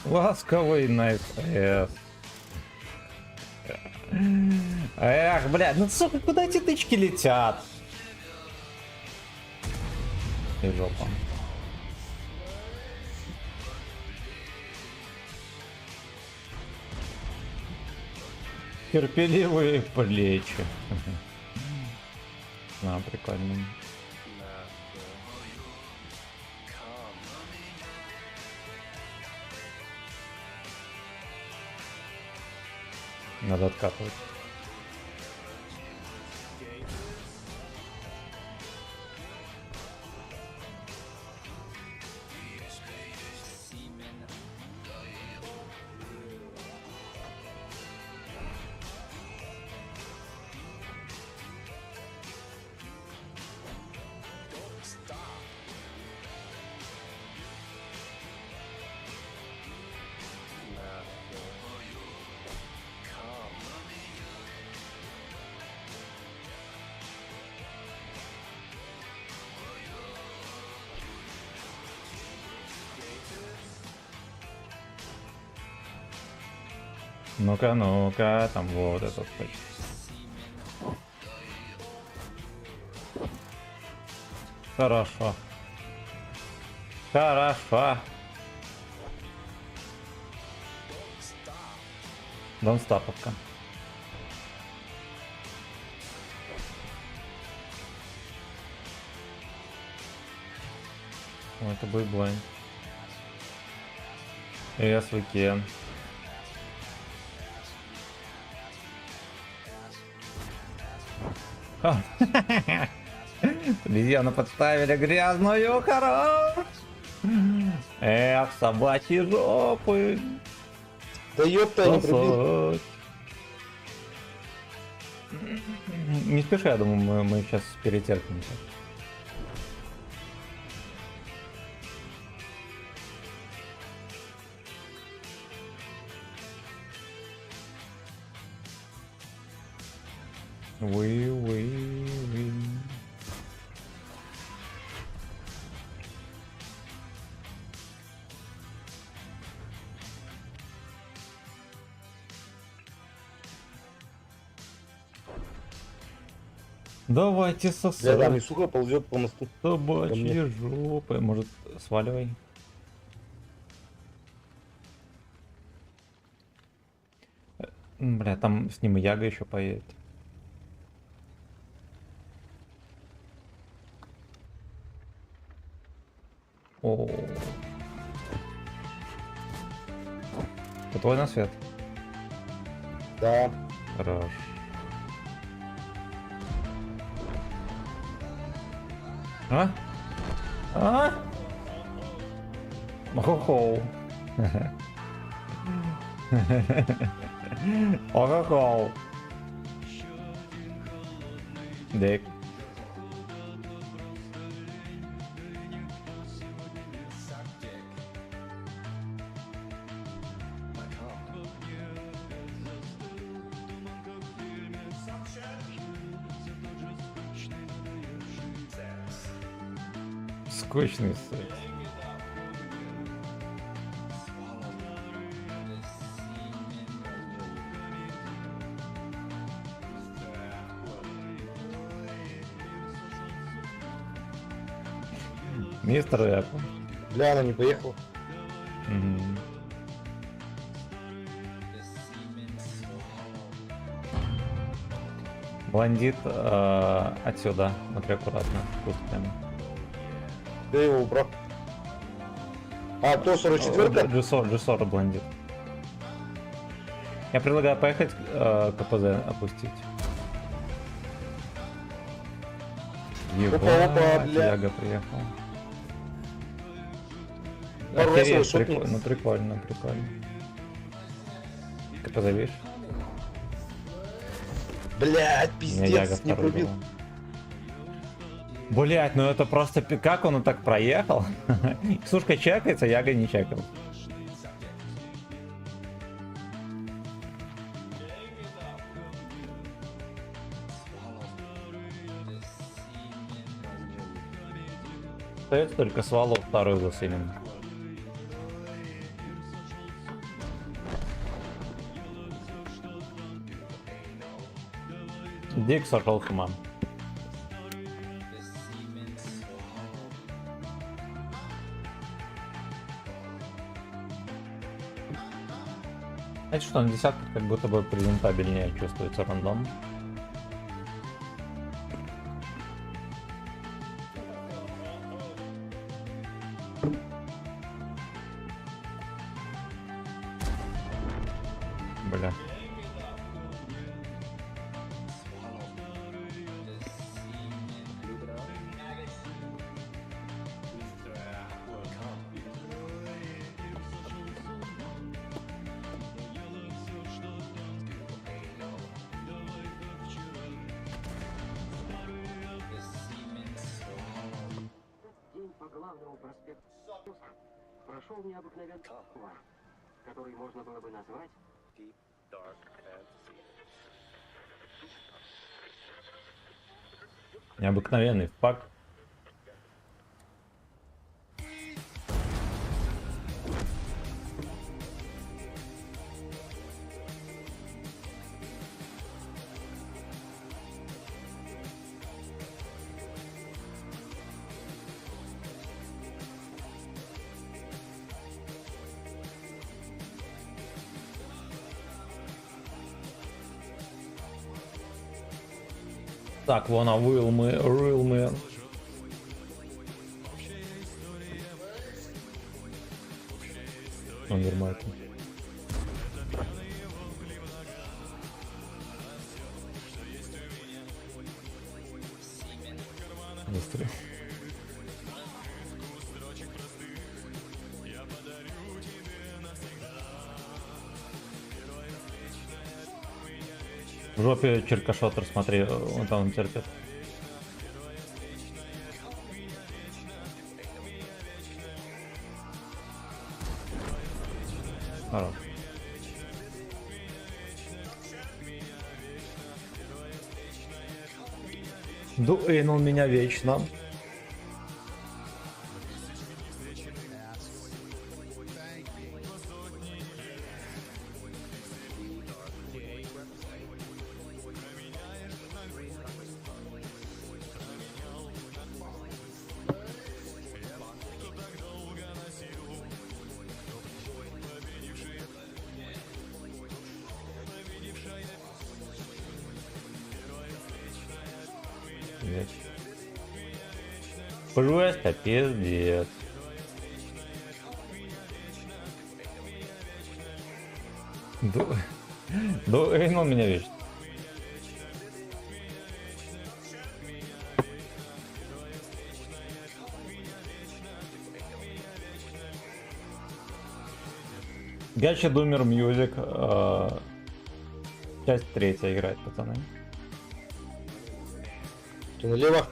Ласковый на FPS. Эх, блядь, ну сука, куда эти тычки летят? И жопа. Терпеливые плечи. На, прикольно. Надо откатывать. Ну-ка, ну-ка, там вот этот хочет. Хорошо. Хорошо. Донстаповка. О, это будет блайн. Yes, we can. Обезьяну подставили грязную, хорош. Эх, собачьи жопы. Да ёпта, не прибил. Не спеши, я думаю, мы сейчас перетерпимся. We. Давайте Да, там сосать. и сука ползет по мосту. Собачьи жопы. Может, сваливай? Бля, там с ним и Яга еще поедет. О. Это твой на свет? Да. Хорош. А? А? Хо-хо. Хо-хо. Дик. Скучный секс. Мистер Эппл. Бля, она не поехала. Мгм. Блондит отсюда. Смотри аккуратно. Кустами. Я его убрал. А, то 44-ка? G40 блондит. Я предлагаю поехать КПЗ опустить. Опа, бля. Яга приехал. Пару раз его Охереть, шотнул. прикольно, прикольно, прикольно. КПЗ видишь? Блять, Меня Яга пиздец, не второй пробил. была. Блять, ну это просто как он так проехал? Сушка чекается, Яга не чекал. Остается только свалу второй засылен. Дик сошел с ума. Знаете, что на десятках как будто бы презентабельнее чувствуется рандом. Бля. По главному проспекту прошел необыкновенный квар, который можно было бы назвать Deep Dark Fantasy. Необыкновенный факт. Так, вон, а Real Man. Он нормально. Быстрее. В жопе черкашотер, смотри, он там терпит. Хорош. Дуэйнул меня вечно. Просто пиздец. Дуэйнул меня вечно. Гача Думер Мьюзик. Часть 3 играет, пацаны. Ты налево?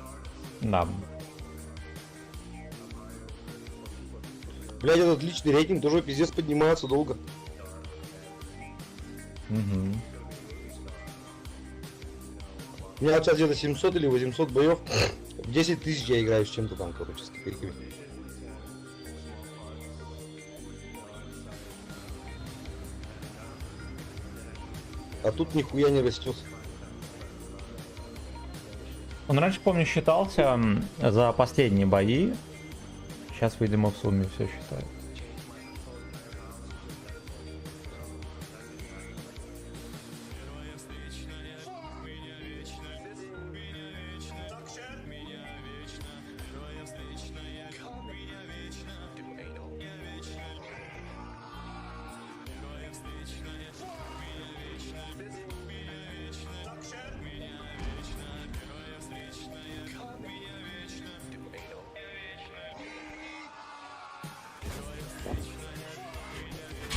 Да. Блядь, этот личный рейтинг тоже пиздец поднимается долго. Угу. У меня вот сейчас где-то 700 или 800 боев. В 10 тысяч я играю с чем-то там, короче, с копейками. А тут нихуя не растет. Он раньше, помню, считался за последние бои. Сейчас, видимо, в сумме все считает.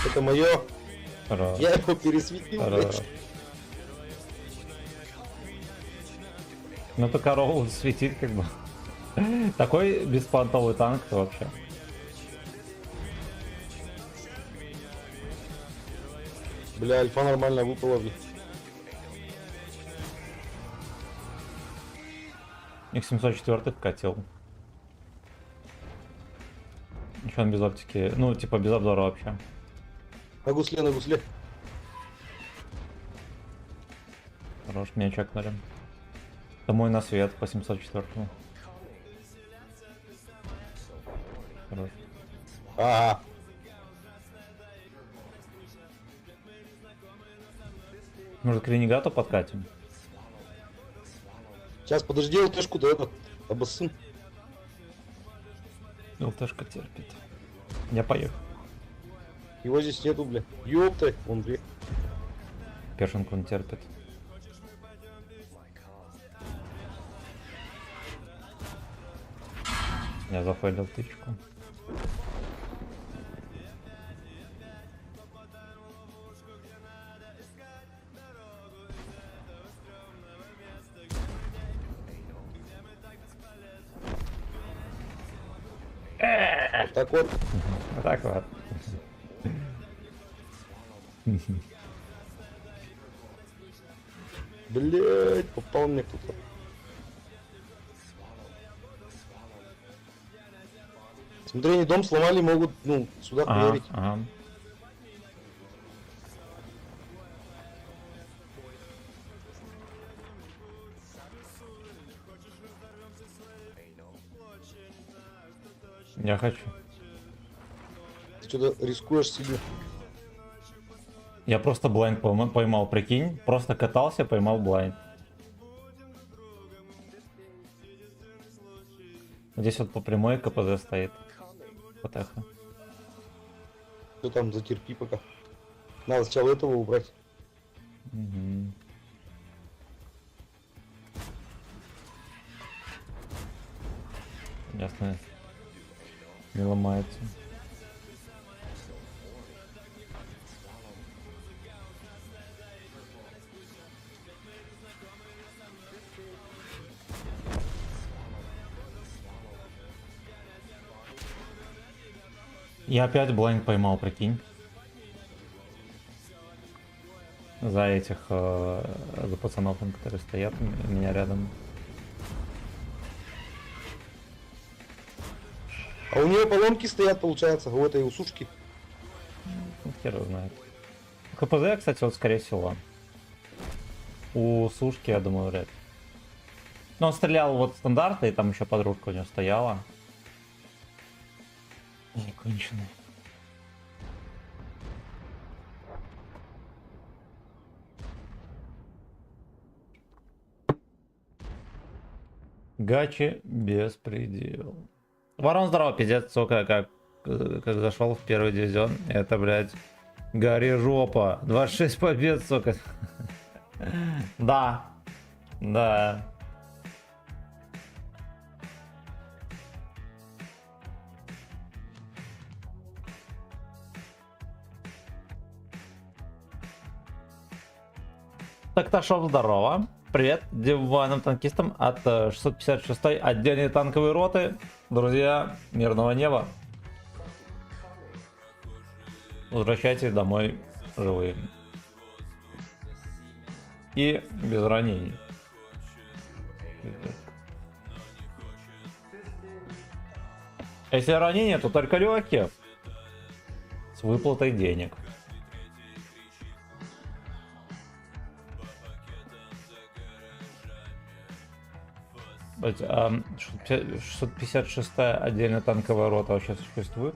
Это мое. Хорош. Я его пересветил, Хорош. блядь. Ну то корову светит как бы. Такой беспонтовый танк вообще. Бля, альфа нормально выпала, блядь. Их 704 вкатил. Ничего он без оптики. Ну, типа без обзора вообще. На гусле, на гусле. Хорош, меня чекнули. Это мой на свет по 704. Хорош. Ага. Может, к ренегату подкатим? Сейчас, подожди, ЛТшку-то этот, обоссым. ЛТшка терпит. Я поехал. Его здесь нету, бля. Ёпта, он, бля. Першинку он терпит. Я зафейлил тычку. Так вот. Так вот. Блять, попал мне кто-то. Смотри, они дом сломали, могут, ну, сюда проверить. Ага. Я хочу. Ты что-то рискуешь сильно. Я просто блайнд поймал, прикинь. Просто катался, поймал блайнд. Здесь вот по прямой КПЗ стоит. ПТХ. Что там, затерпи пока. Надо сначала этого убрать. Угу. Ясно. Не ломается. Я опять блайнд поймал, прикинь. За этих, за пацанов, которые стоят у меня рядом. А у нее поломки стоят, получается, у этой усушки. Ну, хер его знает. КПЗ, кстати, вот скорее всего. У сушки, я думаю, вряд ли. Но он стрелял вот стандарта, и там еще подружка у него стояла. Ой, конченый. Гачи беспредел. Ворон, здорово, пиздец, сука, как зашел в первый дивизион. Это, блядь, гори жопа. 26 побед, сука. Да. Да. Так, Ташов, здорово. Привет диванным танкистам от 656-й отдельной танковой роты. Друзья, мирного неба. Возвращайтесь домой живые. И без ранений. Если ранения, то только легкие. С выплатой денег. А 656-я отдельно танковая рота вообще существует?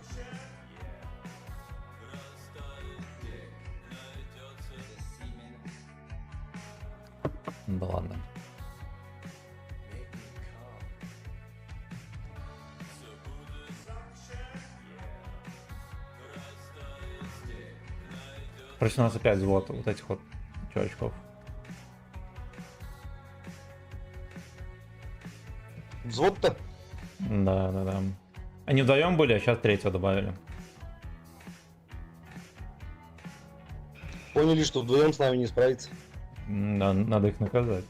Да ладно. Короче, у нас опять взвод вот этих вот чувачков. Взвод-то? Да. Они вдвоем были, а сейчас третьего добавили. Поняли, что вдвоем с нами не справиться. Да, надо их наказать.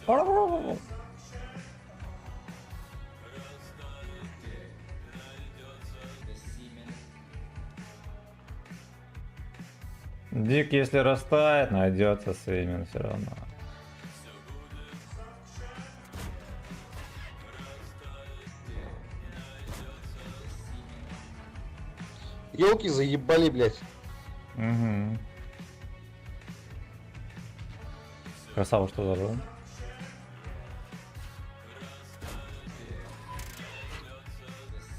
Правда. Дик, если растает, найдется свимен все равно. Елки заебали, блядь. Угу. Красава, что зажил.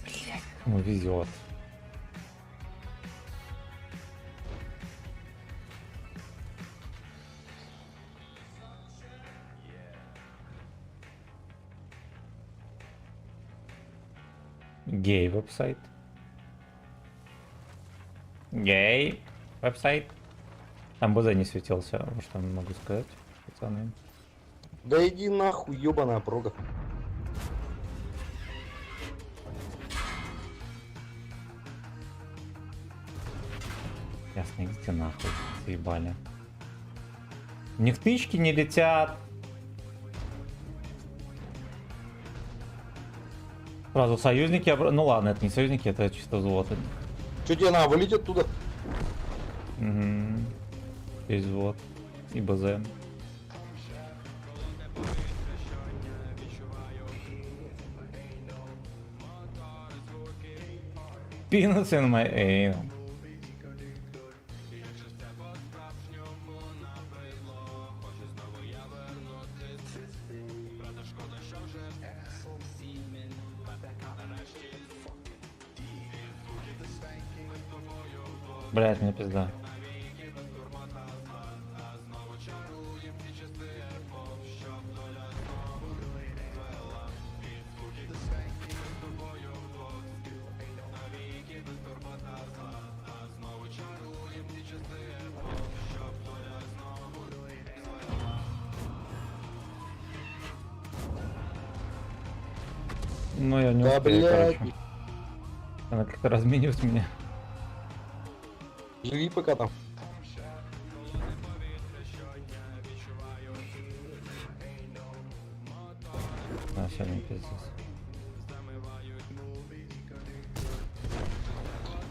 Блядь, ему везет. Гей веб-сайт. Гей веб-сайт. Там БЗ не светился, вот что я могу сказать, пацаны. Да иди нахуй, ёбаная прога. Ясно, идите нахуй, заебали. У них тычки не летят. Сразу союзники, ну ладно, это не союзники, это чисто взвод. Чё тебе надо, вылить оттуда? Угу. Есть взвод. И БЗ. Peanuts in my anal. Блять, мне пизда. Ну я не Да, успею, блядь. короче. Она как-то разменилась меня. Живи пока там. А, все, не пиздец.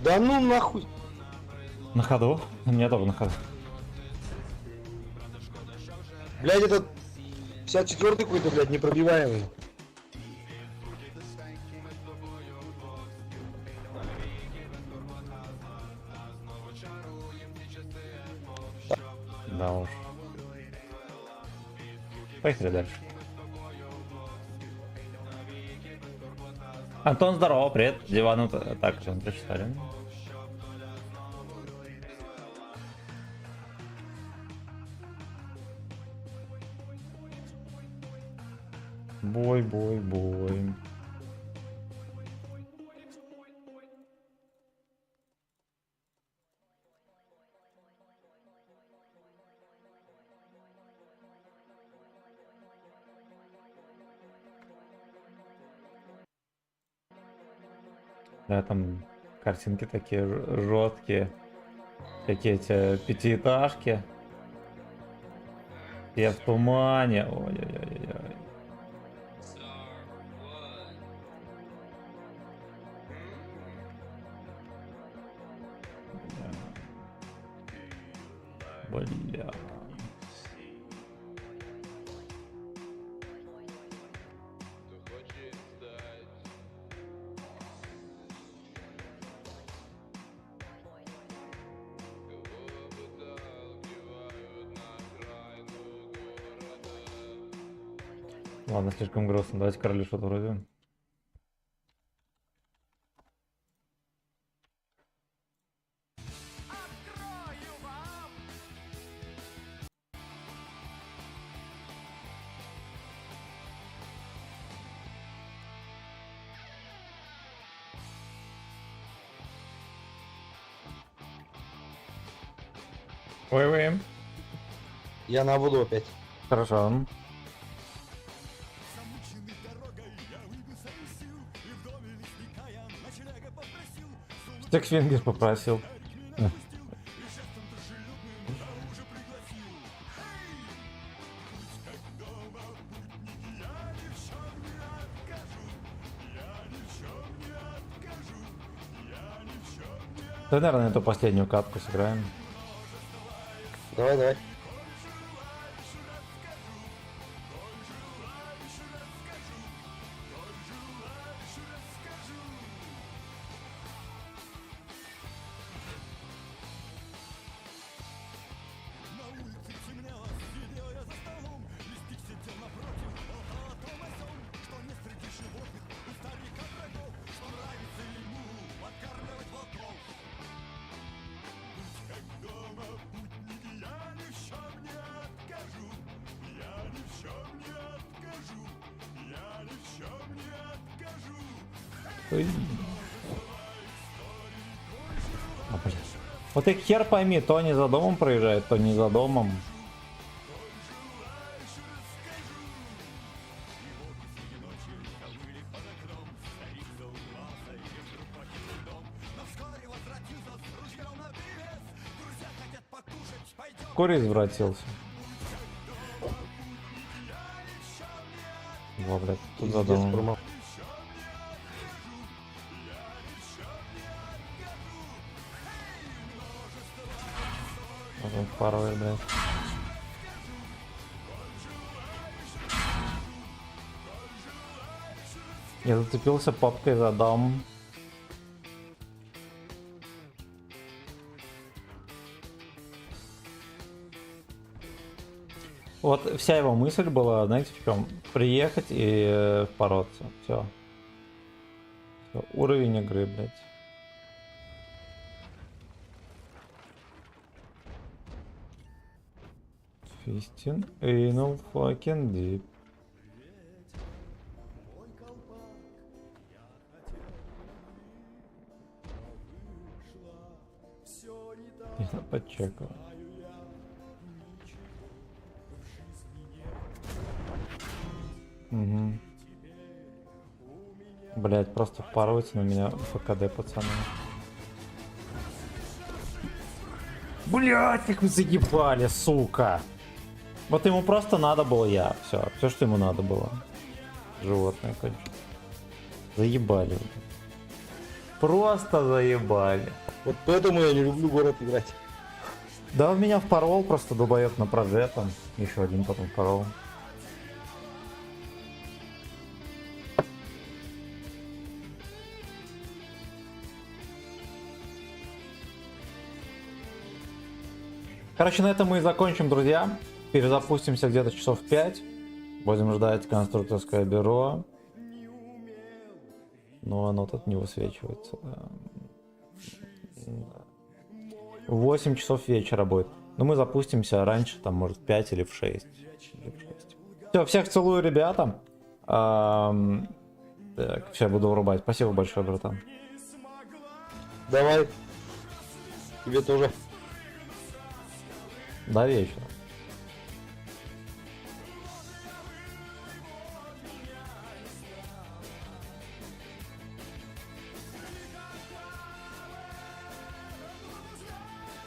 Да ну нахуй. На ходу? У меня тоже на ходу. Блядь, этот 54-й какой-то, блядь, непробиваемый. Да уж. Поехали дальше. Антон, здорово, привет. Дивану так же прочитали. Бой, бой, бой. Да, там картинки такие жесткие. Такие эти пятиэтажки. Все в тумане. Ой-ой-ой-ой. Бля. Ладно, слишком грустно. Давайте королю что-то вроде. Ой-ой. Я на воду опять. Хорошо. Стикфингер попросил. Да, наверное, эту последнюю катку сыграем. Давай, давай. Ой. Блин. Вот и хер пойми, то они за домом проезжают, то не за домом. Вскоре извратился. Во, блядь, тут за домом. Паровый, блядь. Я зацепился попкой за дом. Вот вся его мысль была, знаете, в чем? Приехать и бороться. Все. Уровень игры, блядь. Fisting anal fucking deep. Я почекал. Угу. Блять, просто впарывайте на меня ФКД, пацаны. Блять, как вы заебали, сука. Вот ему просто надо было я. Все, что ему надо было. Животное, конечно. Заебали. Просто заебали. Вот поэтому я не люблю город играть. Да, он меня впорол, просто долбоёб на проже там. Еще один потом впорол. Короче, на этом мы и закончим, друзья. Перезапустимся где-то часов 5. Будем ждать конструкторское бюро. Но оно тут не высвечивается. Да. 8 часов вечера будет. Но мы запустимся раньше, там, может, в 5 или в 6. Все, всех целую, ребята. Так, сейчас буду врубать. Спасибо большое, братан. Давай. Тебе тоже. До вечера.